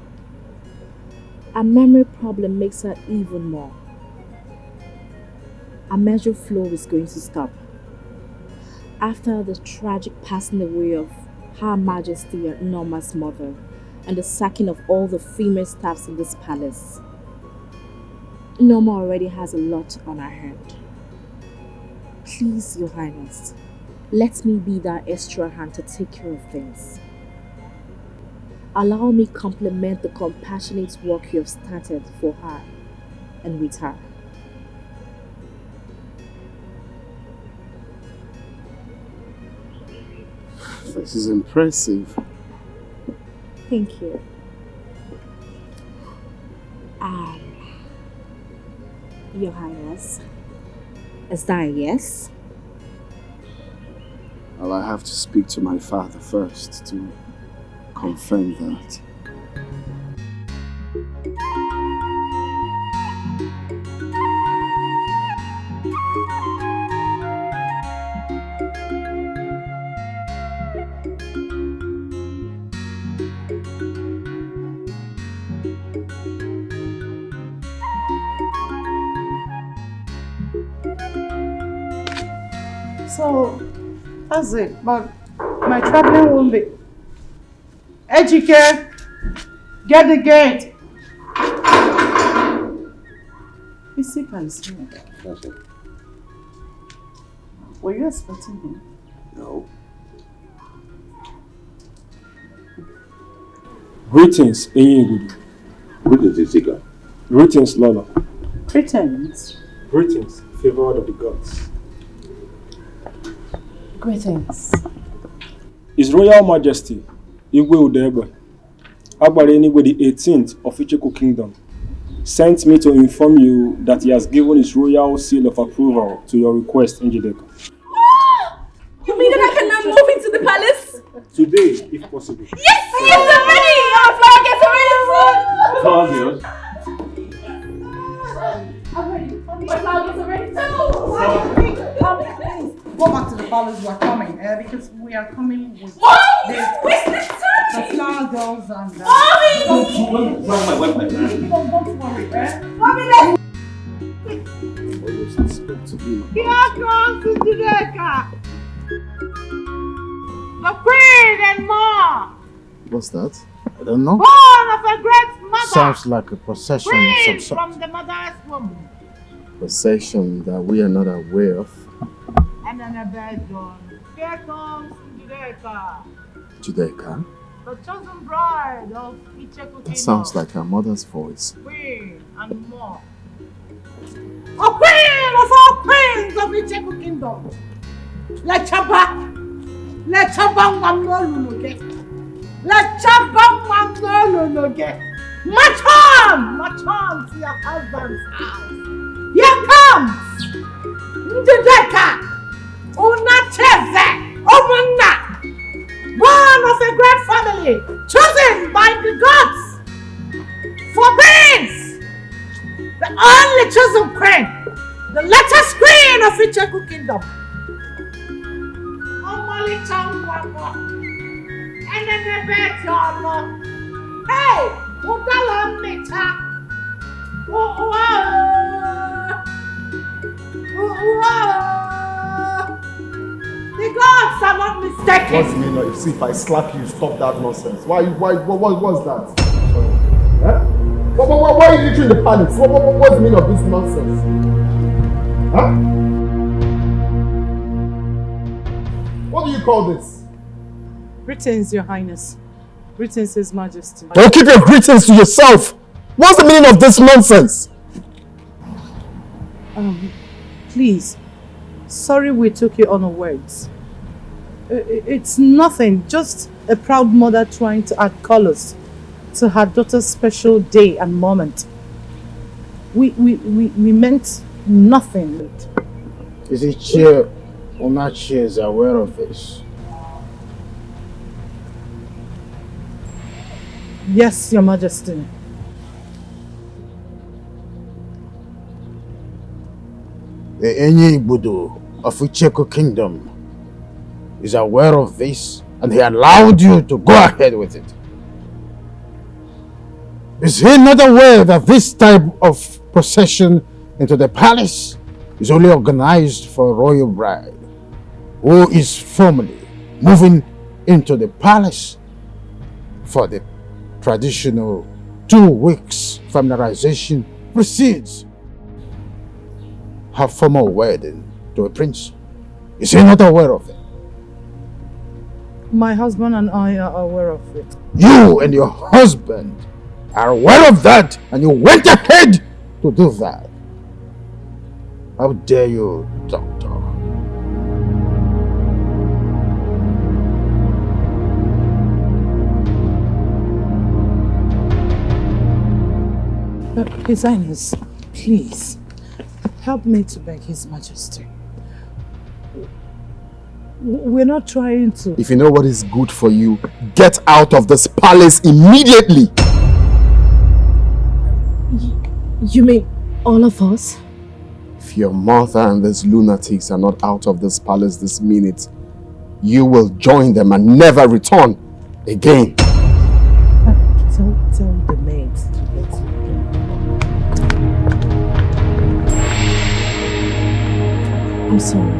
S13: A memory problem makes her even more. A measure flow is going to stop. After the tragic passing away of Her Majesty and Norma's mother and the sacking of all the female staffs in this palace, Norma already has a lot on her hand. Please, Your Highness, let me be that extra hand to take care of things. Allow me compliment the compassionate work you have started for her and with her.
S19: This is impressive.
S13: Thank you. Your Highness, is that a yes?
S19: Well, I have to speak to my father first to confirm that.
S14: So, that's it. But my traveling won't be. Etiko, get the gate. Etiko is here.
S15: That's it.
S14: Were you expecting him?
S15: No.
S3: Greetings, Enyigudu.
S15: Greetings, Etiko.
S3: Greetings, Lola.
S14: Greetings.
S3: Greetings, favored of the gods.
S16: Greetings.
S3: His Royal Majesty, Igwe Udebe, Agbareni with the 18th of Etiko Kingdom,
S1: sent me to inform you that he has given his royal seal of approval to your request, Njideka.
S13: You mean that I can now move into the palace?
S1: Today, if possible.
S13: Yes, I'm ready! Our flower gets ready! I'm ready. My flower gets ready too!
S14: Go back to the palace, we are coming, because we are coming with
S13: Mommy!
S14: the flower girls and...
S13: Mommy!
S14: Don't worry,
S13: Mommy, let's...
S14: Here comes Njideka! The queen and more!
S11: What's that? I don't know.
S14: Born of a great mother!
S11: Sounds like a procession of some
S14: Queen
S11: sort.
S14: from the mother's womb.
S11: Procession that we are not aware of.
S14: And then a bed done. Here comes Njideka,
S11: Judeka?
S14: the chosen bride of Etiko.
S11: That sounds like her mother's voice.
S14: Queen and more. A queen of all queens of Etiko kingdom. Let Chaba Wamolunoge. Let Chaba Wamolunoge. March on to your husband's house. Here comes Njideka, Unacheze, Obunna, born of a great family, chosen by the gods for queens, the only chosen queen, the latest queen of Etiko kingdom. Omoli Changwako, and then the bed yolo. Hey, Udala Mita. The gods are not mistaken.
S3: What's the meaning? You see, if I slap you, stop that nonsense. What's that? Huh? Why are you literally in the palace? What's the meaning of this nonsense? Huh? What do you call this?
S17: Greetings, Your Highness. Greetings, His Majesty.
S3: Don't keep your greetings to yourself. What's the meaning of this nonsense?
S17: Please, sorry we took you unawares. It's nothing, just a proud mother trying to add colors to her daughter's special day and moment. We meant nothing.
S11: Is it Chair Onachi is aware of this?
S17: Yes, Your Majesty.
S11: The Enyi Budu of Etiko Kingdom is aware of this and he allowed you to go ahead with it. Is he not aware that this type of procession into the palace is only organized for a royal bride who is formally moving into the palace for the traditional 2 weeks familiarization precedes her formal wedding to a prince? Is he not aware of it?
S17: My husband and I are aware of it.
S11: You and your husband are aware of that and you went ahead to do that. How dare you, doctor?
S17: His Highness, please, help me to beg His Majesty. We're not trying to...
S3: If you know what is good for you, get out of this palace immediately.
S16: You mean all of us?
S3: If your mother and these lunatics are not out of this palace this minute, you will join them and never return again.
S17: Tell the maids to let you go.
S16: I'm sorry.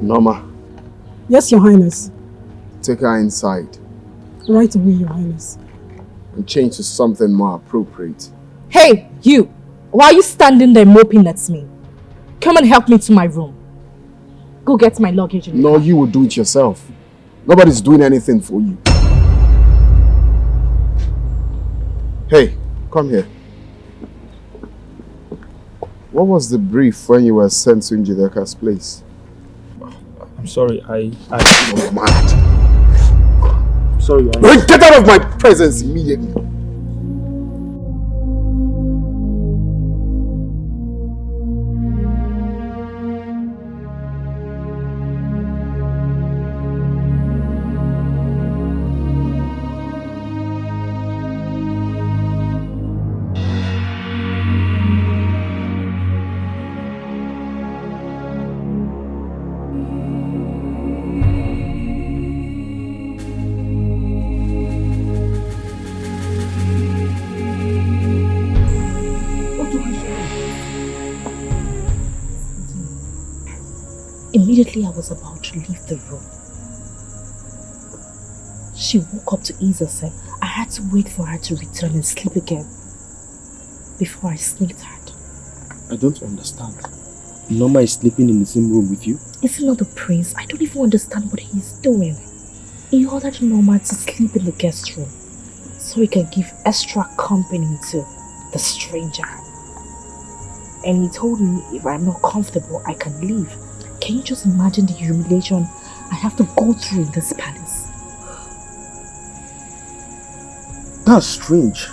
S3: Norma,
S23: Yes, Your Highness.
S3: take her inside
S23: Right away, Your Highness.
S3: and change to something more appropriate.
S16: Hey, you! Why are you standing there moping at me? Come and help me to my room. Go get my luggage.
S3: No, you will do it yourself. Nobody's doing anything for you. Hey, come here. What was the brief when you were sent to Njideka's place?
S1: I'm sorry, I...
S3: You're mad.
S1: sorry, Your
S11: Well,
S1: Highness.
S11: get out of my presence immediately.
S16: Immediately I was about to leave the room, she woke up to ease herself. I had to wait for her to return and sleep again before I sneaked out.
S1: I don't understand. Norma is sleeping in the same room with you?
S16: Is he not the prince? I don't even understand what he's doing. He ordered Norma to sleep in the guest room so he can give extra company to the stranger. And he told me if I'm not comfortable, I can leave. Can you just imagine the humiliation I have to go through in this palace?
S1: That's strange.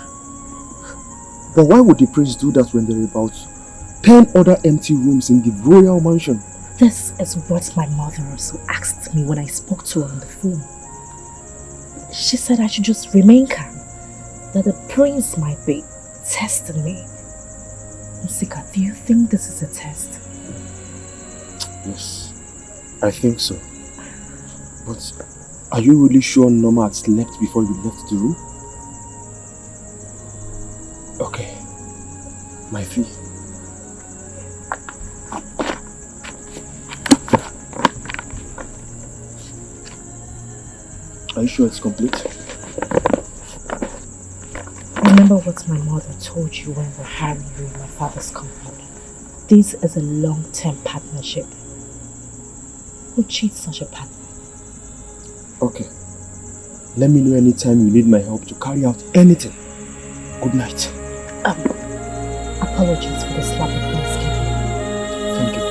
S1: But why would the prince do that when there are about 10 other empty rooms in the royal mansion?
S16: This is what my mother also asked me when I spoke to her on the phone. She said I should just remain calm, that the prince might be testing me. Nsika, do you think this is a test?
S1: Yes, I think so. But are you really sure Norma had slept before you left the room? Okay, my fee. Are you sure it's complete?
S16: Remember what my mother told you when we hired you in my father's company. This is a long-term partnership. Who cheats such a partner?
S1: Okay. Let me know anytime you need my help to carry out anything. Good night.
S16: Apologies for the slap the prince gave you.
S1: Thank you.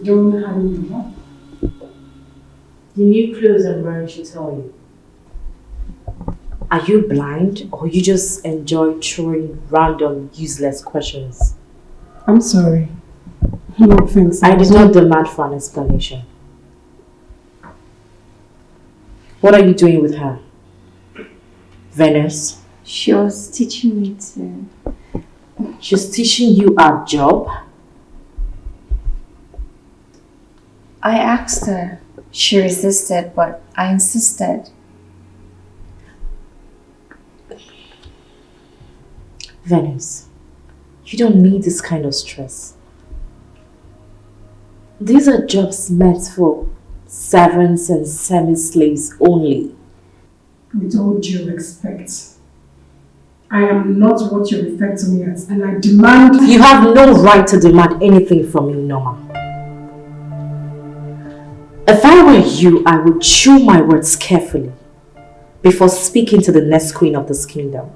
S23: Don't have any more.
S16: The new clothes I'm wearing should tell you. Are you blind or you just enjoy throwing random, useless questions?
S23: I'm sorry. No offense.
S16: I did not demand for an explanation. What are you doing with her? Venice?
S2: She was teaching me to...
S16: She's teaching you a job?
S2: I asked her. She resisted, but I insisted.
S16: Venice, you don't need this kind of stress. These are jobs meant for servants and semi-slaves only.
S23: With all due respect, I am not what you refer to me as, and I demand...
S16: You have no right to demand anything from me, Norma. If I were you, I would chew my words carefully before speaking to the next queen of this kingdom.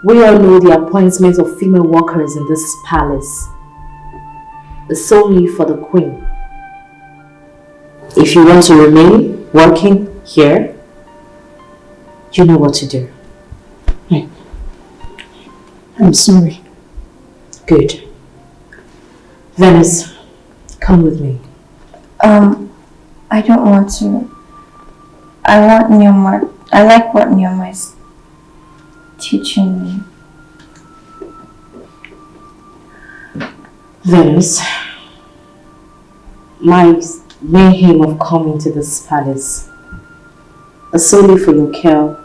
S16: We all know the appointment of female workers in this palace is solely for the queen. If you want to remain working here, you know what to do.
S23: I'm sorry.
S16: Good. Venice, come with me.
S2: I don't want to. I want Nyoma. I like what Nyoma is teaching me.
S16: Venice,
S13: My main aim of coming to this palace is solely for your care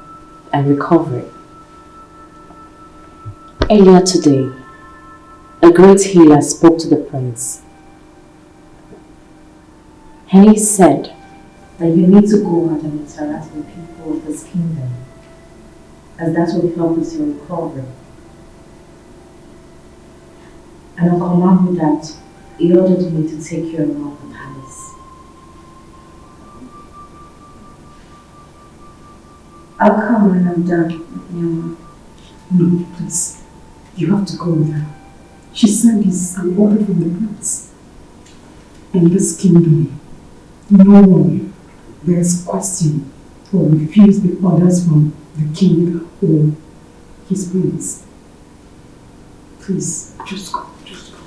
S13: and recovery. Earlier today, a great healer spoke to the prince, and he said that you need to go out and interact with people of this kingdom, as that will help with your recovery. And on command with that, he ordered me to take you around the palace.
S23: I'll come when I'm done with Nyama. No, please. You have to go now. She said this an order from the prince. In this kingdom, no one bears question or refuse the orders from the king or his prince. Please, just go, just go.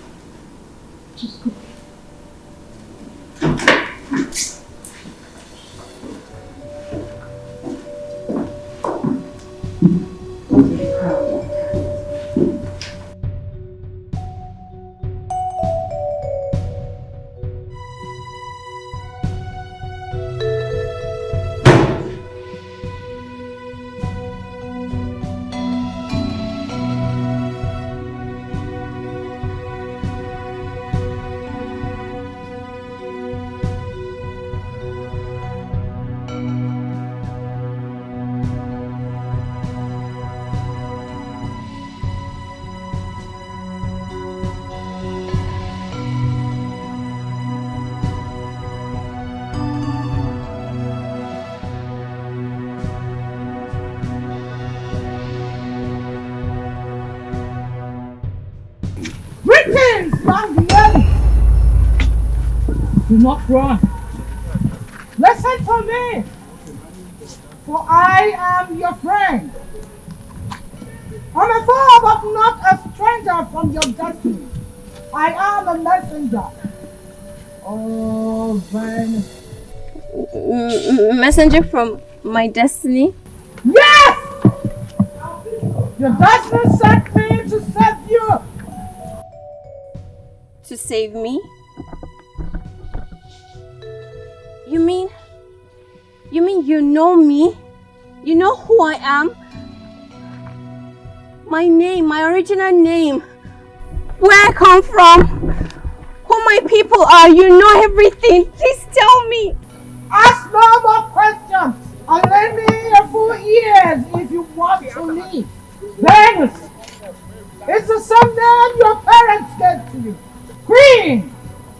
S23: Just go.
S14: Greetings, young men! Do not run. Listen to me, for I am your friend. I'm a foe, but not a stranger from your destiny. I am a messenger. Oh, then.
S2: Messenger from my destiny?
S14: Yes! Your destiny sent me to save you.
S2: To save me? You mean you know me? You know who I am? My name, my original name. Where I come from? Who my people are? You know everything. Please tell me.
S14: Ask no more questions and lend me your full ears if you want to leave. Venus! It's the same name your parents gave to you. Queen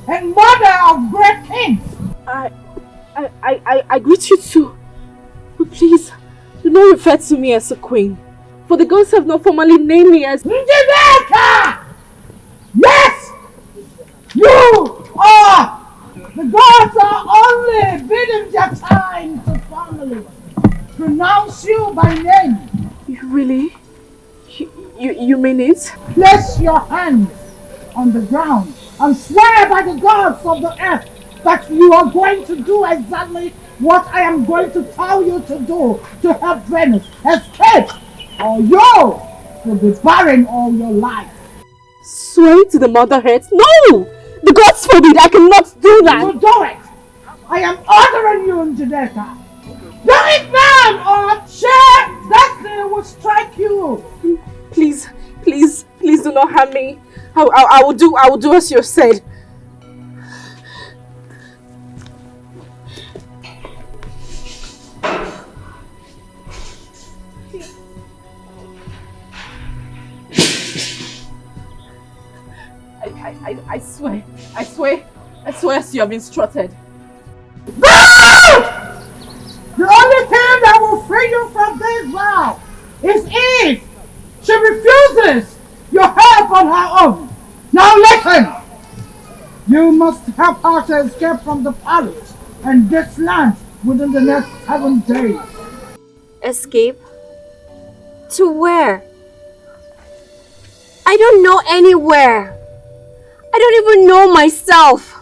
S14: and mother of great kings.
S13: I greet you too. But please, do not refer to me as a queen. For the gods have not formally named me as
S14: Njideka! Yes! You are! The gods are only bidding their time to formally pronounce you by name.
S13: You really? You mean it?
S14: Place your hands on the ground and swear by the gods of the earth that you are going to do exactly what I am going to tell you to do to help Venus escape, or you will be barren all your life.
S13: Swear to the mother earth? No! The gods forbid, I cannot do that!
S14: You do it! I am ordering you, Njideka. Do it now, or share destiny will strike you.
S13: Please do not harm me. I will do as you have said. I swear as you have instructed.
S14: The only thing that will free you from this vow is if she refuses your help on her own. Now listen! You must help her to escape from the palace and this land within the next 7 days.
S2: Escape? To where? I don't know anywhere. I don't even know myself.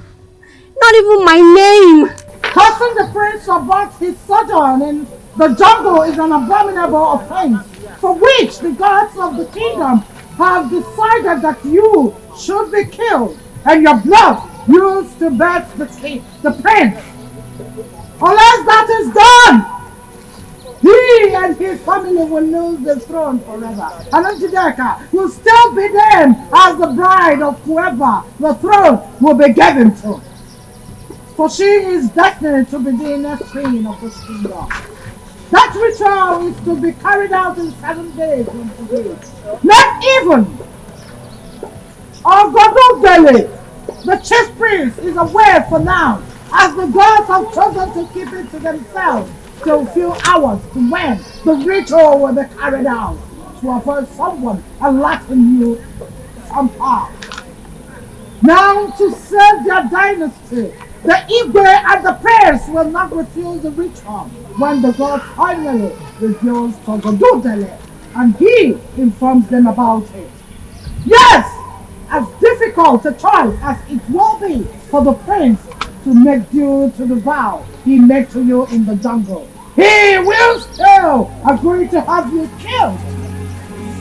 S2: Not even my name.
S14: Causing the prince about his sojourn in the jungle is an abominable offense, for which the gods of the kingdom have decided that you should be killed, and your blood
S17: used to birth the prince. Unless that is done, he and his family will lose the throne forever. And Njideka will still be named as the bride of whoever the throne will be given to. For she is destined to be the next queen of this kingdom. That ritual is to be carried out in 7 days from today. Not even Ogodobele, the chief priest, is aware for now, as the gods have chosen to keep it to themselves till few hours to when the ritual will be carried out to avoid someone allotting you some power. Now, to save their dynasty, the Igwe and the priests will not refuse the ritual when the god finally reveals to Godudele and he informs them about it. Yes! As difficult a choice as it will be for the prince to make due to the vow he made to you in the jungle, he will still agree to have you killed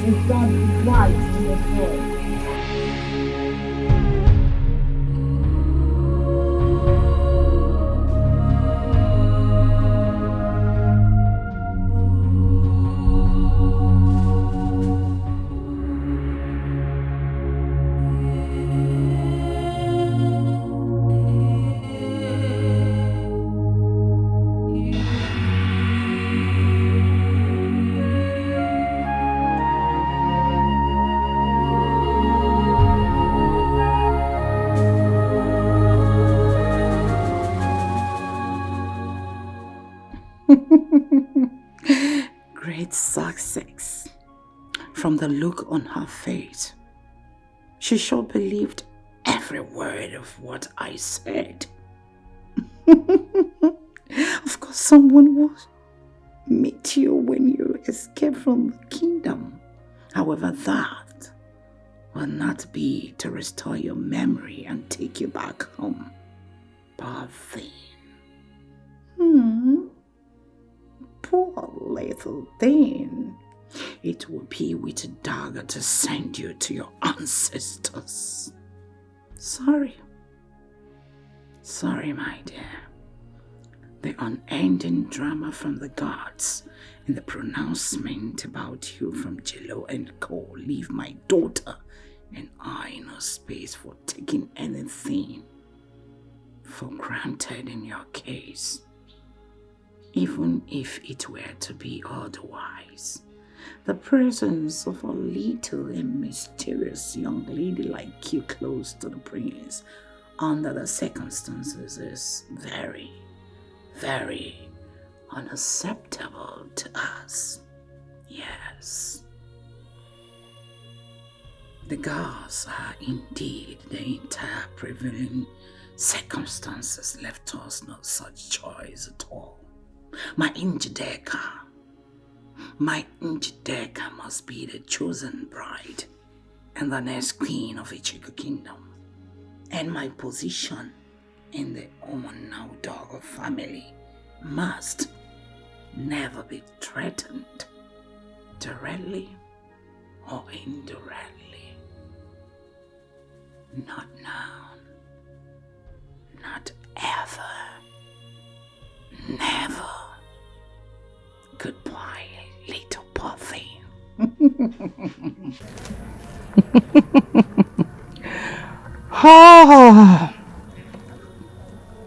S17: if that is right in your soul.
S14: Great success. From the look on her face, she sure believed every word of what I said. Of course, someone will meet you when you escape from the kingdom. However, that will not be to restore your memory and take you back home. Poor thing. Poor little thing. It will be with a dagger to send you to your ancestors. Sorry. Sorry, my dear. The unending drama from the gods and the pronouncement about you from Jello and Co. leave my daughter and I no space for taking anything for granted in your case. Even if it were to be otherwise, the presence of a little and mysterious young lady like you close to the prince under the circumstances is very, very unacceptable to us. Yes. The gods are indeed the entire prevailing circumstances left us no such choice at all. My Njideka must be the chosen bride and the next queen of Etiko kingdom. And my position in the Omonau dog family must never be threatened, directly or indirectly. Not now. Not ever. Never. Goodbye, little poor thing.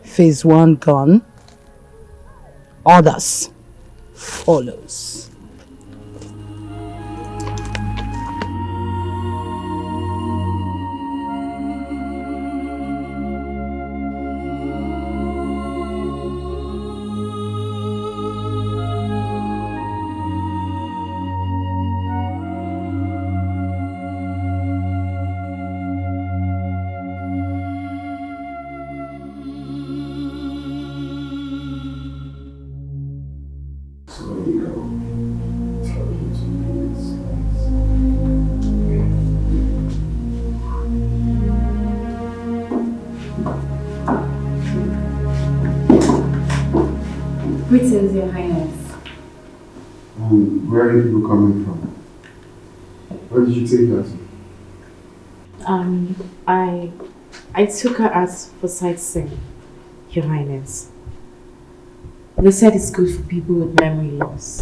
S14: Phase 1 gone. Others follows.
S2: Greetings, Your Highness.
S19: Where are you people coming from? Where did you take us?
S2: I
S13: I took her out for sightseeing, Your Highness. They said it's good for people with memory loss.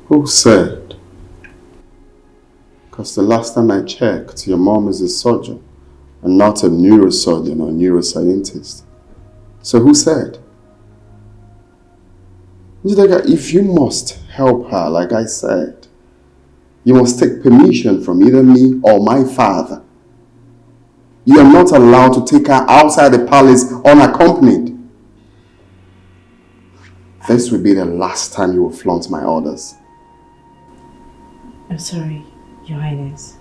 S19: Who said? Because the last time I checked, your mom is a surgeon and not a neurosurgeon or neuroscientist. So who said? Njideka, if you must help her, like I said, you must take permission from either me or my father. You are not allowed to take her outside the palace unaccompanied. This will be the last time you will flaunt my orders.
S13: I'm sorry, Your Highness.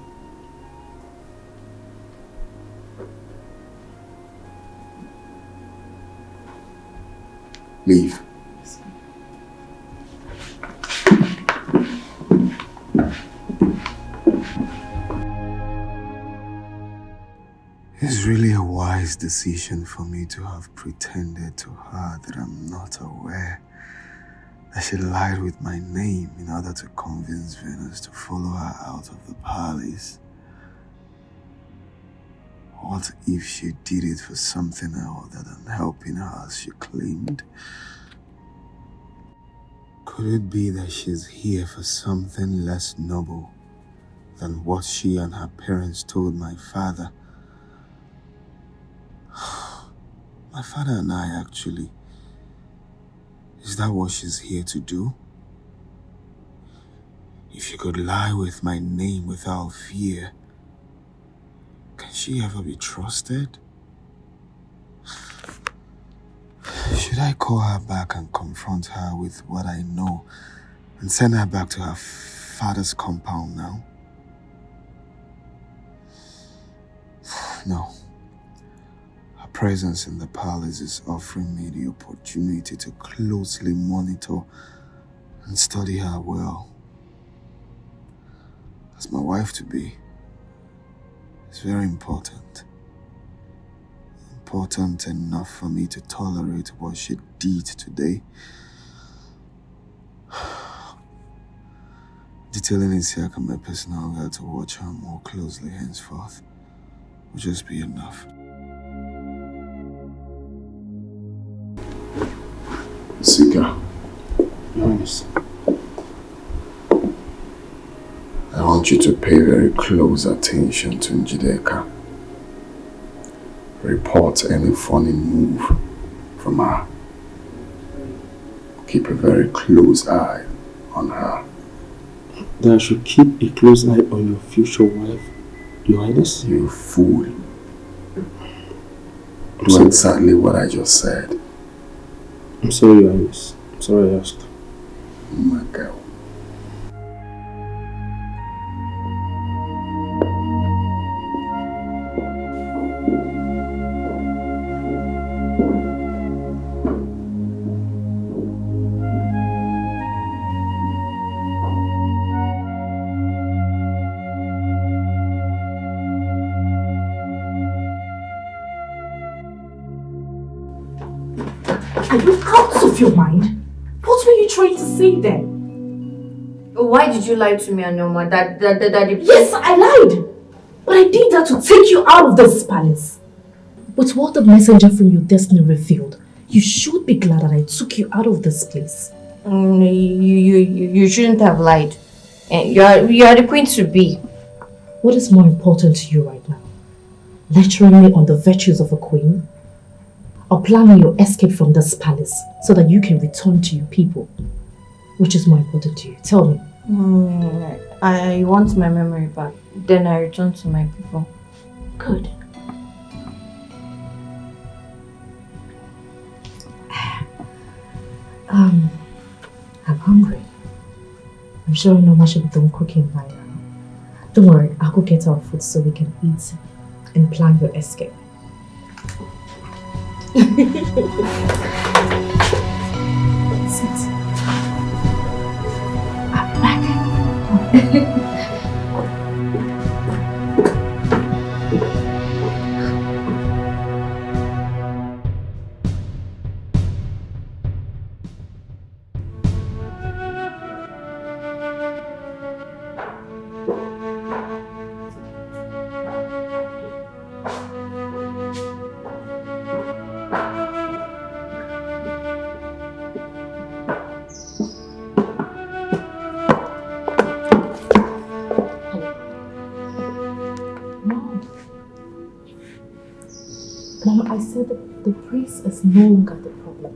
S19: Leave. It's really a wise decision for me to have pretended to her that I'm not aware that she lied with my name in order to convince Venus to follow her out of the palace. What if she did it for something other than helping her as she claimed? Could it be that she's here for something less noble than what she and her parents told my father? My father and I, actually. Is that what she's here to do? If she could lie with my name without fear, can she ever be trusted? Should I call her back and confront her with what I know and send her back to her father's compound now? No. Her presence in the palace is offering me the opportunity to closely monitor and study her well. As my wife-to-be, it's very important. Important enough for me to tolerate what she did today. Detailing Isiaka, my personal girl, to watch her more closely henceforth will just be enough. Sika.
S7: Yes.
S19: I want you to pay very close attention to Njideka. Report any funny move from her. Keep a very close eye on her.
S3: Then I should keep a close eye on your future wife, Your Highness?
S19: You fool. Do exactly what I just said.
S3: I'm sorry, Your Highness. I'm sorry I asked.
S19: My girl.
S13: Are you out of your mind? What were you trying to say then?
S2: Why did you lie to me and your mom? That
S13: Yes, I lied! But I did that to take you out of this palace. With what the messenger from your destiny revealed, you should be glad that I took you out of this place.
S2: You shouldn't have lied. You are the queen to be.
S13: What is more important to you right now? Lecturing me on the virtues of a queen? Or planning your escape from this palace so that you can return to your people? Which is more important to you? Tell me.
S2: I want my memory back. Then I return to my people.
S13: Good. I'm hungry. I'm sure Noma should be done cooking by now. Don't worry, I'll go get our food so we can eat and plan your escape. Sit. I'm back.
S16: said that the priest is no longer the problem.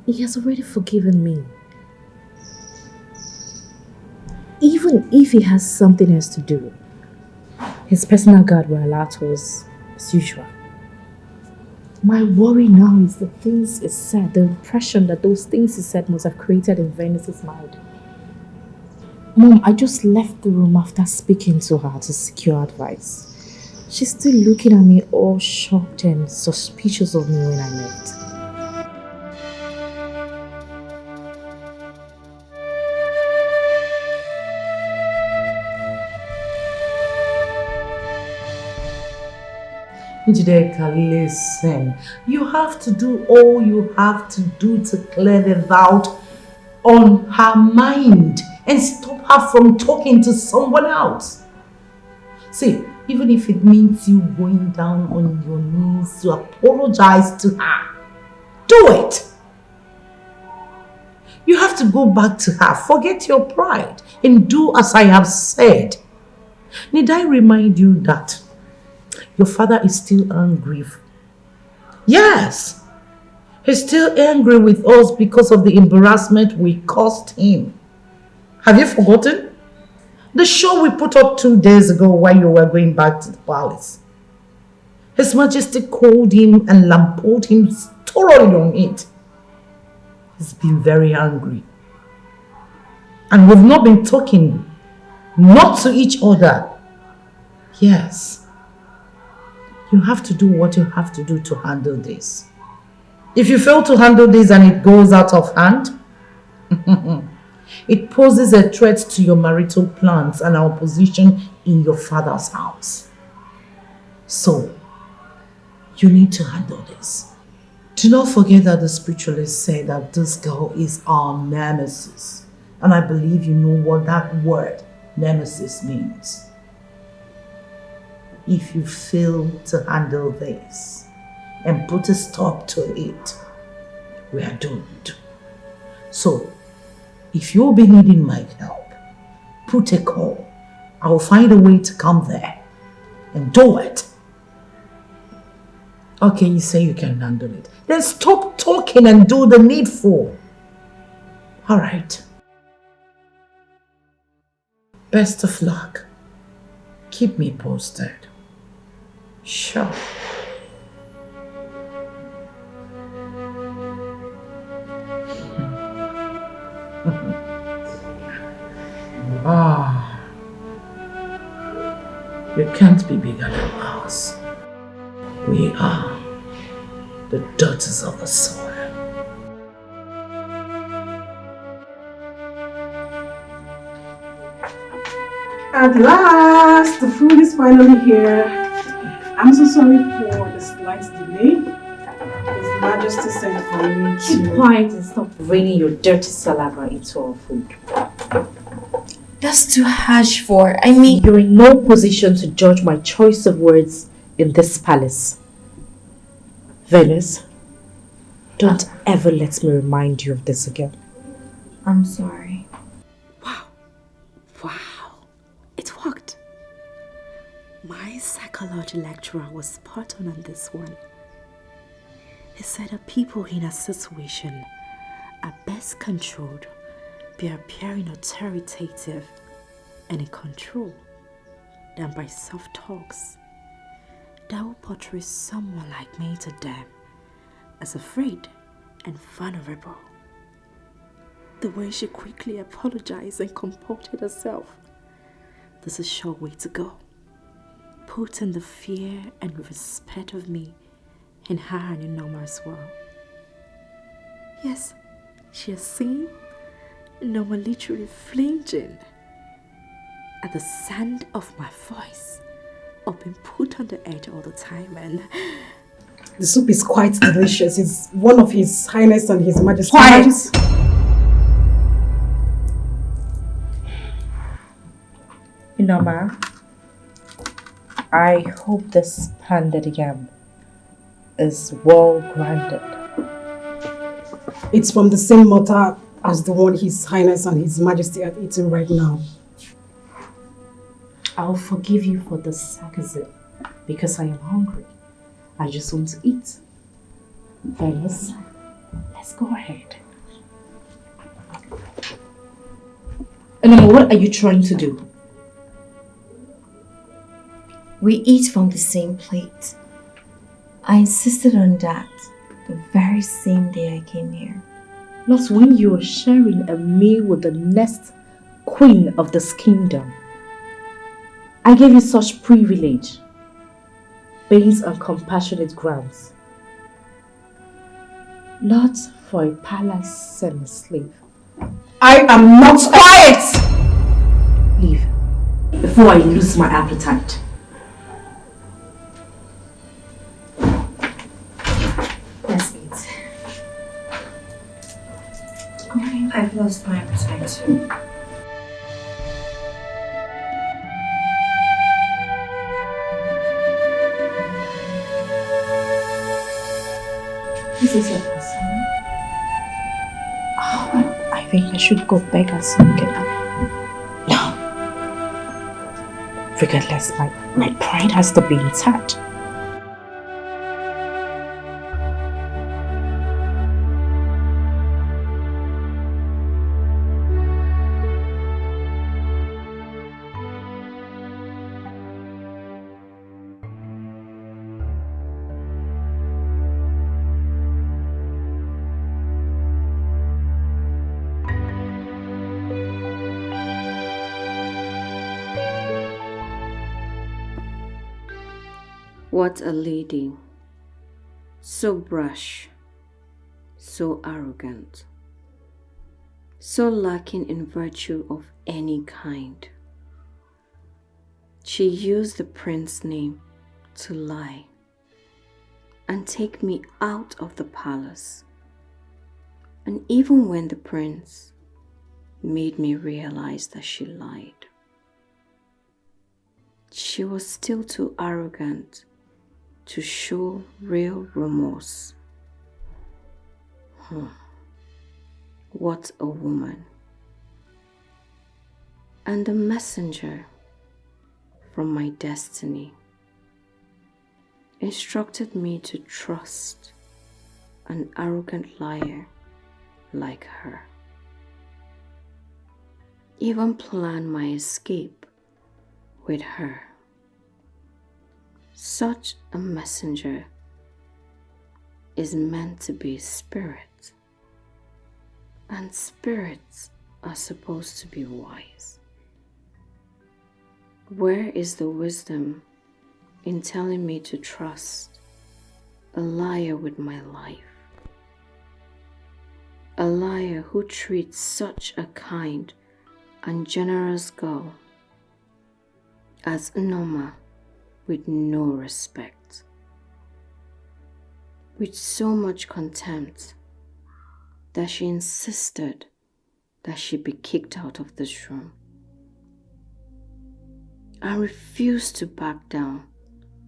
S16: He has already forgiven me. Even if he has something else to do, his personal guard will allow us as usual. My worry now is the things he said, the impression that those things he said must have created in Venice's mind. Mom, I just left the room after speaking to her to secure advice. She's still looking at me all shocked and suspicious of me when I left.
S14: Njideka, listen. You have to do all you have to do to clear the doubt on her mind and stop her from talking to someone else. See, even if it means you going down on your knees to apologize to her, do it. You have to go back to her, forget your pride, and do as I have said. Need I remind you that your father is still angry? Yes, he's still angry with us because of the embarrassment we caused him. Have you forgotten? The show we put up 2 days ago while you were going back to the palace. His Majesty called him and lampooned him thoroughly on it. He's been very angry. And we've not been talking, not to each other. Yes. You have to do what you have to do to handle this. If you fail to handle this and it goes out of hand, it poses a threat to your marital plans and our position in your father's house. So, you need to handle this. Do not forget that the spiritualists say that this girl is our nemesis. And I believe you know what that word, nemesis, means. If you fail to handle this and put a stop to it, we are doomed. So, if you'll be needing my help, put a call. I will find a way to come there and do it. Okay, you say you can handle it. Then stop talking and do the needful. All right. Best of luck. Keep me posted. Sure. Ah, you can't be bigger than us. We are the daughters of the soil.
S23: At last, the food is finally here. I'm so sorry for the slight delay. His Majesty sent for me to...
S16: Keep quiet and stop raining your dirty saliva into our food.
S2: That's too harsh for...
S16: You're in no position to judge my choice of words in this palace. Venice, don't ever let me remind you of this again.
S2: I'm sorry.
S9: Wow, it worked. My psychology lecturer was spot on this one. He said that people in a situation are best controlled by appearing authoritative and in control than by soft talks that will portray someone like me to them as afraid and vulnerable. The way she quickly apologized and comported herself. This is a sure way to go. Putting the fear and respect of me in her and in Norma as well. Yes, she has seen Norma literally flinching at the sound of my voice or being put on the edge all the time. And
S23: the soup is quite delicious. It's one of His Highness and His Majesty.
S16: Quiet! Norma, I hope this pounded yam is well grounded.
S23: It's from the same mortar as the one His Highness and His Majesty are eating right now.
S16: I'll forgive you for this sarcasm because I am hungry
S13: I just want to eat. Fellas, let's go ahead. And what are you trying to do?
S2: We eat from the same plate. I insisted on that the very same day I came here.
S13: Not when you were sharing a meal with the next queen of this kingdom. I gave you such privilege based on compassionate grounds. Not for a palace and a slave. I am not quiet! Leave before I lose my appetite.
S2: Let's eat. I've lost my appetite too.
S13: This is your person. Oh, I think I should go beg her so we can have. No. Regardless, my pride has to be intact.
S5: What a lady, so brash, so arrogant, so lacking in virtue of any kind. She used the prince's name to lie and take me out of the palace. And even when the prince made me realize that she lied, she was still too arrogant to show real remorse. What a woman. And the messenger from my destiny instructed me to trust an arrogant liar like her. Even plan my escape with her. Such a messenger is meant to be a spirit, and spirits are supposed to be wise. Where is the wisdom in telling me to trust a liar with my life? A liar who treats such a kind and generous girl as Noma with no respect, with so much contempt that she insisted that she be kicked out of this room. I refused to back down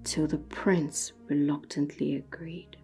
S5: till the prince reluctantly agreed.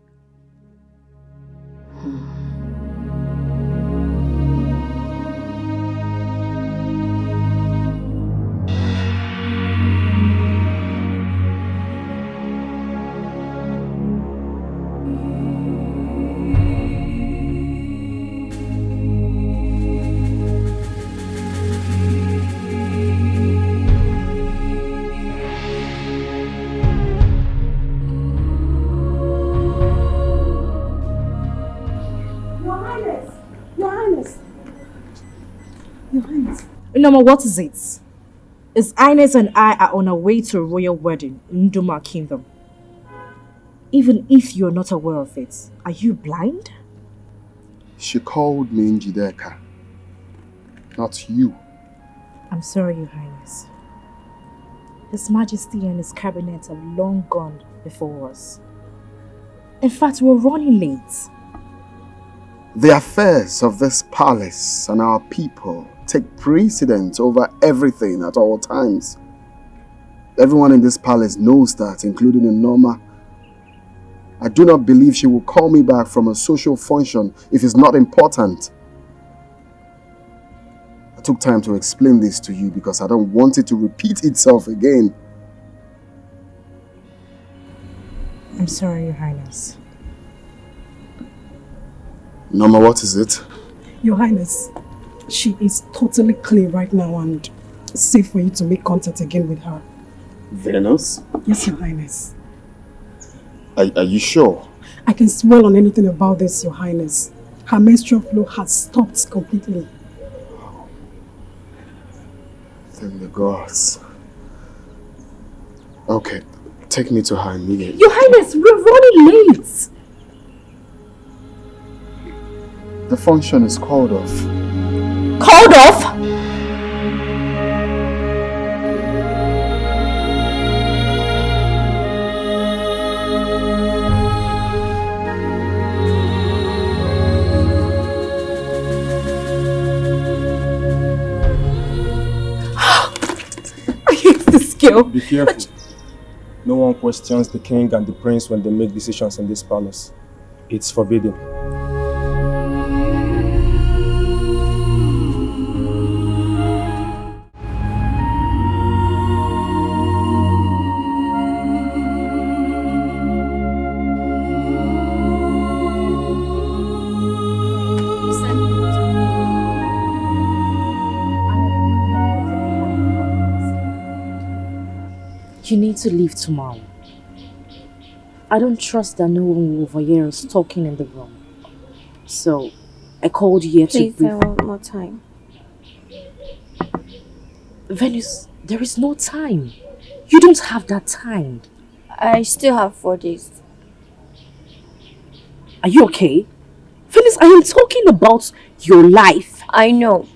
S13: Noma, what is it? His Highness and I are on our way to a royal wedding in Nduma Kingdom. Even if you're not aware of it, are you blind?
S1: She called me Njideka, not you.
S13: I'm sorry, Your Highness. His Majesty and his cabinet have long gone before us. In fact, we're running late.
S1: The affairs of this palace and our people take precedence over everything at all times. Everyone in this palace knows that, including Noma. I do not believe she will call me back from a social function if it's not important. I took time to explain this to you because I don't want it to repeat itself again.
S13: I'm
S16: I'm sorry, Your Highness.
S1: Norma, what is it?
S23: Your Highness, she is totally clean right now and safe for you to make contact again with her.
S1: Venus?
S23: Yes, Your Highness.
S1: Are you sure?
S23: I can swear on anything about this, Your Highness. Her menstrual flow has stopped completely.
S1: Thank the gods. Okay, take me to her immediately.
S23: Your Highness, we're running late!
S1: The function is called off.
S23: Called off? I hate this girl.
S4: Be careful. No one questions the king and the prince when they make decisions in this palace. It's forbidden.
S16: You need to leave tomorrow. I don't trust that no one will overhear us talking in the room. So, I called you here
S5: Please,
S16: to brief.
S5: I want more time.
S16: Venus, there is no time. You don't have that time.
S5: I still have 4 days.
S16: Are you okay? Venus, I am talking about your life.
S5: I know.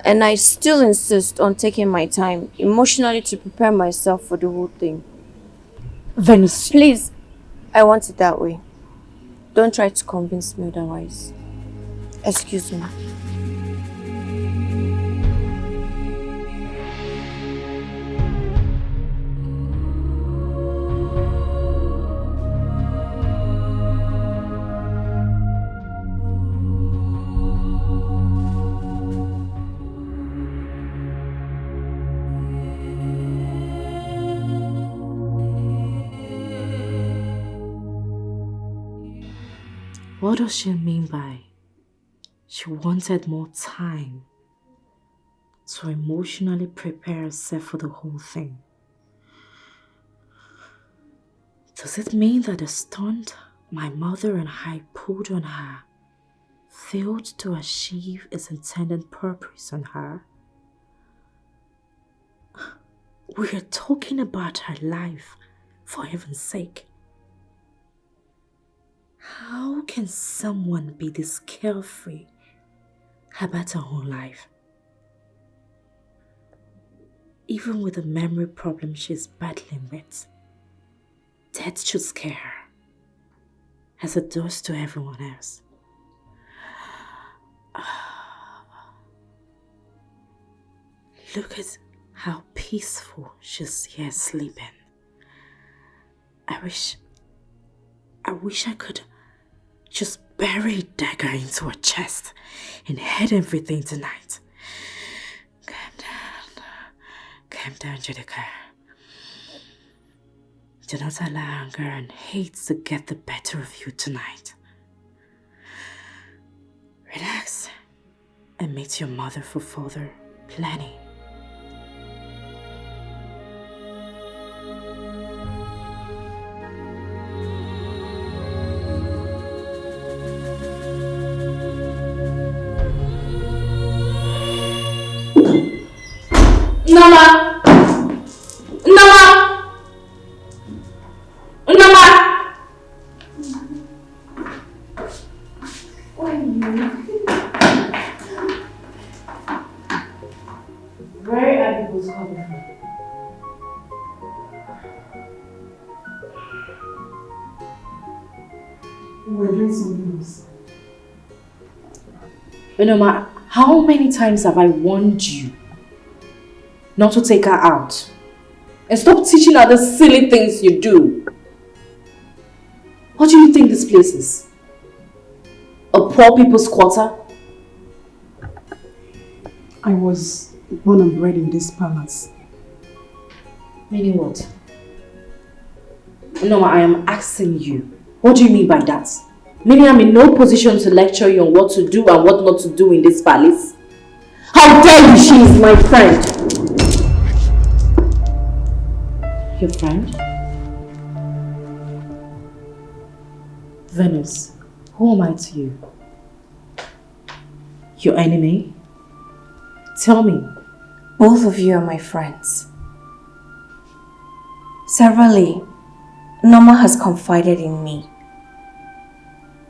S5: And I still insist on taking my time emotionally to prepare myself for the whole thing.
S16: Venus.
S5: Please, I want it that way. Don't try to convince me otherwise. Excuse me.
S16: What does she mean by she wanted more time to emotionally prepare herself for the whole thing? Does it mean that the stunt my mother and I pulled on her failed to achieve its intended purpose on her? We are talking about her life, for heaven's sake. How can someone be this carefree about her own life? Even with the memory problem she's battling with, death should scare her, as it does to everyone else. Look at how peaceful she's here sleeping. I wish I could just bury a dagger into her chest and hide everything tonight. Calm down, Judica. Do not allow anger and hate to get the better of you tonight. Relax and meet your mother for further planning.
S13: Nama! Nama! Nama! Where are people coming from?
S23: We're doing something else.
S16: Nama, how many times have I warned you not to take her out? And stop teaching her the silly things you do. What do you think this place is? A poor people's quarter?
S23: I was born and bred in this palace.
S16: Meaning what?
S13: No, I am asking you. What do you mean by that? Meaning I'm in no position to lecture you on what to do and what not to do in this palace? How dare you? She is my friend. Your friend? Venus, who am I to you? Your enemy? Tell me.
S5: Both of you are my friends. Severally, Norma has confided in me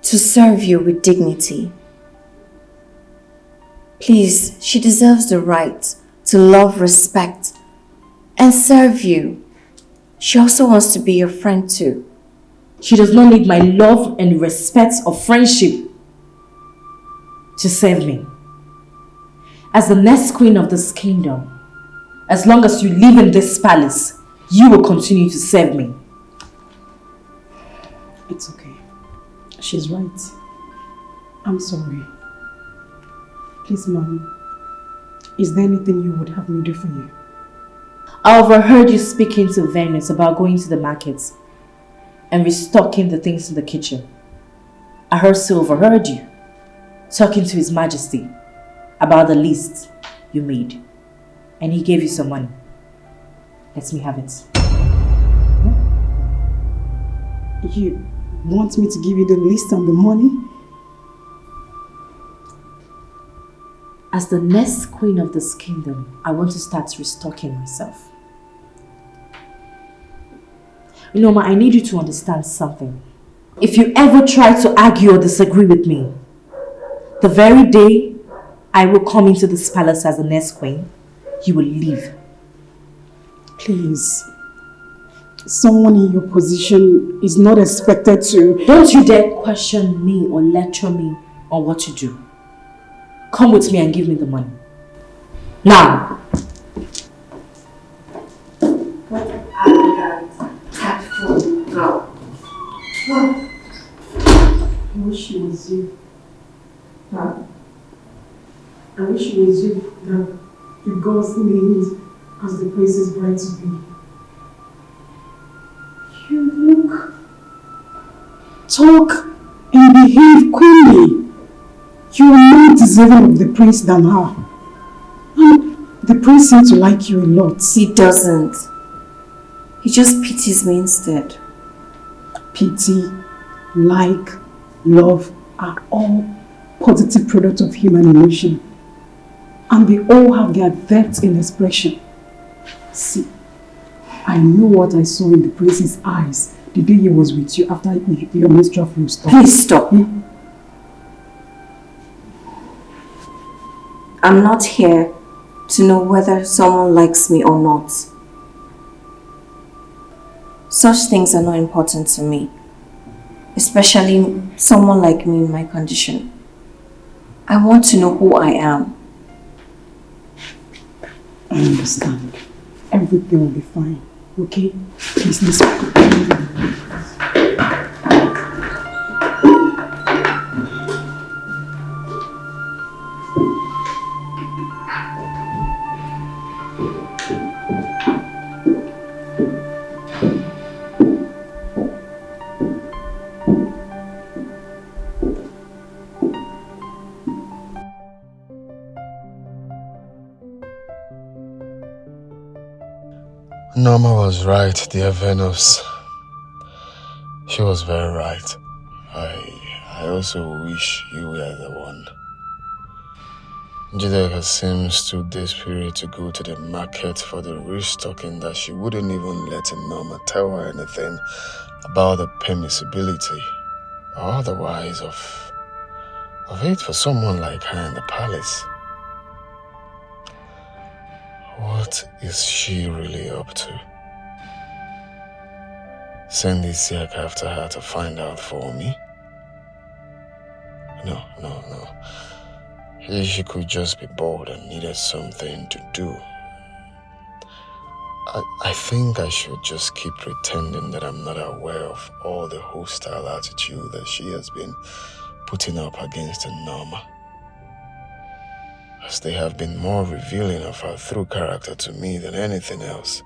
S5: to serve you with dignity. Please, she deserves the right to love, respect, and serve you. She also wants to be your friend too.
S13: She does not need my love and respect or friendship to serve me. As the next queen of this kingdom, as long as you live in this palace, you will continue to serve me.
S23: It's okay. She's right. I'm sorry. Please, Mom, is there anything you would have me do for you?
S13: I overheard you speaking to Venus about going to the markets and restocking the things in the kitchen. I also overheard you talking to His Majesty about the list you made, and he gave you some money. Let me have it.
S23: You want me to give you the list and the money?
S13: As the next queen of this kingdom, I want to start restocking myself. You know, I need you to understand something. If you ever try to argue or disagree with me, the very day I will come into this palace as the next queen, you will leave.
S23: Please. Someone in your position is not expected to...
S13: Don't you dare question me or lecture me on what to do. Come with me and give me the money. Now!
S2: What arrogant, tactful girl.
S23: I wish it was you. I wish it was you that the gods named as the prince's bride to be. You look, talk, and behave queenly. You are more deserving of the prince than her. And the prince seems to like you a lot.
S5: He doesn't. He just pities me instead.
S23: Pity, like, love are all positive products of human emotion. And they all have their depth in expression. See, I know what I saw in the prince's eyes the day he was with you after your menstrual flow stopped.
S5: Please stop. I'm not here to know whether someone likes me or not. Such things are not important to me, especially someone like me in my condition. I want to know who I am.
S23: I understand. Everything will be fine, okay? Please listen.
S1: Norma was right, dear Venus. She was very right. I also wish you were the one. Jideka seems too desperate to go to the market for the restocking that she wouldn't even let Norma tell her anything about the permissibility or otherwise of it for someone like her in the palace. What is she really up to? Send Isiaka after her to find out for me? No. She could just be bored and needed something to do. I think I should just keep pretending that I'm not aware of all the hostile attitude that she has been putting up against Norma, as they have been more revealing of her true character to me than anything else.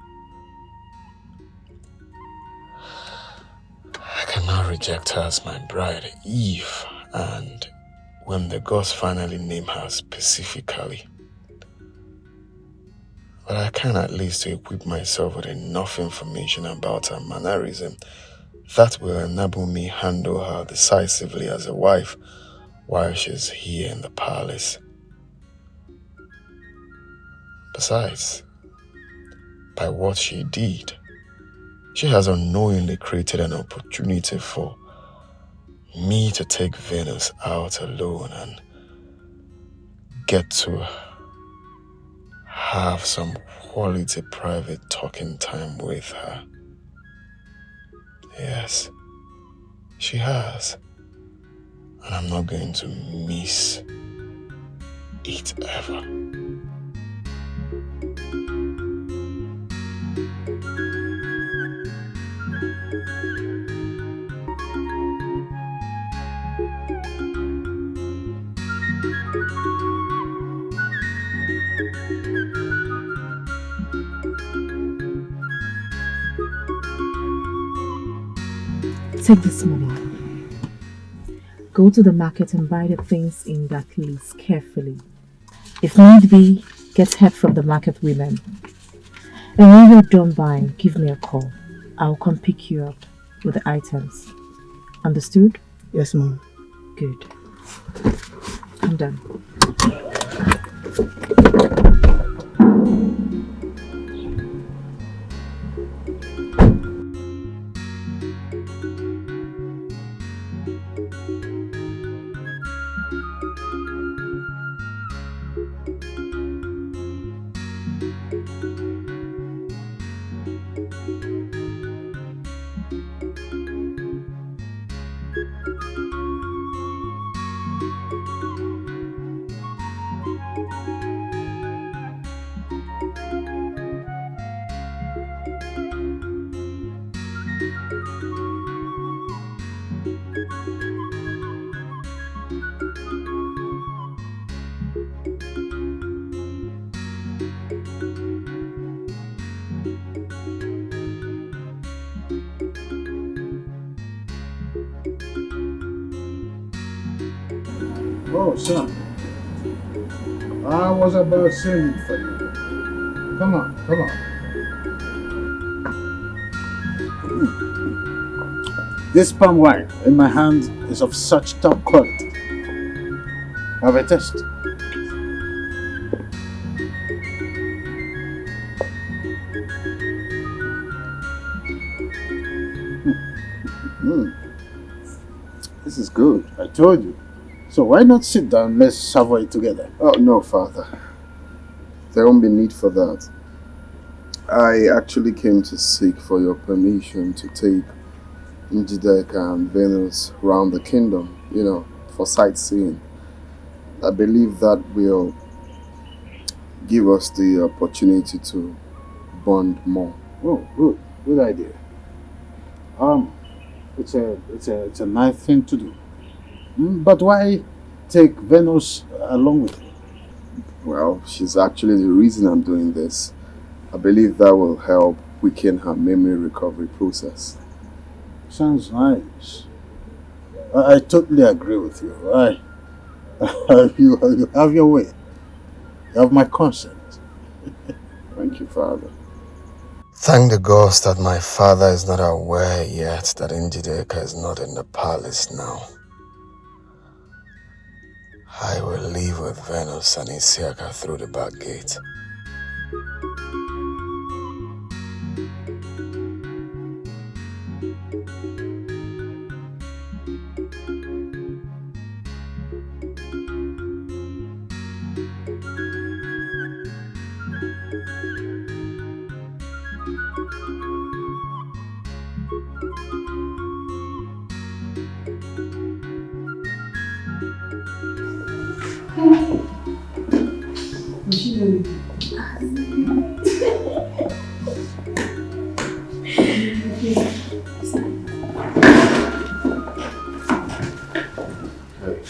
S12: now reject her as my bride, Eve, and when the gods finally name her specifically. But I can at least equip myself with enough information about her mannerism that will enable me handle her decisively as a wife while she's here in the palace. Besides, by what she did, she has unknowingly created an opportunity for me to take Venus out alone and get to have some quality private talking time with her. Yes, she has. And I'm not going to miss it ever.
S16: Take this money. Go to the market and buy the things in that list carefully. If need be, get help from the market women. And when you're done buying, give me a call. I'll come pick you up with the items. Understood?
S6: Yes, Mom.
S16: Good. I'm done.
S11: Oh, son. I was about saying it for you. Come on, come on. This palm wine in my hand is of such top quality. Have a taste. This is good. I told you. So why not sit down? Let's savour it together.
S1: Oh, no, Father. There won't be need for that. I actually came to seek for your permission to take Njideka and Venus around the kingdom, for sightseeing. I believe that will give us the opportunity to bond more.
S11: Oh, good. Good idea. It's a nice thing to do. But why take Venus along with you?
S1: Well, she's actually the reason I'm doing this. I believe that will help weaken her memory recovery process.
S11: Sounds nice. I totally agree with you. You have your way. You have my consent.
S1: Thank you, Father.
S12: Thank the gods that my father is not aware yet that Njideka is not in the palace now. I will leave with Venus and Isiaka through the back gate.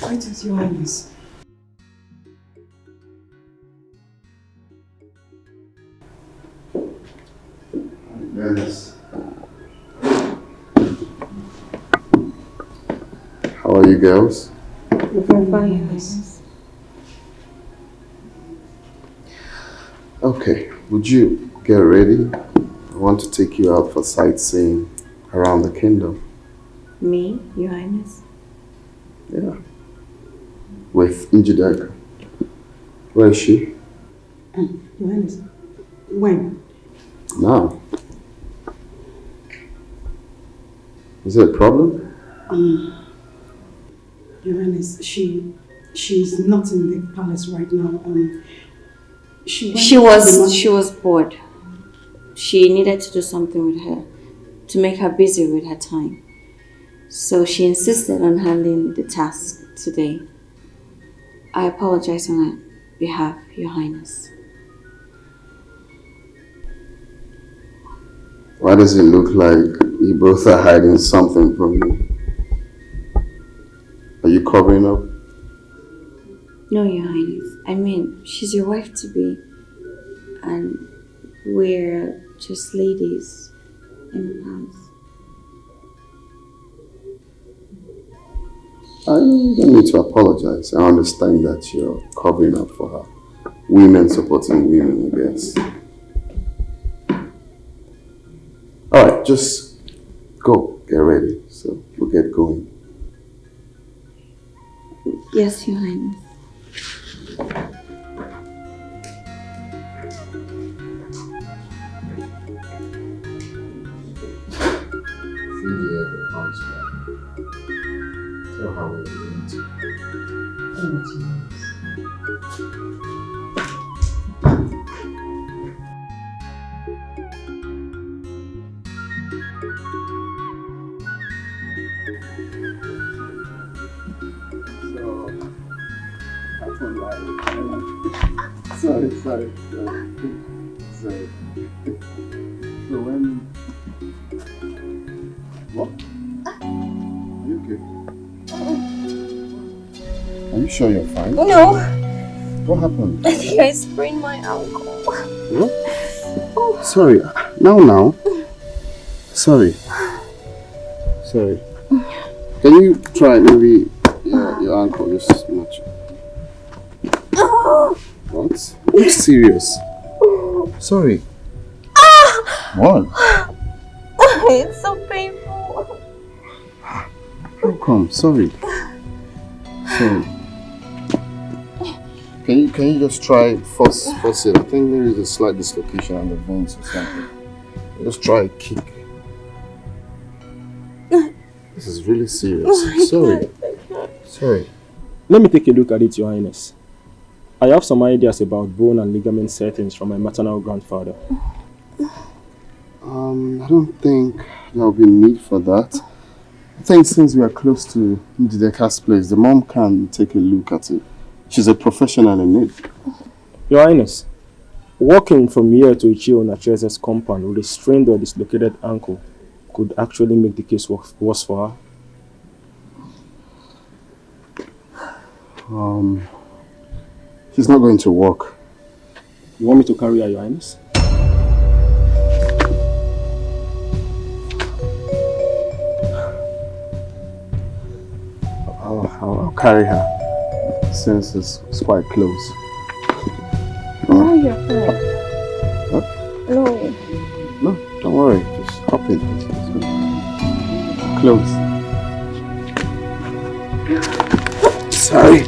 S18: Why does you always?
S19: Yes. are you girls?
S2: We're fine.
S19: Okay, would you get ready? I want to take you out for sightseeing around the kingdom.
S5: Me, Your Highness?
S19: Yeah. With Njideka. Where is she?
S23: Your Highness, when?
S19: Now. Is it a problem?
S23: Your Highness, she's not in the palace right now.
S5: She was bored. She needed to do something with her, to make her busy with her time. So she insisted on handling the task today. I apologize on her behalf, Your Highness.
S19: Why does it look like you both are hiding something from me? Are you covering up?
S5: No, Your Highness. I mean, she's your wife-to-be. And we're just ladies in the palace.
S19: I don't need to apologize. I understand that you're covering up for her. Women supporting women, I guess. Alright, just go. Get ready. So we'll get going.
S5: Yes, Your Highness.
S19: If India ever comes back, tell her we're going to. Sorry. So when... What? Are you okay? Are you sure you're fine?
S2: No.
S19: What happened?
S2: I think I sprained my ankle.
S19: What? Oh. Sorry. Now. Sorry. Can you try maybe your ankle just much? What? Are you serious? Sorry. What?
S2: It's so painful.
S19: How come? Sorry. Can you just try force it? I think there is a slight dislocation on the veins or something. Just try a kick. This is really serious. Sorry.
S4: Let me take a look at it, Your Highness. I have some ideas about bone and ligament settings from my maternal grandfather.
S19: I don't think there will be need for that. I think since we are close to Njideka's place, the mom can take a look at it. She's a professional in it.
S4: Your Highness, walking from here to Ichio Nachese's compound with a strained or dislocated ankle could actually make the case worse for her.
S19: She's not going to walk.
S4: You want me to carry her, Your Highness?
S19: I'll carry her since it's quite close.
S2: Oh, you're fine.
S19: What?
S2: No.
S19: No, don't worry. Just hop in. Close. Sorry.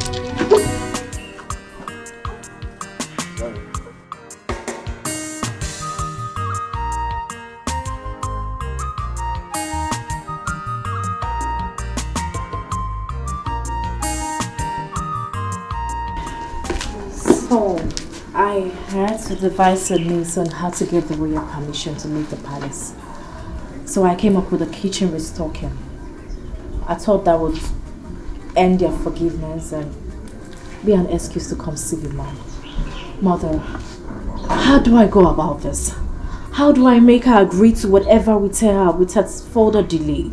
S9: So, I had to devise a means on how to get the royal permission to leave the palace. So I came up with a kitchen restocking. I thought that would end their forgiveness and be an excuse to come see you, Mom. Mother, how do I go about this? How do I make her agree to whatever we tell her without further delay?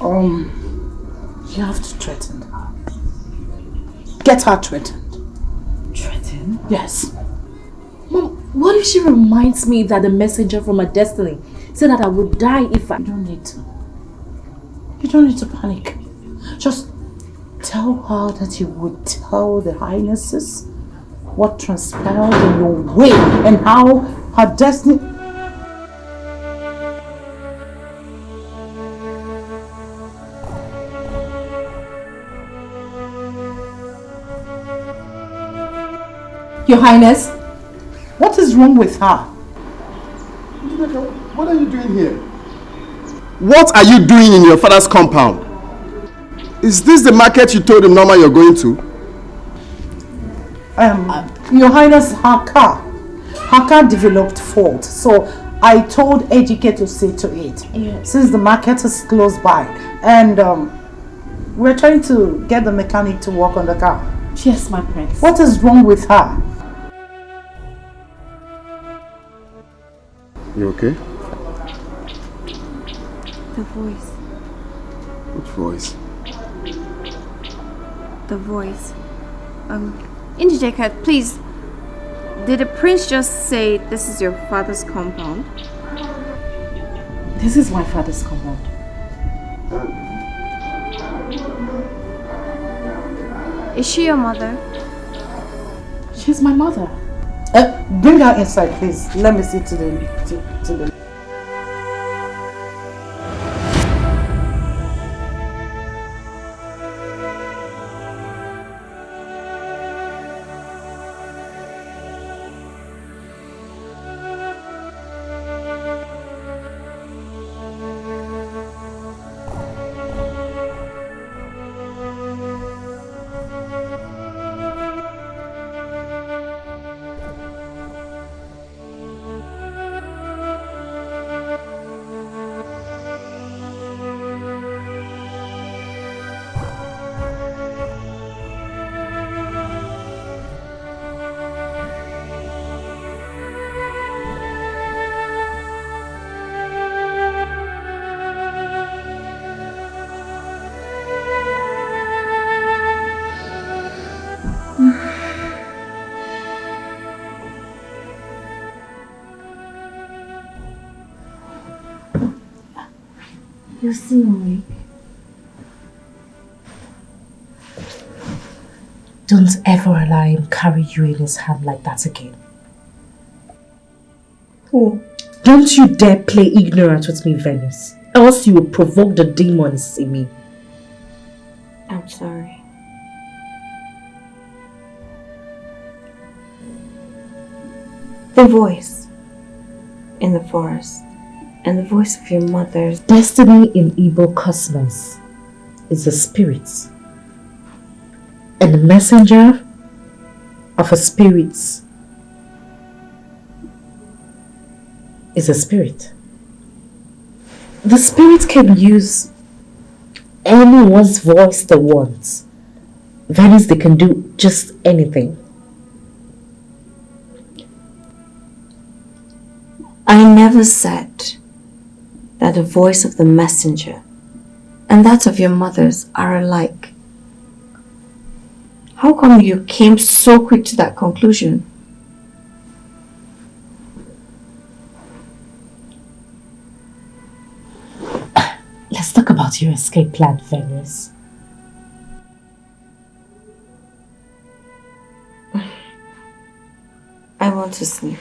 S14: You have to threaten her. Get her threatened.
S9: Threatened?
S14: Yes.
S9: Mom, what if she reminds me that the messenger from her destiny said that I would die if I...
S14: You don't need to. You don't need to panic. Just tell her that you would tell the Highnesses what transpired in your way and how her destiny... Your Highness, what is wrong with her?
S1: What are you doing here? What are you doing in your father's compound? Is this the market you told him Norma you're going to?
S14: Your Highness, her car developed fault, so I told Edochie to see to it.
S2: Yes.
S14: Since the market is close by, and we're trying to get the mechanic to work on the car.
S13: Yes, my prince.
S14: What is wrong with her?
S1: You okay?
S5: The voice.
S1: Which voice?
S5: The voice. Edochie, please. Did the prince just say this is your father's compound?
S13: This is my father's compound.
S5: Is she your mother?
S13: She's my mother.
S14: Bring her inside, please. Let me see to the...
S16: You seem weak. Don't ever allow him carry you in his hand like that again.
S2: Who?
S16: Don't you dare play ignorant with me, Venus. Else you will provoke the demons in me.
S2: I'm sorry. The voice in the forest and the voice of your mother's
S16: Destiny in Igbo cosmos is a spirit. And the messenger of a spirit is a spirit. The spirit can use anyone's voice they want. Venice, they can do just anything.
S2: I never said that the voice of the messenger and that of your mother's are alike. How come you came so quick to that conclusion?
S16: Let's talk about your escape plan, Venus.
S2: I want to sleep.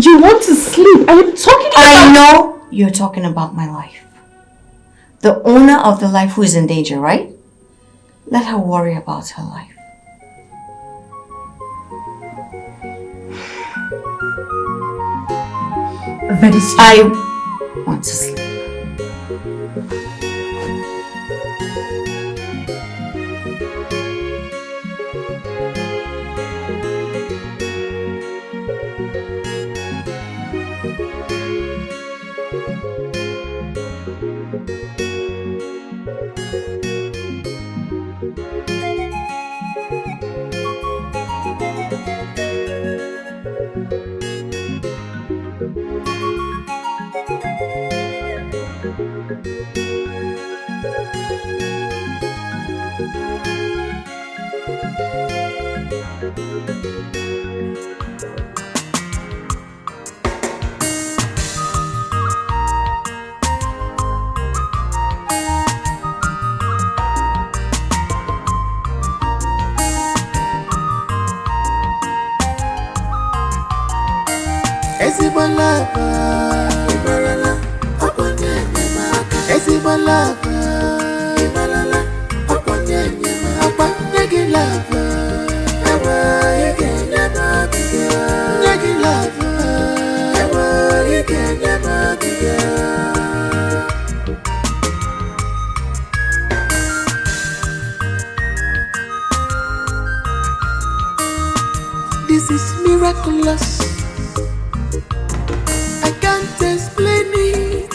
S16: You want to sleep? I am talking about...
S2: I know you're talking about my life. The owner of the life who is in danger, right? Let her worry about her life.
S16: Venus,
S2: I want to sleep.
S18: ezigbo love, imarala, ọkpọnye enyemaka. Ezigbo love, imarala, ọkpọnye enyemaka. Ọkpọnye gị love, ewe ike enyemaka gị. Nye gị love, ewe ike enyemaka gị. This is miraculous. I can't explain it.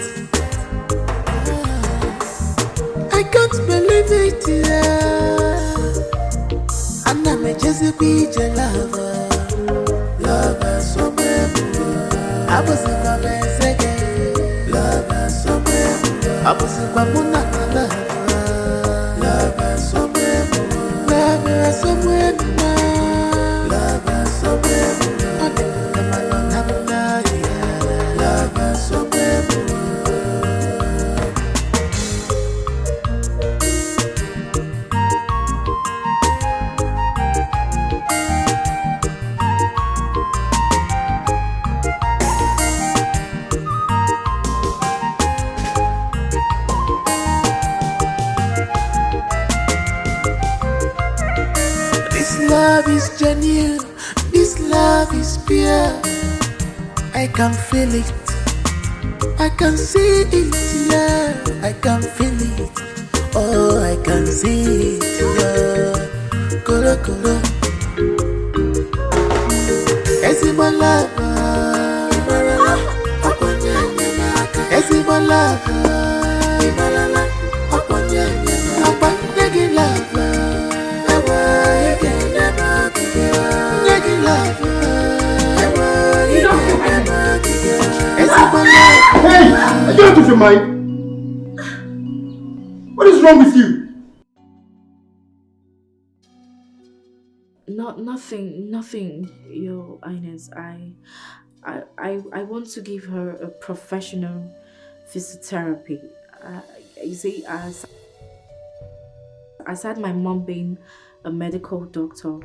S18: I can't believe it. And I'm just a beach lover. Lover, so baby. I was in my mess again. Lover, so baby. I was in my monata. Lover, so baby. Lover, so baby. Lover, so baby. I didn't know my long have a night. Lover, so baby. This love is genuine, this love is pure. I can feel it, I can see it, yeah. I can feel it, oh, I can see it, yeah. Kolo kolo. Ezigbo love, imarala, ọkpọnye enyemaka. Ezigbo love, imarala, ọkpọnye enyemaka. Ọkpọnye gị love, ewe ike enyemaka gị. Nye gị love, ewe ike enyemaka gị. Ezigbo love.
S6: Hey! Are you out of your mind? What is wrong with you?
S9: Nothing, Your Highness. I want to give her a professional physiotherapy. You see, as had my mom being a medical doctor,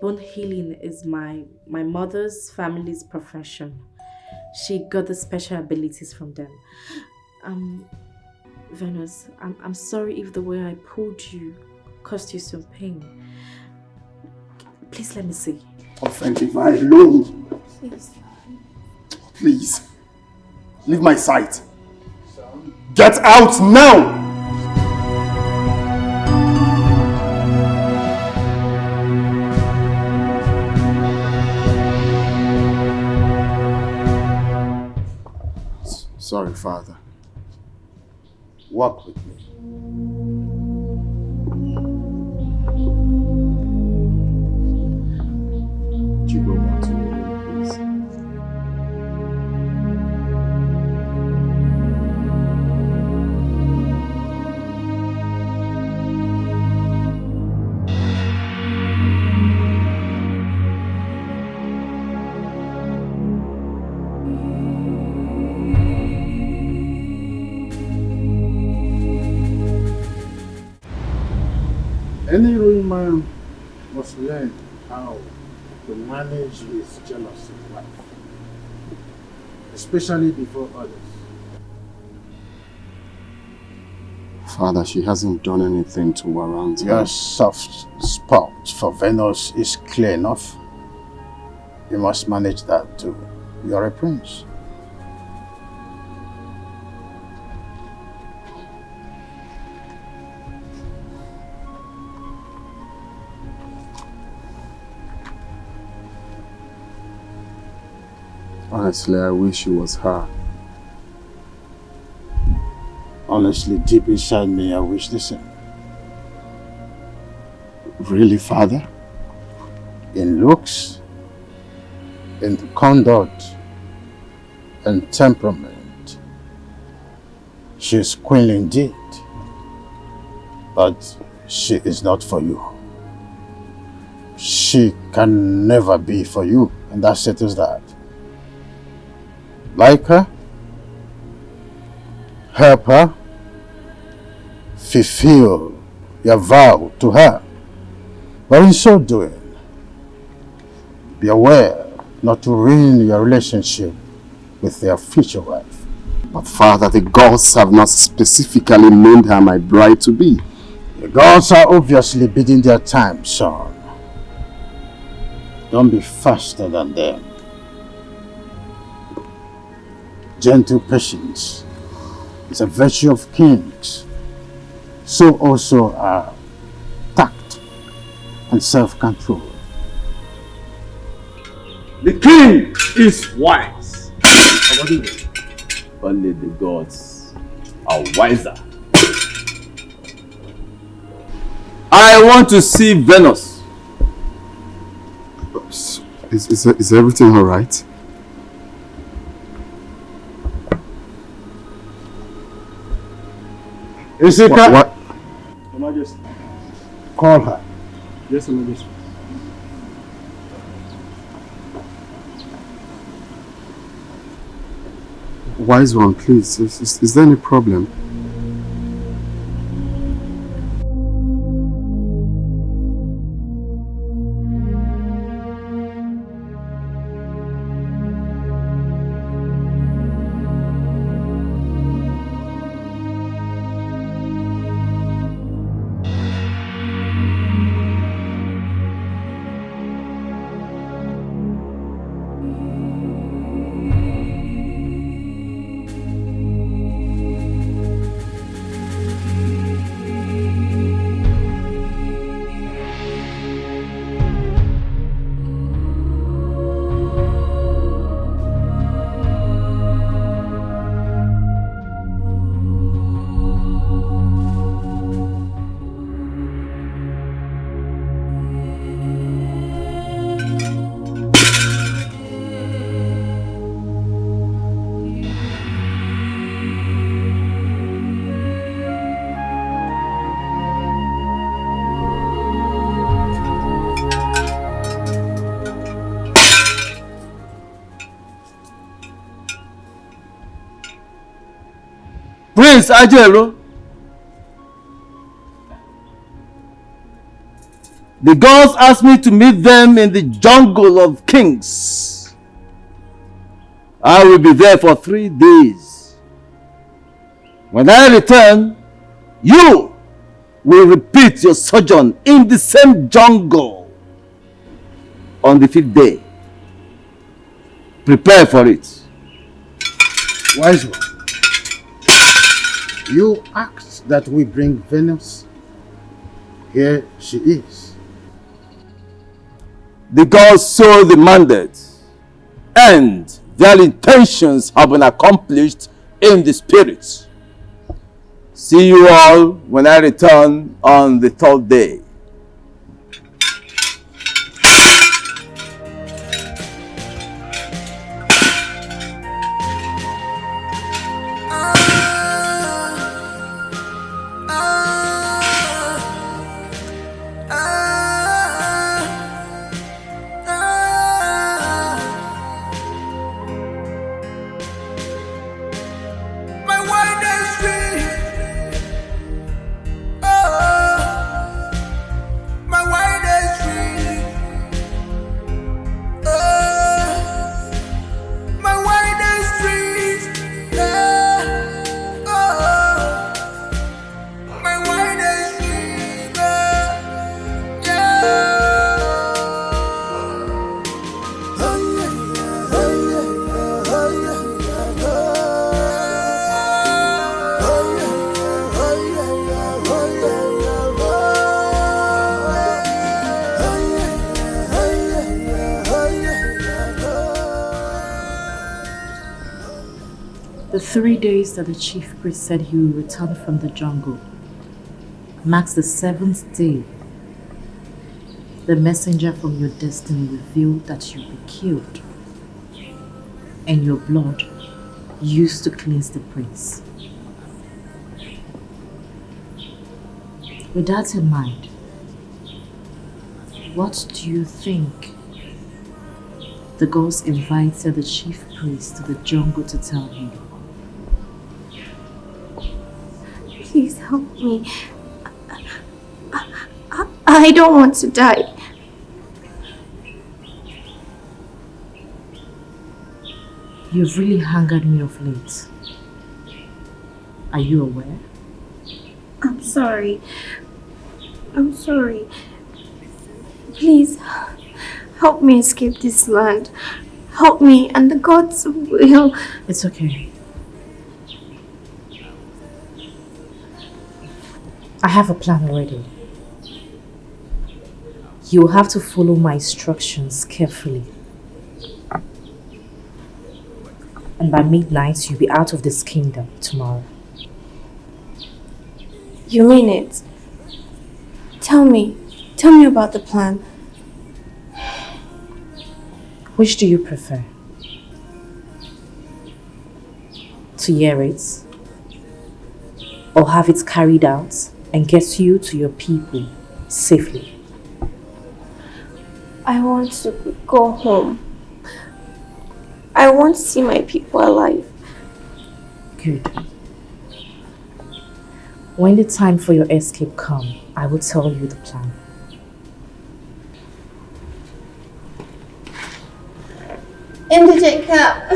S9: bone healing is my mother's family's profession. She got the special abilities from them. Venus, I'm sorry if the way I pulled you caused you some pain. Please let me see.
S6: Confronting my alone.
S9: Please.
S6: Please. Leave my sight. Get out now!
S1: Sorry, Father. Walk with me. Would you go back to your room, please?
S11: Any real man must learn how to manage his jealous wife, especially before others.
S1: Father, she hasn't done anything to warrant
S11: Your
S1: her.
S11: soft spot for Venus is clear enough. You must manage that too. You're a prince.
S1: Honestly, I wish it was her.
S11: Honestly, deep inside me, I wish the same.
S1: Really, Father?
S11: In looks, in conduct, and temperament, she's queenly indeed. But she is not for you. She can never be for you, and that settles that. Like her, help her, fulfill your vow to her. But in so doing, be aware not to ruin your relationship with their future wife.
S1: But father, the gods have not specifically named her my bride-to-be.
S11: The gods are obviously bidding their time, son. Don't be faster than them. Gentle patience is a virtue of kings. So also are tact and self-control.
S4: The king is wise. Only the gods are wiser. I want to see Venus.
S1: Is everything all right?
S11: Isika,
S1: What?
S4: Your Majesty.
S11: Call her.
S4: Yes, Your Majesty.
S1: Wise one, please. Is there any problem?
S4: Prince Ajero, the gods asked me to meet them in the jungle of kings. I will be there for 3 days. When I return, you will repeat your sojourn in the same jungle on the 5th day. Prepare for it.
S11: Wise one, you asked that we bring Venus. Here she is.
S4: The gods so demanded, and their intentions have been accomplished in the spirit. See you all when I return on the 3rd day.
S9: The 3 days that the chief priest said he will return from the jungle marks the 7th day. The messenger from your destiny revealed that you'll be killed, and your blood used to cleanse the prince. With that in mind, what do you think the gods invited the chief priest to the jungle to tell him?
S2: Please help me. I don't want to die.
S9: You've really angered me of late. Are you aware?
S2: I'm sorry. I'm sorry. Please, help me escape this land. Help me, and the gods will.
S9: It's okay. I have a plan already. You will have to follow my instructions carefully. And by midnight, you'll be out of this kingdom tomorrow.
S2: You mean it? Tell me about the plan.
S9: Which do you prefer? To hear it? Or have it carried out and get you to your people safely?
S2: I want to go home. I want to see my people alive.
S9: Good. When the time for your escape comes, I will tell you the plan.
S2: Indigent cap.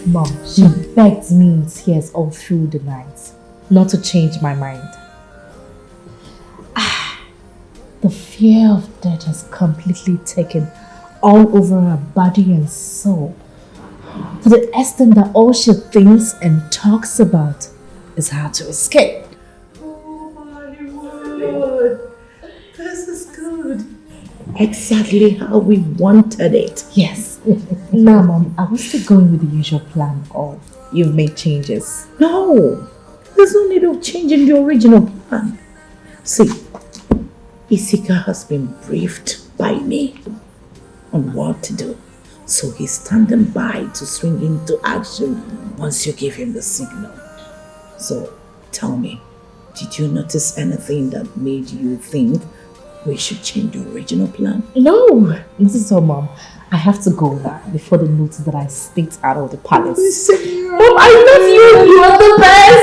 S16: Mom, she begged me in tears all through the night not to change my mind. The fear of death has completely taken all over her body and soul, to the extent that all she thinks and talks about is how to escape.
S14: Good. This is good. Exactly how we wanted it.
S16: Yes. Now, Mom, are we still going with the usual plan or you've made changes?
S14: No, there's no need of changing the original plan. See, Etiko has been briefed by me on what to do. So he's standing by to swing into action once you give him the signal. So tell me, did you notice anything that made you think we should change the original plan?
S16: No, not at all, Mom. I have to go now before they notice that I sneaked out of the palace.
S14: Mom, I love you! You are the best!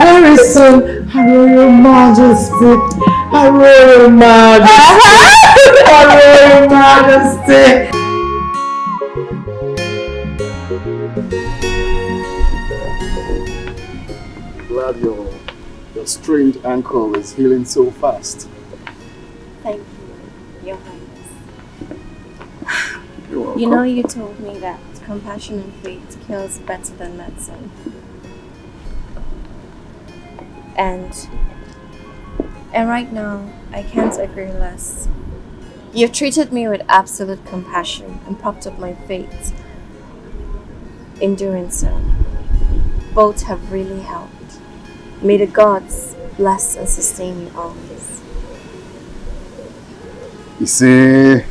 S14: Very soon, Her Royal Majesty! Her Royal Majesty! Her Royal Majesty!
S1: Glad your strained ankle is healing so fast.
S2: Thank you, Your Highness.
S1: You're welcome.
S2: You know, you told me that compassion and faith kills better than medicine. And right now, I can't agree less. You've treated me with absolute compassion and propped up my faith. In doing so, both have really helped. May the gods bless and sustain you always.
S1: You see,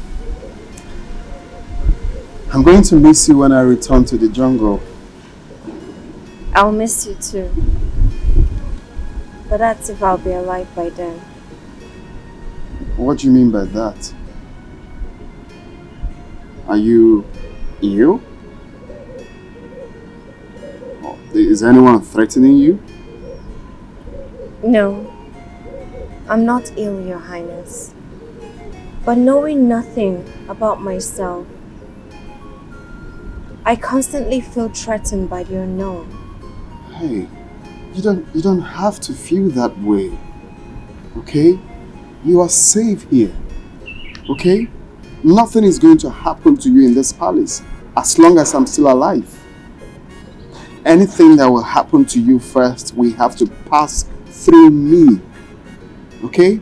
S1: I'm going to miss you when I return to the jungle.
S2: I'll miss you too. But that's if I'll be alive by then.
S1: What do you mean by that? Are you ill? Is anyone threatening you?
S2: No, I'm not ill, Your Highness. But knowing nothing about myself, I constantly feel threatened by the unknown.
S1: Hey, you don't have to feel that way. Okay? You are safe here. Okay? Nothing is going to happen to you in this palace as long as I'm still alive. Anything that will happen to you first, we have to pass through me. Okay?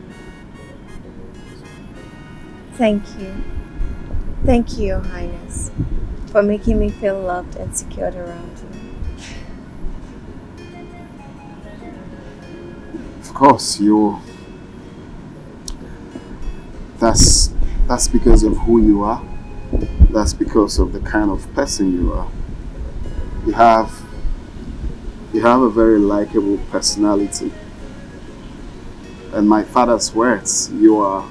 S2: Thank you. Thank you, Your Highness, for making me feel loved and secured around you.
S1: Of course, that's because of who you are
S19: That's because of the kind of person you are. You have a very likable personality. And my father's words, you are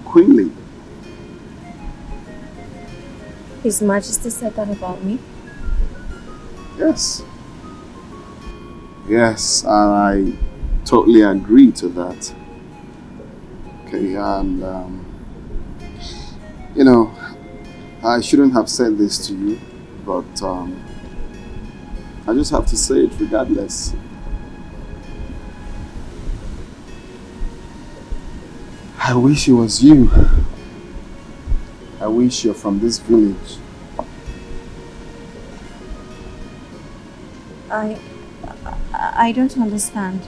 S19: queenly.
S2: His Majesty said that about me?
S19: Yes. Yes, and I totally agree to that. Okay, and you know, I shouldn't have said this to you, but I just have to say it regardless. I wish it was you. I wish you're from this village.
S2: I don't understand.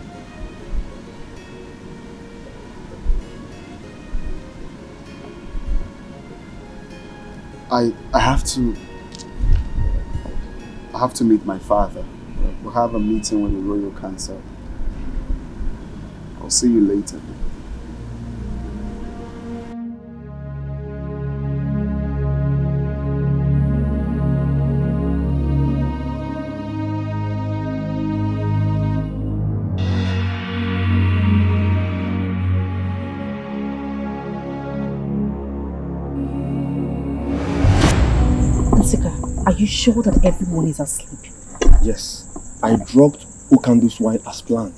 S19: I have to meet my father. We'll have a meeting with the Royal Council. I'll see you later.
S16: Are you sure that everyone is asleep?
S3: Yes, I drugged Okando's wine as planned,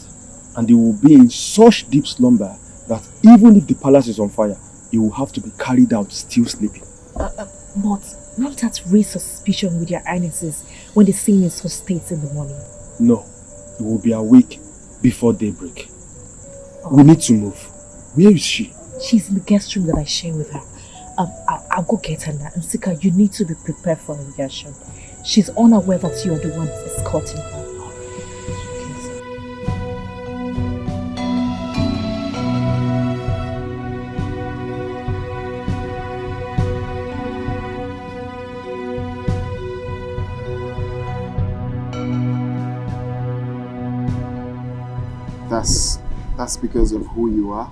S3: and they will be in such deep slumber that even if the palace is on fire, it will have to be carried out still sleeping.
S16: But won't that raise suspicion with your highnesses when they see me in such states in the morning?
S3: No, we will be awake before daybreak. We need to move. Where is she?
S16: She's in the guest room that I share with her. I'll go get her now. And Sika, you need to be prepared for her reaction. She's unaware that you're the one escorting her.
S19: That's because of who you are.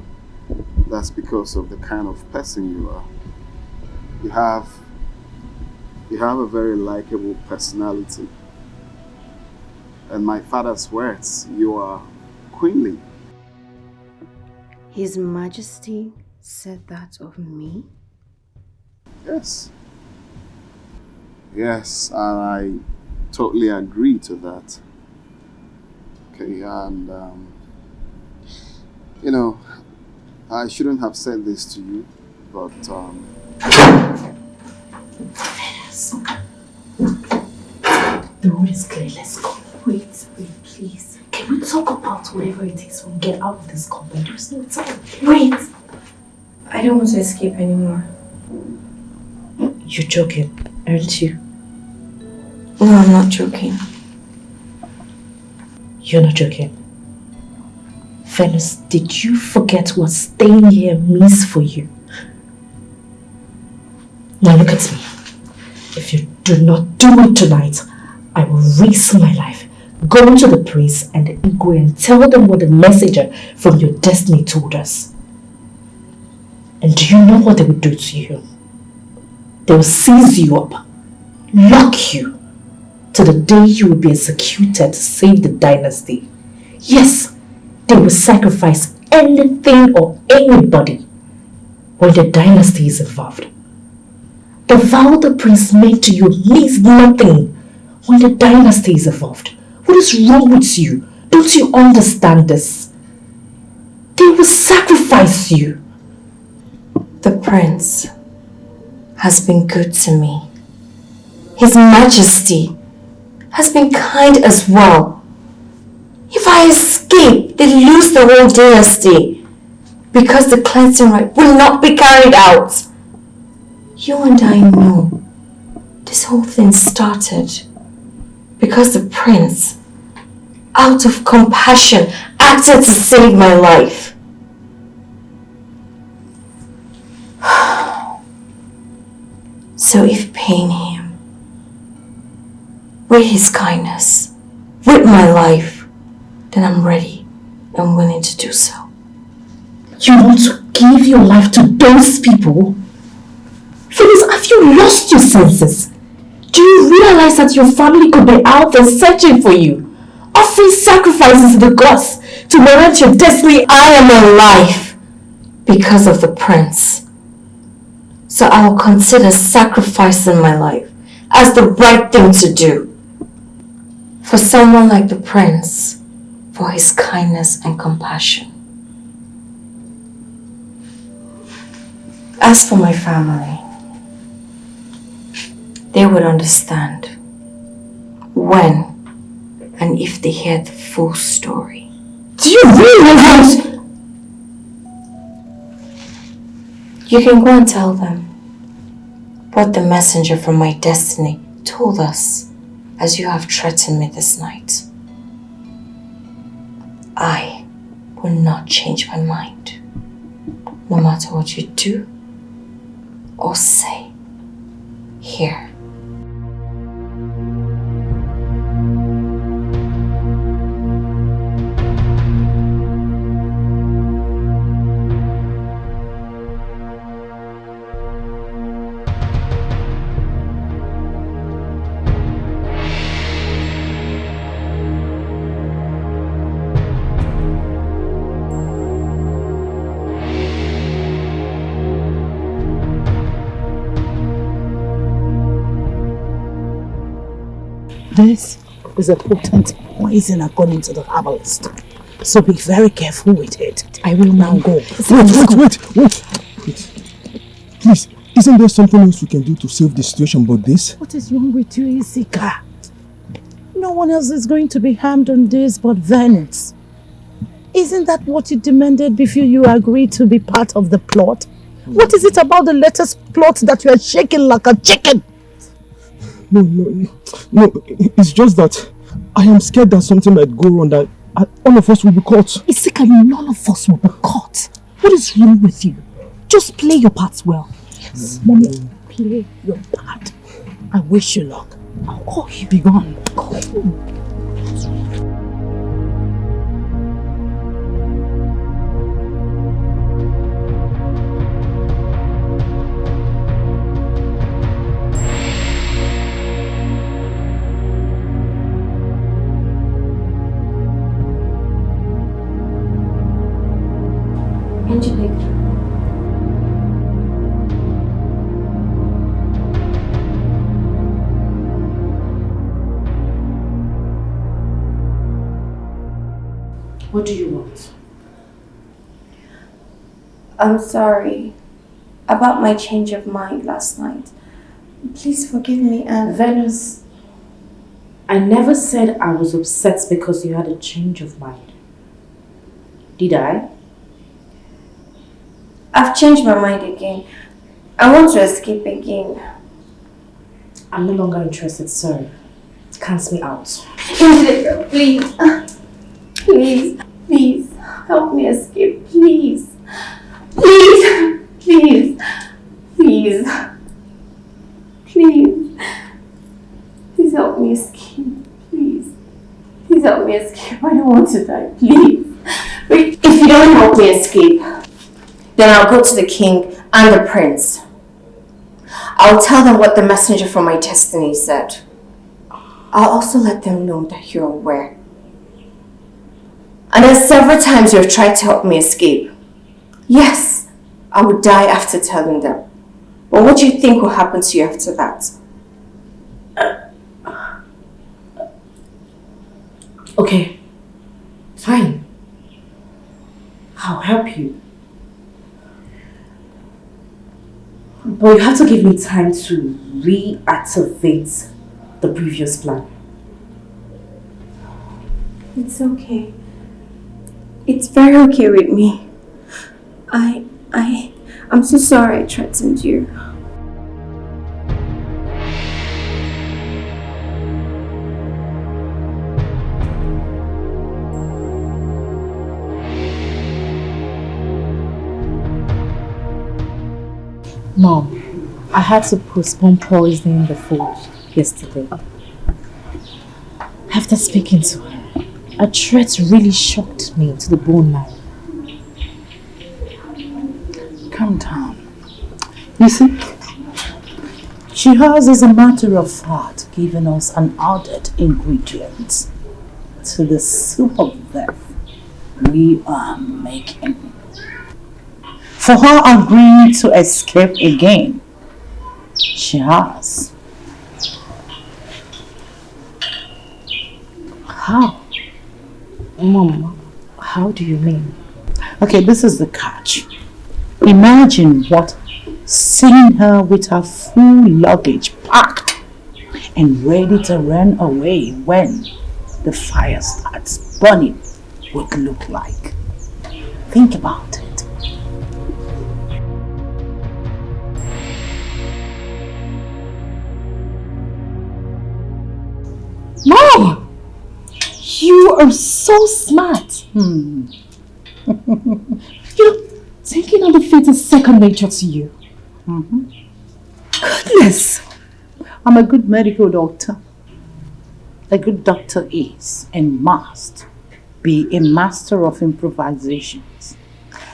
S19: That's because of the kind of person you are. You have a very likable personality. And my father's words, you are queenly.
S5: His Majesty said that of me?
S19: Yes. Yes, and I totally agree to that. Okay, and you know, I shouldn't have said this to you, but
S16: The road is clear, let's go. Wait, please. Can we talk about whatever it takes when we get out of this compound? There's no time. Wait!
S2: I don't want to escape anymore.
S16: You're joking, aren't you?
S2: No, I'm not joking.
S16: You're not joking. Venus, did you forget what staying here means for you? Now look at me. If you do not do it tonight, I will risk my life, go to the priest and the Igwe and tell them what the messenger from your destiny told us. And do you know what they will do to you? They will seize you up, lock you, to the day you will be executed to save the dynasty. Yes, they will sacrifice anything or anybody when the dynasty is involved. The vow the prince made to you means nothing when the dynasty is involved. What is wrong with you? Don't you understand this? They will sacrifice you.
S2: The prince has been good to me. His Majesty has been kind as well. If I escape, they lose the whole dynasty because the cleansing rite will not be carried out. You and I know this whole thing started because the prince, out of compassion, acted to save my life. So if paying him with his kindness, with my life, then I'm ready and willing to do so.
S16: You want to give your life to those people? Phyllis, have you lost your senses? Do you realize that your family could be out there searching for you? Offering sacrifices to the gods to warrant your destiny? I am alive because of the prince. So I will consider sacrificing my life as the right thing to do. For someone like the prince, for his kindness and compassion. As for my family, they would understand when and if they hear the full story. Do you realize? You can go and tell them what the messenger from my destiny told us, as you have threatened me this night. I will not change my mind, no matter what you do or say here.
S14: This is a potent poison according to the herbalist. So be very careful with it. I will now go.
S20: Wait. Please, isn't there something else we can do to save the situation but this?
S14: What is wrong with you, Isika? No one else is going to be harmed on this but Venice. Isn't that what you demanded before you agreed to be part of the plot? What is it about the latest plot that you are shaking like a chicken?
S20: No, it's just that I am scared that something might go wrong, that all of us will be caught.
S16: Isika, none of us will be caught. What is wrong with you? Just play your parts well.
S14: Yes, Mommy, play your part. I wish you luck. I'll call you. Be gone.
S13: What do you want?
S2: I'm sorry about my change of mind last night. Please forgive me, and
S13: Venus, I never said I was upset because you had a change of mind. Did I?
S2: I've changed my mind again. I want to escape again.
S13: I'm no longer interested, sir. Cancel me out.
S2: Please. Please. Help me escape. Please. Please. Please help me escape. Please help me escape. I don't want to die. Please. Wait, if you don't help me escape, then I'll go to the king and the prince. I'll tell them what the messenger from my destiny said. I'll also let them know that you're aware. And that several times you have tried to help me escape. Yes, I would die after telling them. But what do you think will happen to you after that?
S13: Okay, fine. I'll help you. But you have to give me time to reactivate the previous plan.
S2: It's okay. It's very okay with me. I'm so sorry I threatened you.
S16: Mom, I had to postpone poisoning the food yesterday. After speaking to her, a threat really shocked me to the bone marrow.
S14: Calm down. You see, Shiraz is a matter of fact giving us an added ingredient to the soup of death we are making. For her agreeing to escape again, Shiraz. How?
S16: Mom, how do you mean?
S14: Okay, this is the catch. Imagine seeing her with her full luggage packed and ready to run away when the fire starts burning would look like. Think about it.
S9: Mom! You are so smart. Thinking on the fate is second nature to you. Goodness!
S14: I'm a good medical doctor. A good doctor is and must be a master of improvisations.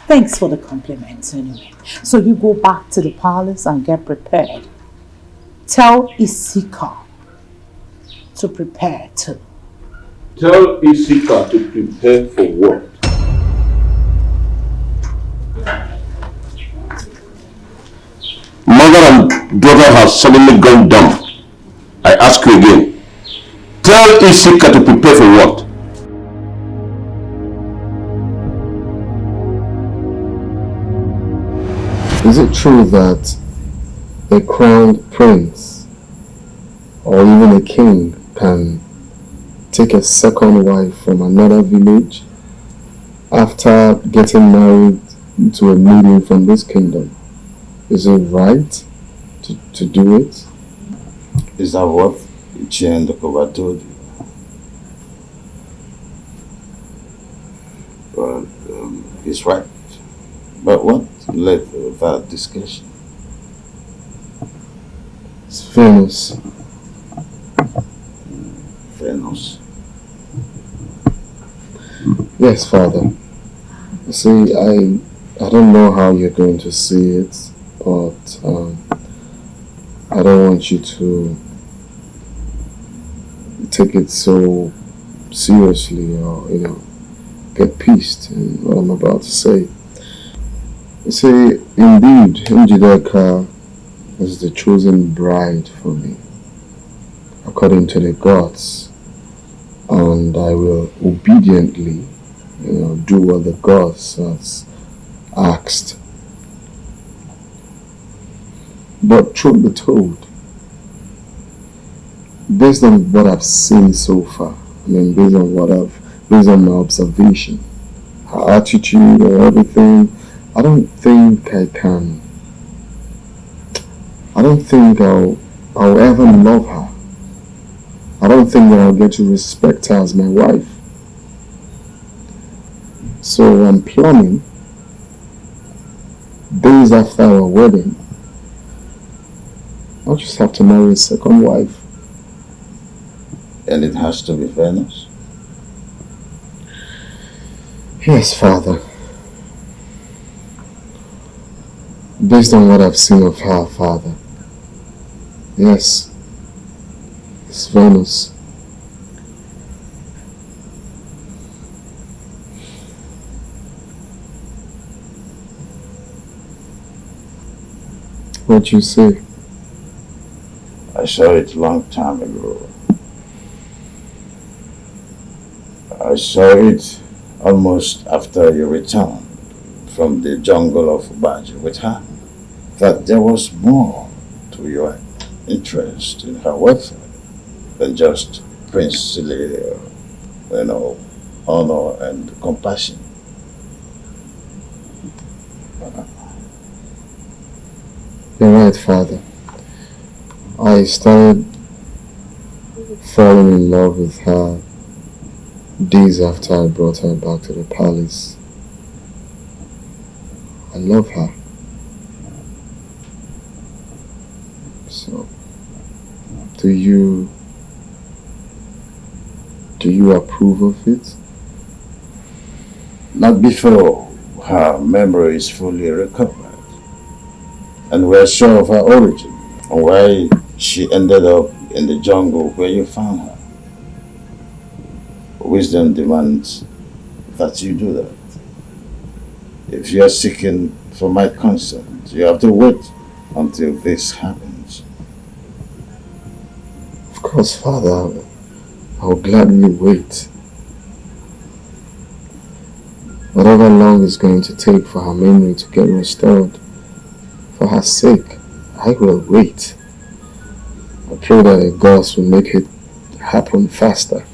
S14: Thanks for the compliments anyway. So you go back to the palace and get prepared. Tell Etiko to prepare too.
S15: Tell Etiko to prepare for what? Mother and daughter have suddenly gone dumb. I ask you again. Tell Etiko to prepare for what?
S12: Is it true that a crowned prince or even a king can take a second wife from another village after getting married to a maiden from this kingdom? Is it right to do it?
S4: Is that what Ichi and Dokova told you? Well, he's right. But what led to that discussion?
S12: It's famous.
S4: Venus.
S12: Yes, Father. You see, I don't know how you're going to see it, but I don't want you to take it so seriously or, get pissed in what I'm about to say. You see, indeed, Njideka is the chosen bride for me, according to the gods, and I will obediently, do what the gods has asked. But truth be told, based on what I've seen so far, based on my observation, her attitude and everything, I don't think I'll ever love her. I don't think that I'll get to respect her as my wife. So I'm planning, days after our wedding, I'll just have to marry a second wife.
S4: And it has to be Venus?
S12: Yes, Father. Based on what I've seen of her, Father. Yes. It's Venus. What you say?
S4: I saw it long time ago. I saw it almost after you returned from the jungle of Ubaji with her. That there was more to your interest in her welfare than just princely, honor and compassion.
S12: You're right, Father. I started falling in love with her days after I brought her back to the palace. I love her. So, do you approve of it?
S4: Not before her memory is fully recovered and we're sure of her origin.
S15: and why she ended up in the jungle where you found her. Wisdom demands that you do that. If you are seeking for my consent, you have to wait until this happens.
S12: Of course, Father, I'll gladly wait. Whatever long it's going to take for her memory to get restored, for her sake, I will wait. I pray that the gods will make it happen faster.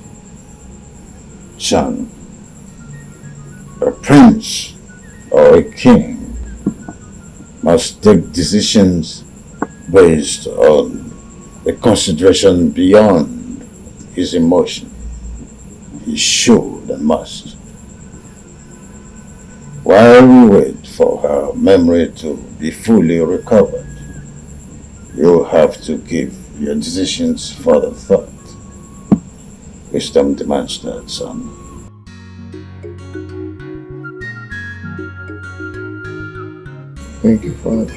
S15: Son, a prince or a king must take decisions based on a consideration beyond his emotion. He should and must. While we wait for her memory to be fully recovered, you have to give your decisions further thought. Wisdom demands that, son.
S12: Thank you, Father.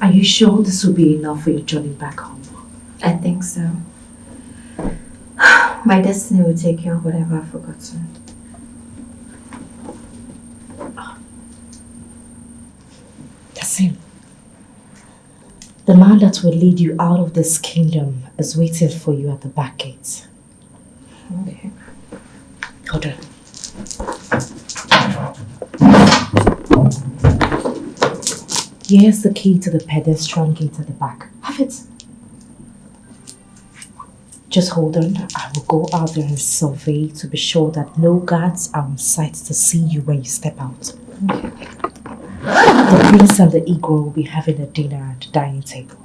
S13: Are you sure this will be enough for your journey back home?
S2: I think so. My destiny will take care of whatever I've forgotten.
S16: That's him. The man that will lead you out of this kingdom is waiting for you at the back gate.
S2: Okay.
S16: Hold on. Here's the key to the pedestrian gate at the back. Have it. Just hold on. I will go out there and survey to be sure that no guards are on site to see you when you step out. The prince and the Igor will be having a dinner at the dining table.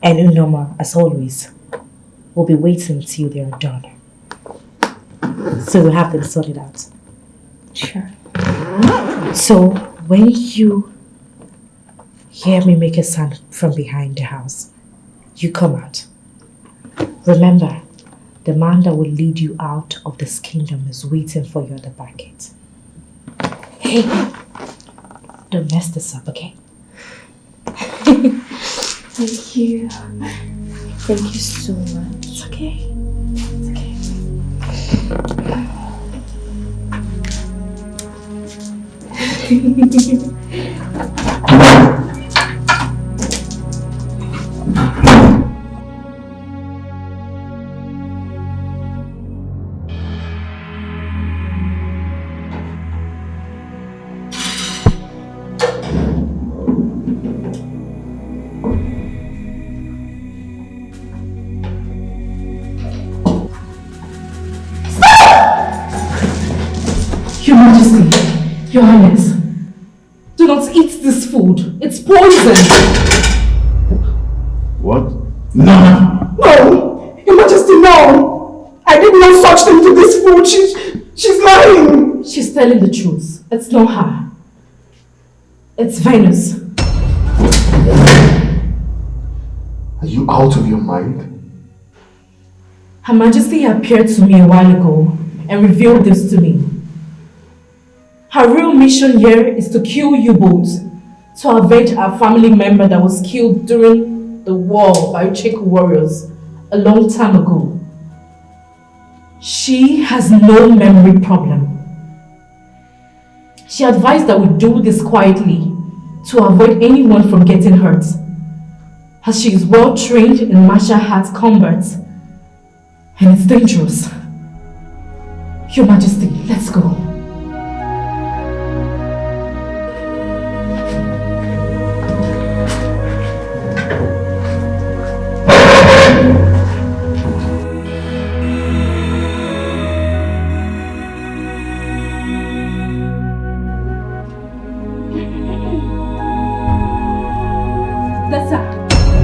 S16: And Unoma, as always, will be waiting till they are done. So we'll have them sorted out.
S2: Sure.
S16: So when you hear me make a sound from behind the house, you come out. Remember, the man that will lead you out of this kingdom is waiting for you at the back gate. Hey, don't mess this up, okay?
S2: Thank you. Thank you so much.
S16: It's okay. It's okay.
S13: Your Majesty, Your Highness, do not eat this food. It's poison.
S15: What?
S13: No! No! Your Majesty, no! I did no such thing to this food. She's lying. She's telling the truth. It's not her. It's Venus.
S1: Are you out of your mind?
S13: Her Majesty appeared to me a while ago and revealed this to me. Her real mission here is to kill you both, to avenge our family member that was killed during the war by Etiko warriors a long time ago. She has no memory problem. She advised that we do this quietly to avoid anyone from getting hurt, as she is well trained in martial arts combat and it's dangerous. Your Majesty, let's go.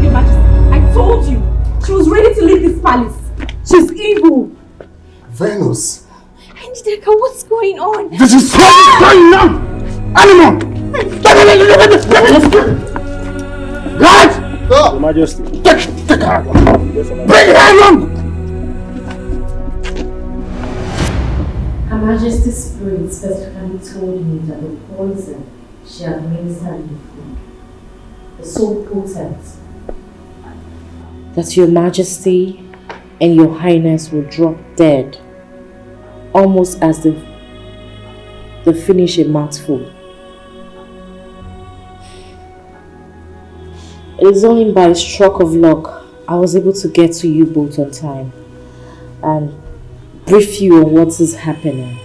S13: Your Majesty, I told you, she was ready to leave this palace. She's evil.
S1: Venus.
S2: Etiko, what's going on?
S11: This is what's going on! Animal! Right?
S3: Your Majesty.
S11: Take her! Bring her along!
S5: Her Majesty's spirit specifically told me that the poison she administered in the food is so potent that Your Majesty and Your Highness will drop dead almost as they finish a mouthful. It is only by a stroke of luck I was able to get to you both on time and brief you on what is happening.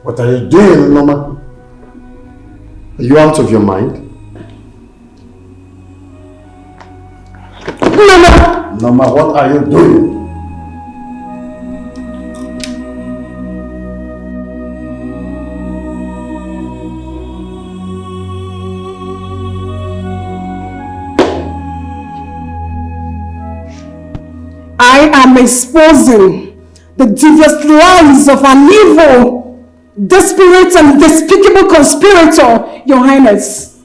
S1: What are you doing, Norma? Are you out of your mind? Norma, what are you doing?
S14: I am exposing the devious lies of an evil, desperate and despicable conspirator, Your Highness.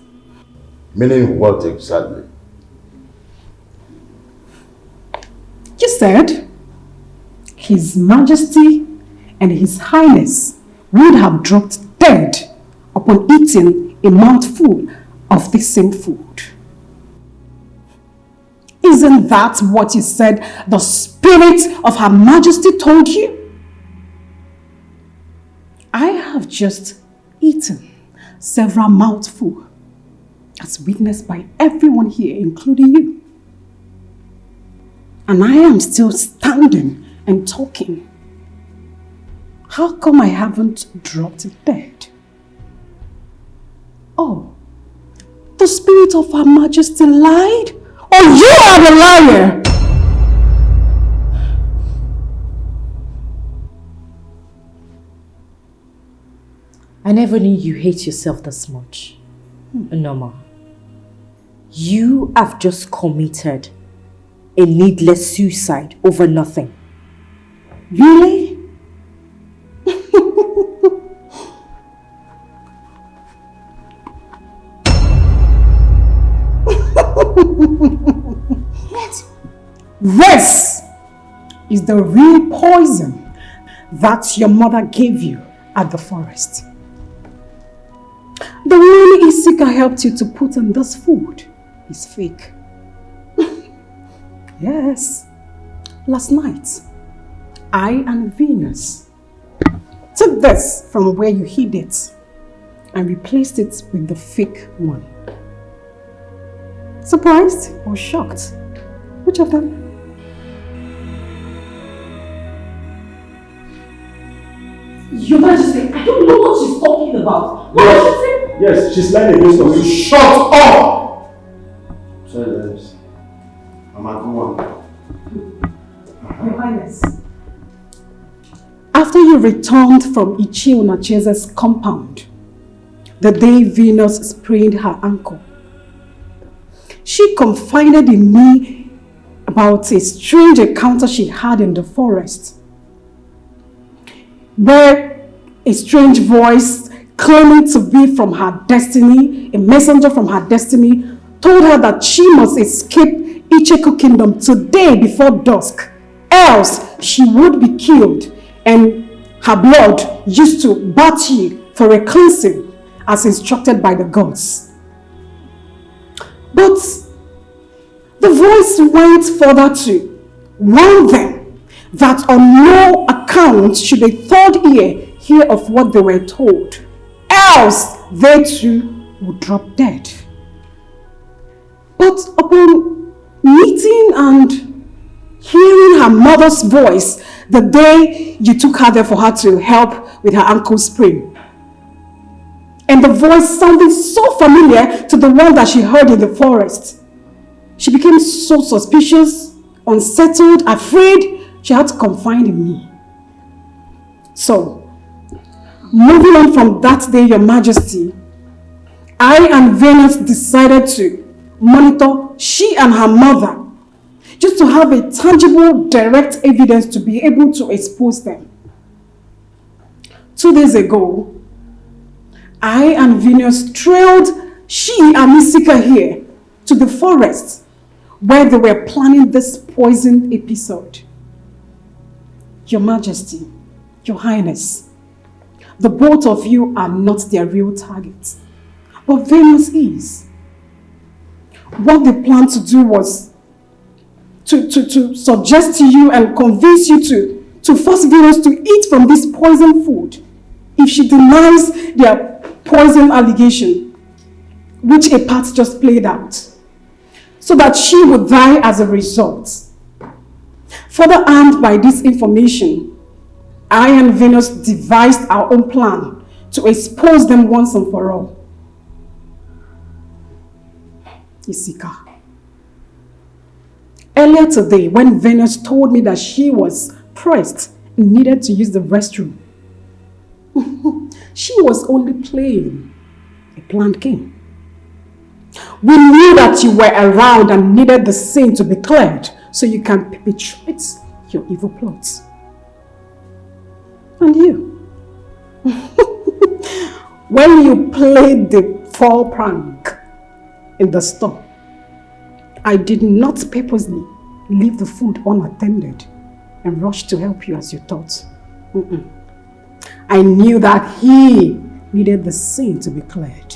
S1: Meaning what exactly?
S14: You said His Majesty and His Highness would have dropped dead upon eating a mouthful of the same food. Isn't that what you said the spirit of Her Majesty told you? I have just eaten several mouthfuls, as witnessed by everyone here, including you. And I am still standing and talking. How come I haven't dropped dead? Oh, the spirit of Her Majesty lied? Or you are the liar!
S5: I never knew you hate yourself this much. Norma, you have just committed a needless suicide over nothing.
S14: Really? This is the real poison that your mother gave you at the forest. The one Etiko helped you to put in this food is fake. Yes. Last night, I and Venus took this from where you hid it and replaced it with the fake one. Surprised or shocked? Which of them?
S13: Your Majesty, I don't know what she's talking about. What did she say?
S3: Yes, she's lying against us.
S1: You shut up! Sorry, Dennis. I'm a good one.
S14: Your Highness. After you returned from Ichi Onacheze's compound, the day Venus sprained her ankle, she confided in me
S23: about a strange encounter she had in the forest, where a strange voice claiming to be from her destiny, a messenger from her destiny, told her that she must escape Etiko kingdom today before dusk, else she would be killed and her blood used to bathe for a cleansing as instructed by the gods. But the voice went further to warn them that on no account should a third ear hear of what they were told, else they too would drop dead. But upon meeting and hearing her mother's voice the day you took her there for her to help with her ankle sprain, and the voice sounding so familiar to the one that she heard in the forest, she became so suspicious, unsettled, afraid. She had to confide in me. So, moving on from that day, Your Majesty, I and Venus decided to monitor she and her mother, just to have a tangible, direct evidence to be able to expose them. 2 days ago, I and Venus trailed she and Isika here to the forest where they were planning this poison episode. Your Majesty, Your Highness, the both of you are not their real targets, but Venus is. What they planned to do was to suggest to you and convince you to force Venus to eat from this poison food if she denies their poison allegation, which a part just played out, so that she would die as a result. Further armed by this information, I and Venus devised our own plan to expose them once and for all. Isika. Earlier today, when Venus told me that she was pressed and needed to use the restroom, she was only playing a planned game. We knew that you were around and needed the scene to be cleared so you can perpetrate your evil plots. And you, when you played the fall prank in the store, I did not purposely leave the food unattended and rush to help you as you thought. I knew that he needed the scene to be cleared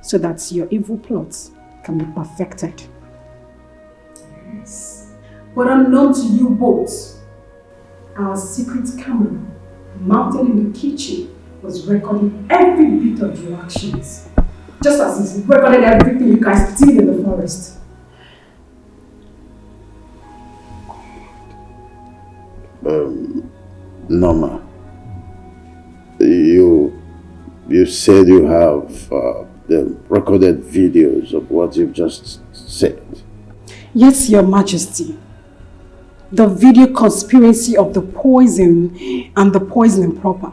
S23: so that your evil plots can be perfected. Yes. But unknown to you both, our secret camera mounted in the kitchen was recording every bit of your actions, just as it's recorded everything you guys did in the forest.
S15: Norma, you said you have the recorded videos of what you've just said.
S23: Yes, Your Majesty. The video conspiracy of the poison and the poisoning proper.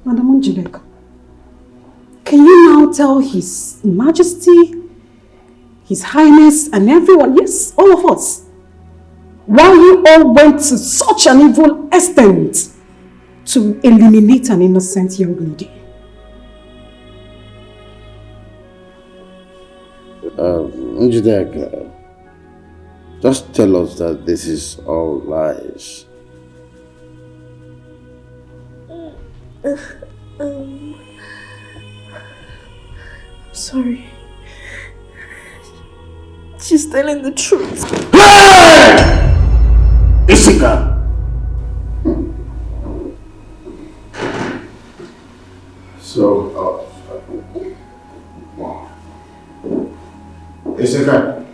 S23: Madam Njideka, can you now tell His Majesty, His Highness and everyone, yes, all of us, why you all went to such an evil extent to eliminate an innocent young lady?
S15: Njideka, just tell us that this is all lies.
S9: Sorry. She's telling the truth.
S15: Isika!
S11: So, Isika.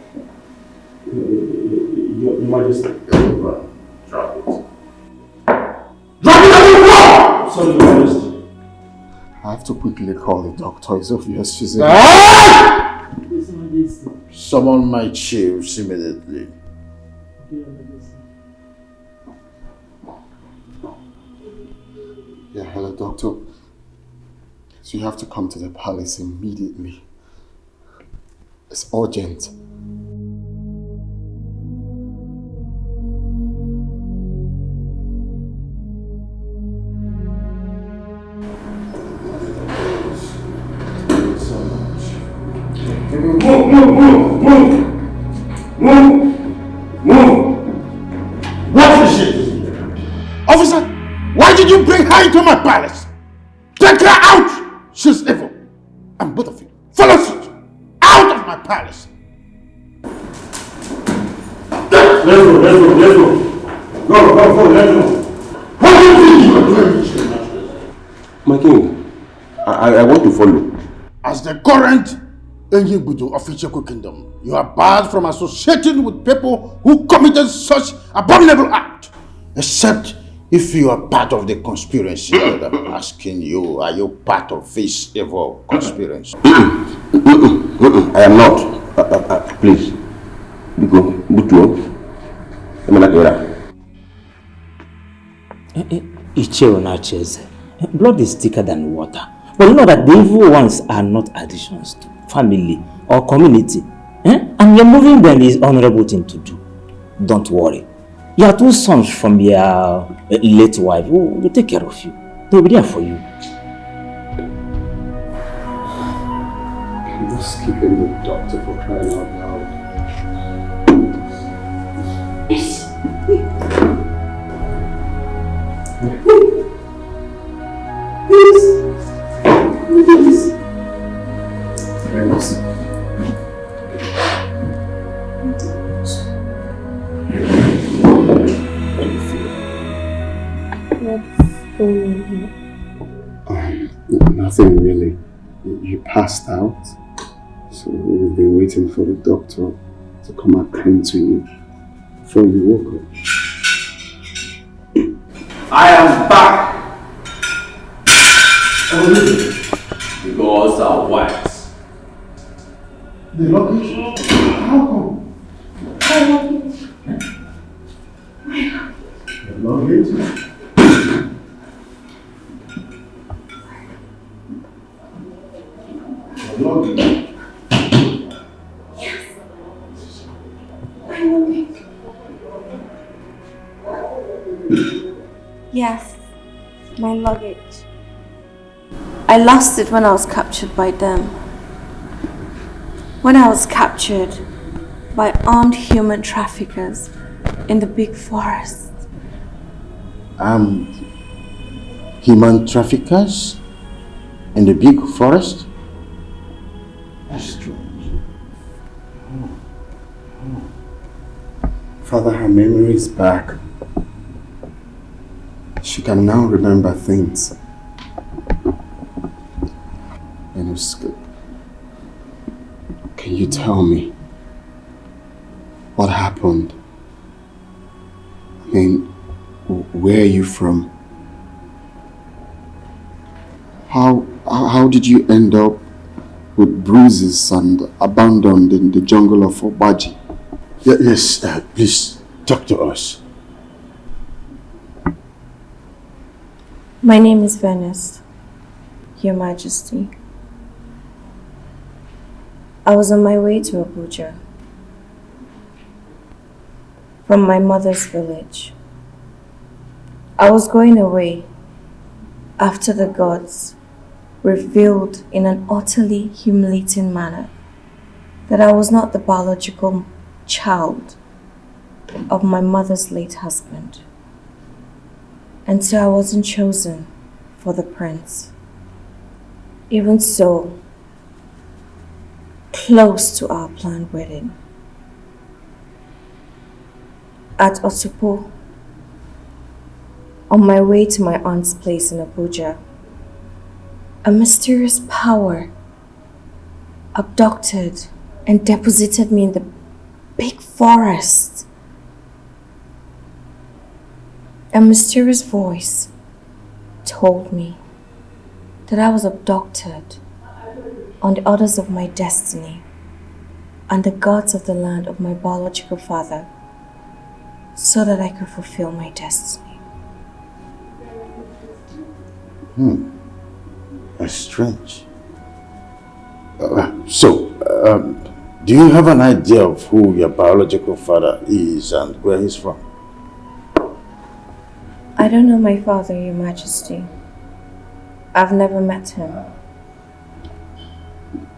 S7: Your Majesty.
S11: Drop it.
S7: Drop it on the floor! Sorry, Your Majesty.
S1: I have to quickly call the doctor. It's obvious she's in.
S15: Summon my chiefs immediately.
S1: Yeah, hello, doctor. So you have to come to the palace immediately. It's urgent.
S15: What do you think you are doing? My king, I want to follow.
S11: As the current Enyibudu of Etiko Kingdom, you are barred from associating with people who committed such abominable act. Except if you are part of the conspiracy that I'm asking you, are you part of this evil conspiracy?
S15: I am not. Please. Because, Butuo,
S10: blood is thicker than water. But you know that the evil ones are not additions to family or community. And removing them is honorable thing to do. Don't worry. Your two sons from your late wife will take care of you. They'll be there for you.
S19: I'm just keeping the doctor for crying out loud.
S2: What's going on here?
S19: Nothing really. You passed out, so we've been waiting for the doctor to come attend to you before you woke up.
S4: I am back! The gods are wise.
S11: The luggage? How come? The luggage?
S2: Yes, my luggage. I lost it when I was captured by them. When I was captured by armed human traffickers in the big forest.
S11: Human traffickers in the big forest? That's strange.
S19: Father, her memory is back. She can now remember things. Can you tell me what happened? I mean, where are you from? How did you end up with bruises and abandoned in the jungle of Obaji?
S11: Yes, please talk to us.
S2: My name is Venice, Your Majesty. I was on my way to Abuja from my mother's village. I was going away after the gods revealed in an utterly humiliating manner that I was not the biological child of my mother's late husband. And so I wasn't chosen for the prince. Even so, close to our planned wedding, at Otupo, on my way to my aunt's place in Abuja, a mysterious power abducted and deposited me in the big forest. A mysterious voice told me that I was abducted on the orders of my destiny and the gods of the land of my biological father so that I could fulfill my destiny.
S11: That's strange. Do you have an idea of who your biological father is and where he's from?
S2: I don't know my father, Your Majesty. I've never met him.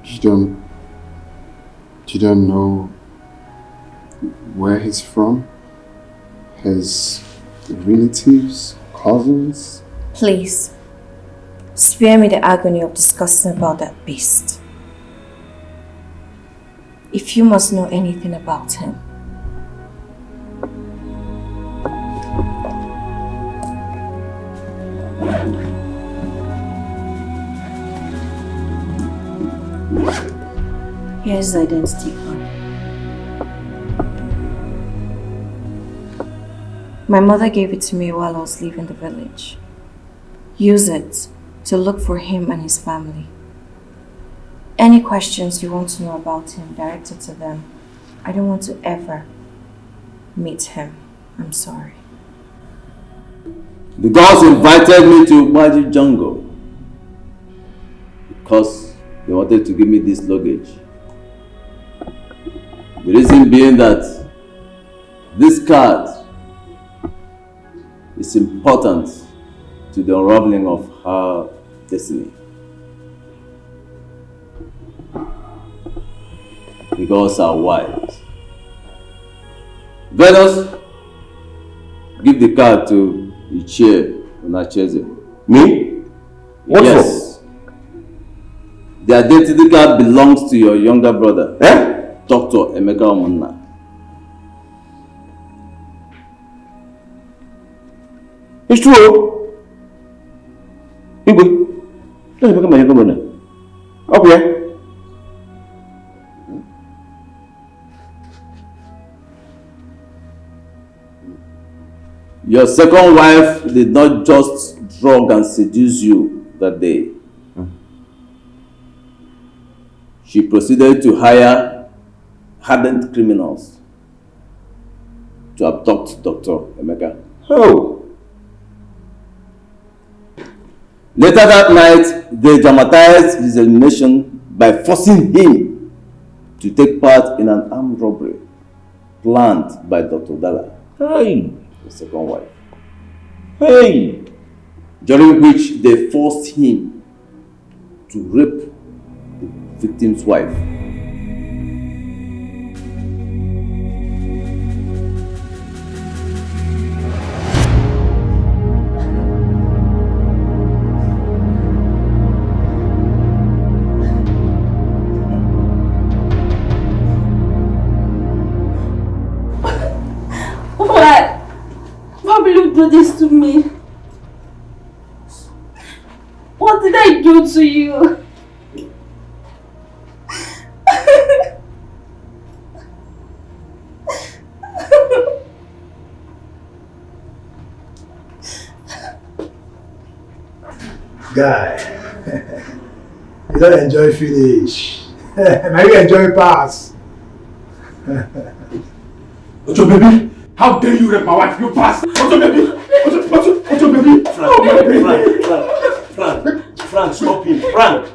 S19: You don't know where he's from? His relatives, cousins?
S2: Please, spare me the agony of discussing about that beast. If you must know anything about him, Here's his identity card. My mother gave it to me while I was leaving the village. Use it to look for him and his family. Any questions you want to know about him, direct it to them. I don't want to ever meet him. I'm sorry.
S4: The gods invited me to Magic Jungle because they wanted to give me this luggage. The reason being that this card is important to the unraveling of her destiny. The gods are wise. Venus, give the card to Ichie Chizzy.
S15: Me? What
S4: yes. The identity card belongs to your younger brother, Dr. Emeka Omunna.
S15: It's true. Igwe, let me become my younger brother. Okay.
S4: Your second wife did not just drug and seduce you that day. She proceeded to hire hardened criminals to abduct Dr. Emeka.
S15: Oh.
S4: Later that night, they dramatized his elimination by forcing him to take part in an armed robbery planned by Dr. Dala,
S15: Hey.
S4: the second wife.
S15: Hey.
S4: During which they forced him to rape the victim's wife.
S13: Why will you do this to me? What did I do to you?
S6: Guy, you don't enjoy finish. Now you enjoy pass.
S7: What's your baby? How dare you rape my wife, you bastard! What's your baby? What's your baby?
S15: Frank,
S7: Oh, my baby!
S15: Frank, stop him. Frank.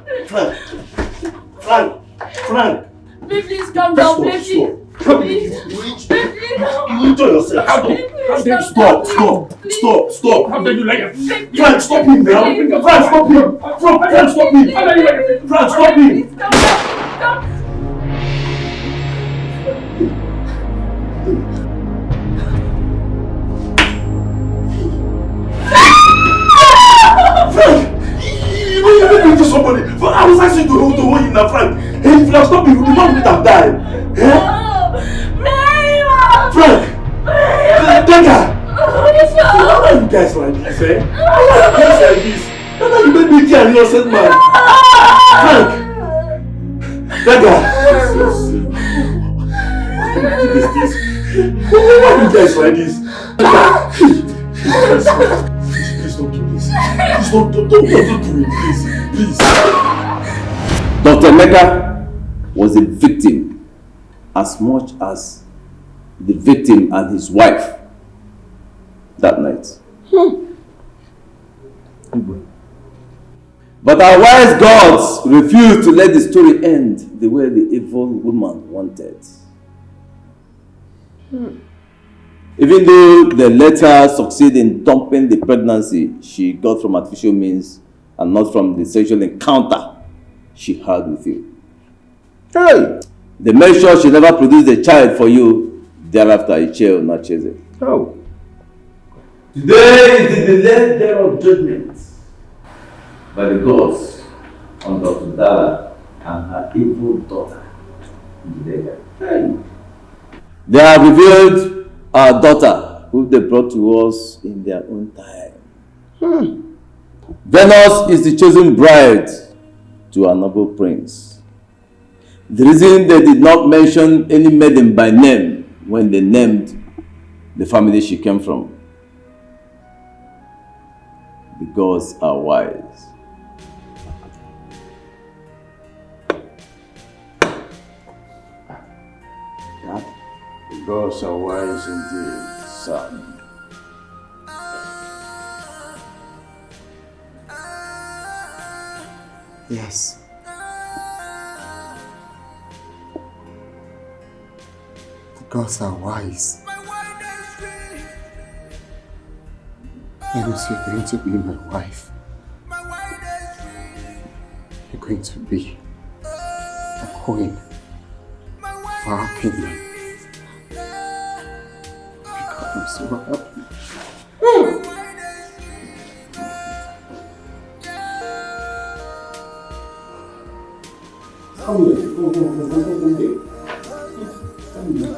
S13: Please calm down, please.
S15: You enjoy yourself.
S7: How dare you?
S15: Stop.
S7: How dare you like it?
S15: Frank, stop him now. Frank, stop him. Frank, stop him.
S7: How dare you like it?
S15: Frank, stop him. Frank, you know you made me to somebody. But I was asking to hold him now, Frank. Hey, if you have stopped me, you don't need to have died. Frank! Dagger! Why are you guys like this, eh? Why are you guys like this? Why are you made me kill an innocent man? Frank! Dagger! Why are you guys like this? Please don't do this. Please don't do it, please.
S4: Dr. Emeka was a victim as much as the victim and his wife that night. But our wise gods refused to let the story end the way the evil woman wanted. Even though they let her succeed in dumping the pregnancy she got from artificial means and not from the sexual encounter she had with you. Hey! They made sure she never produced a child for you thereafter, Ichie or not Chizzy.
S15: Oh.
S4: Today is the delayed day of judgment by the gods on Dr. Dala and her evil daughter. Hey. They have revealed our daughter, who they brought to us in their own time. Venus is the chosen bride to our noble prince. The reason they did not mention any maiden by name when they named the family she came from. The gods are wise.
S15: Yeah, the gods are wise indeed, son.
S1: Yes. The gods are wise. Enos, you're going to be my wife. You're going to be a queen for our kingdom. God, I'm so happy.
S7: Come here. Come here. Come here.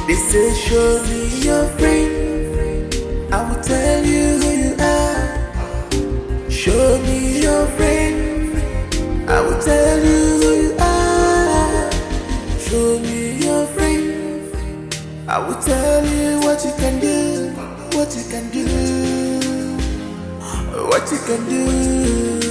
S18: They say show me your friend, I will tell you who you are. Show me your friend, I will tell you who you are. Show me your friend, I will tell you what you can do, what you can do, what you can do.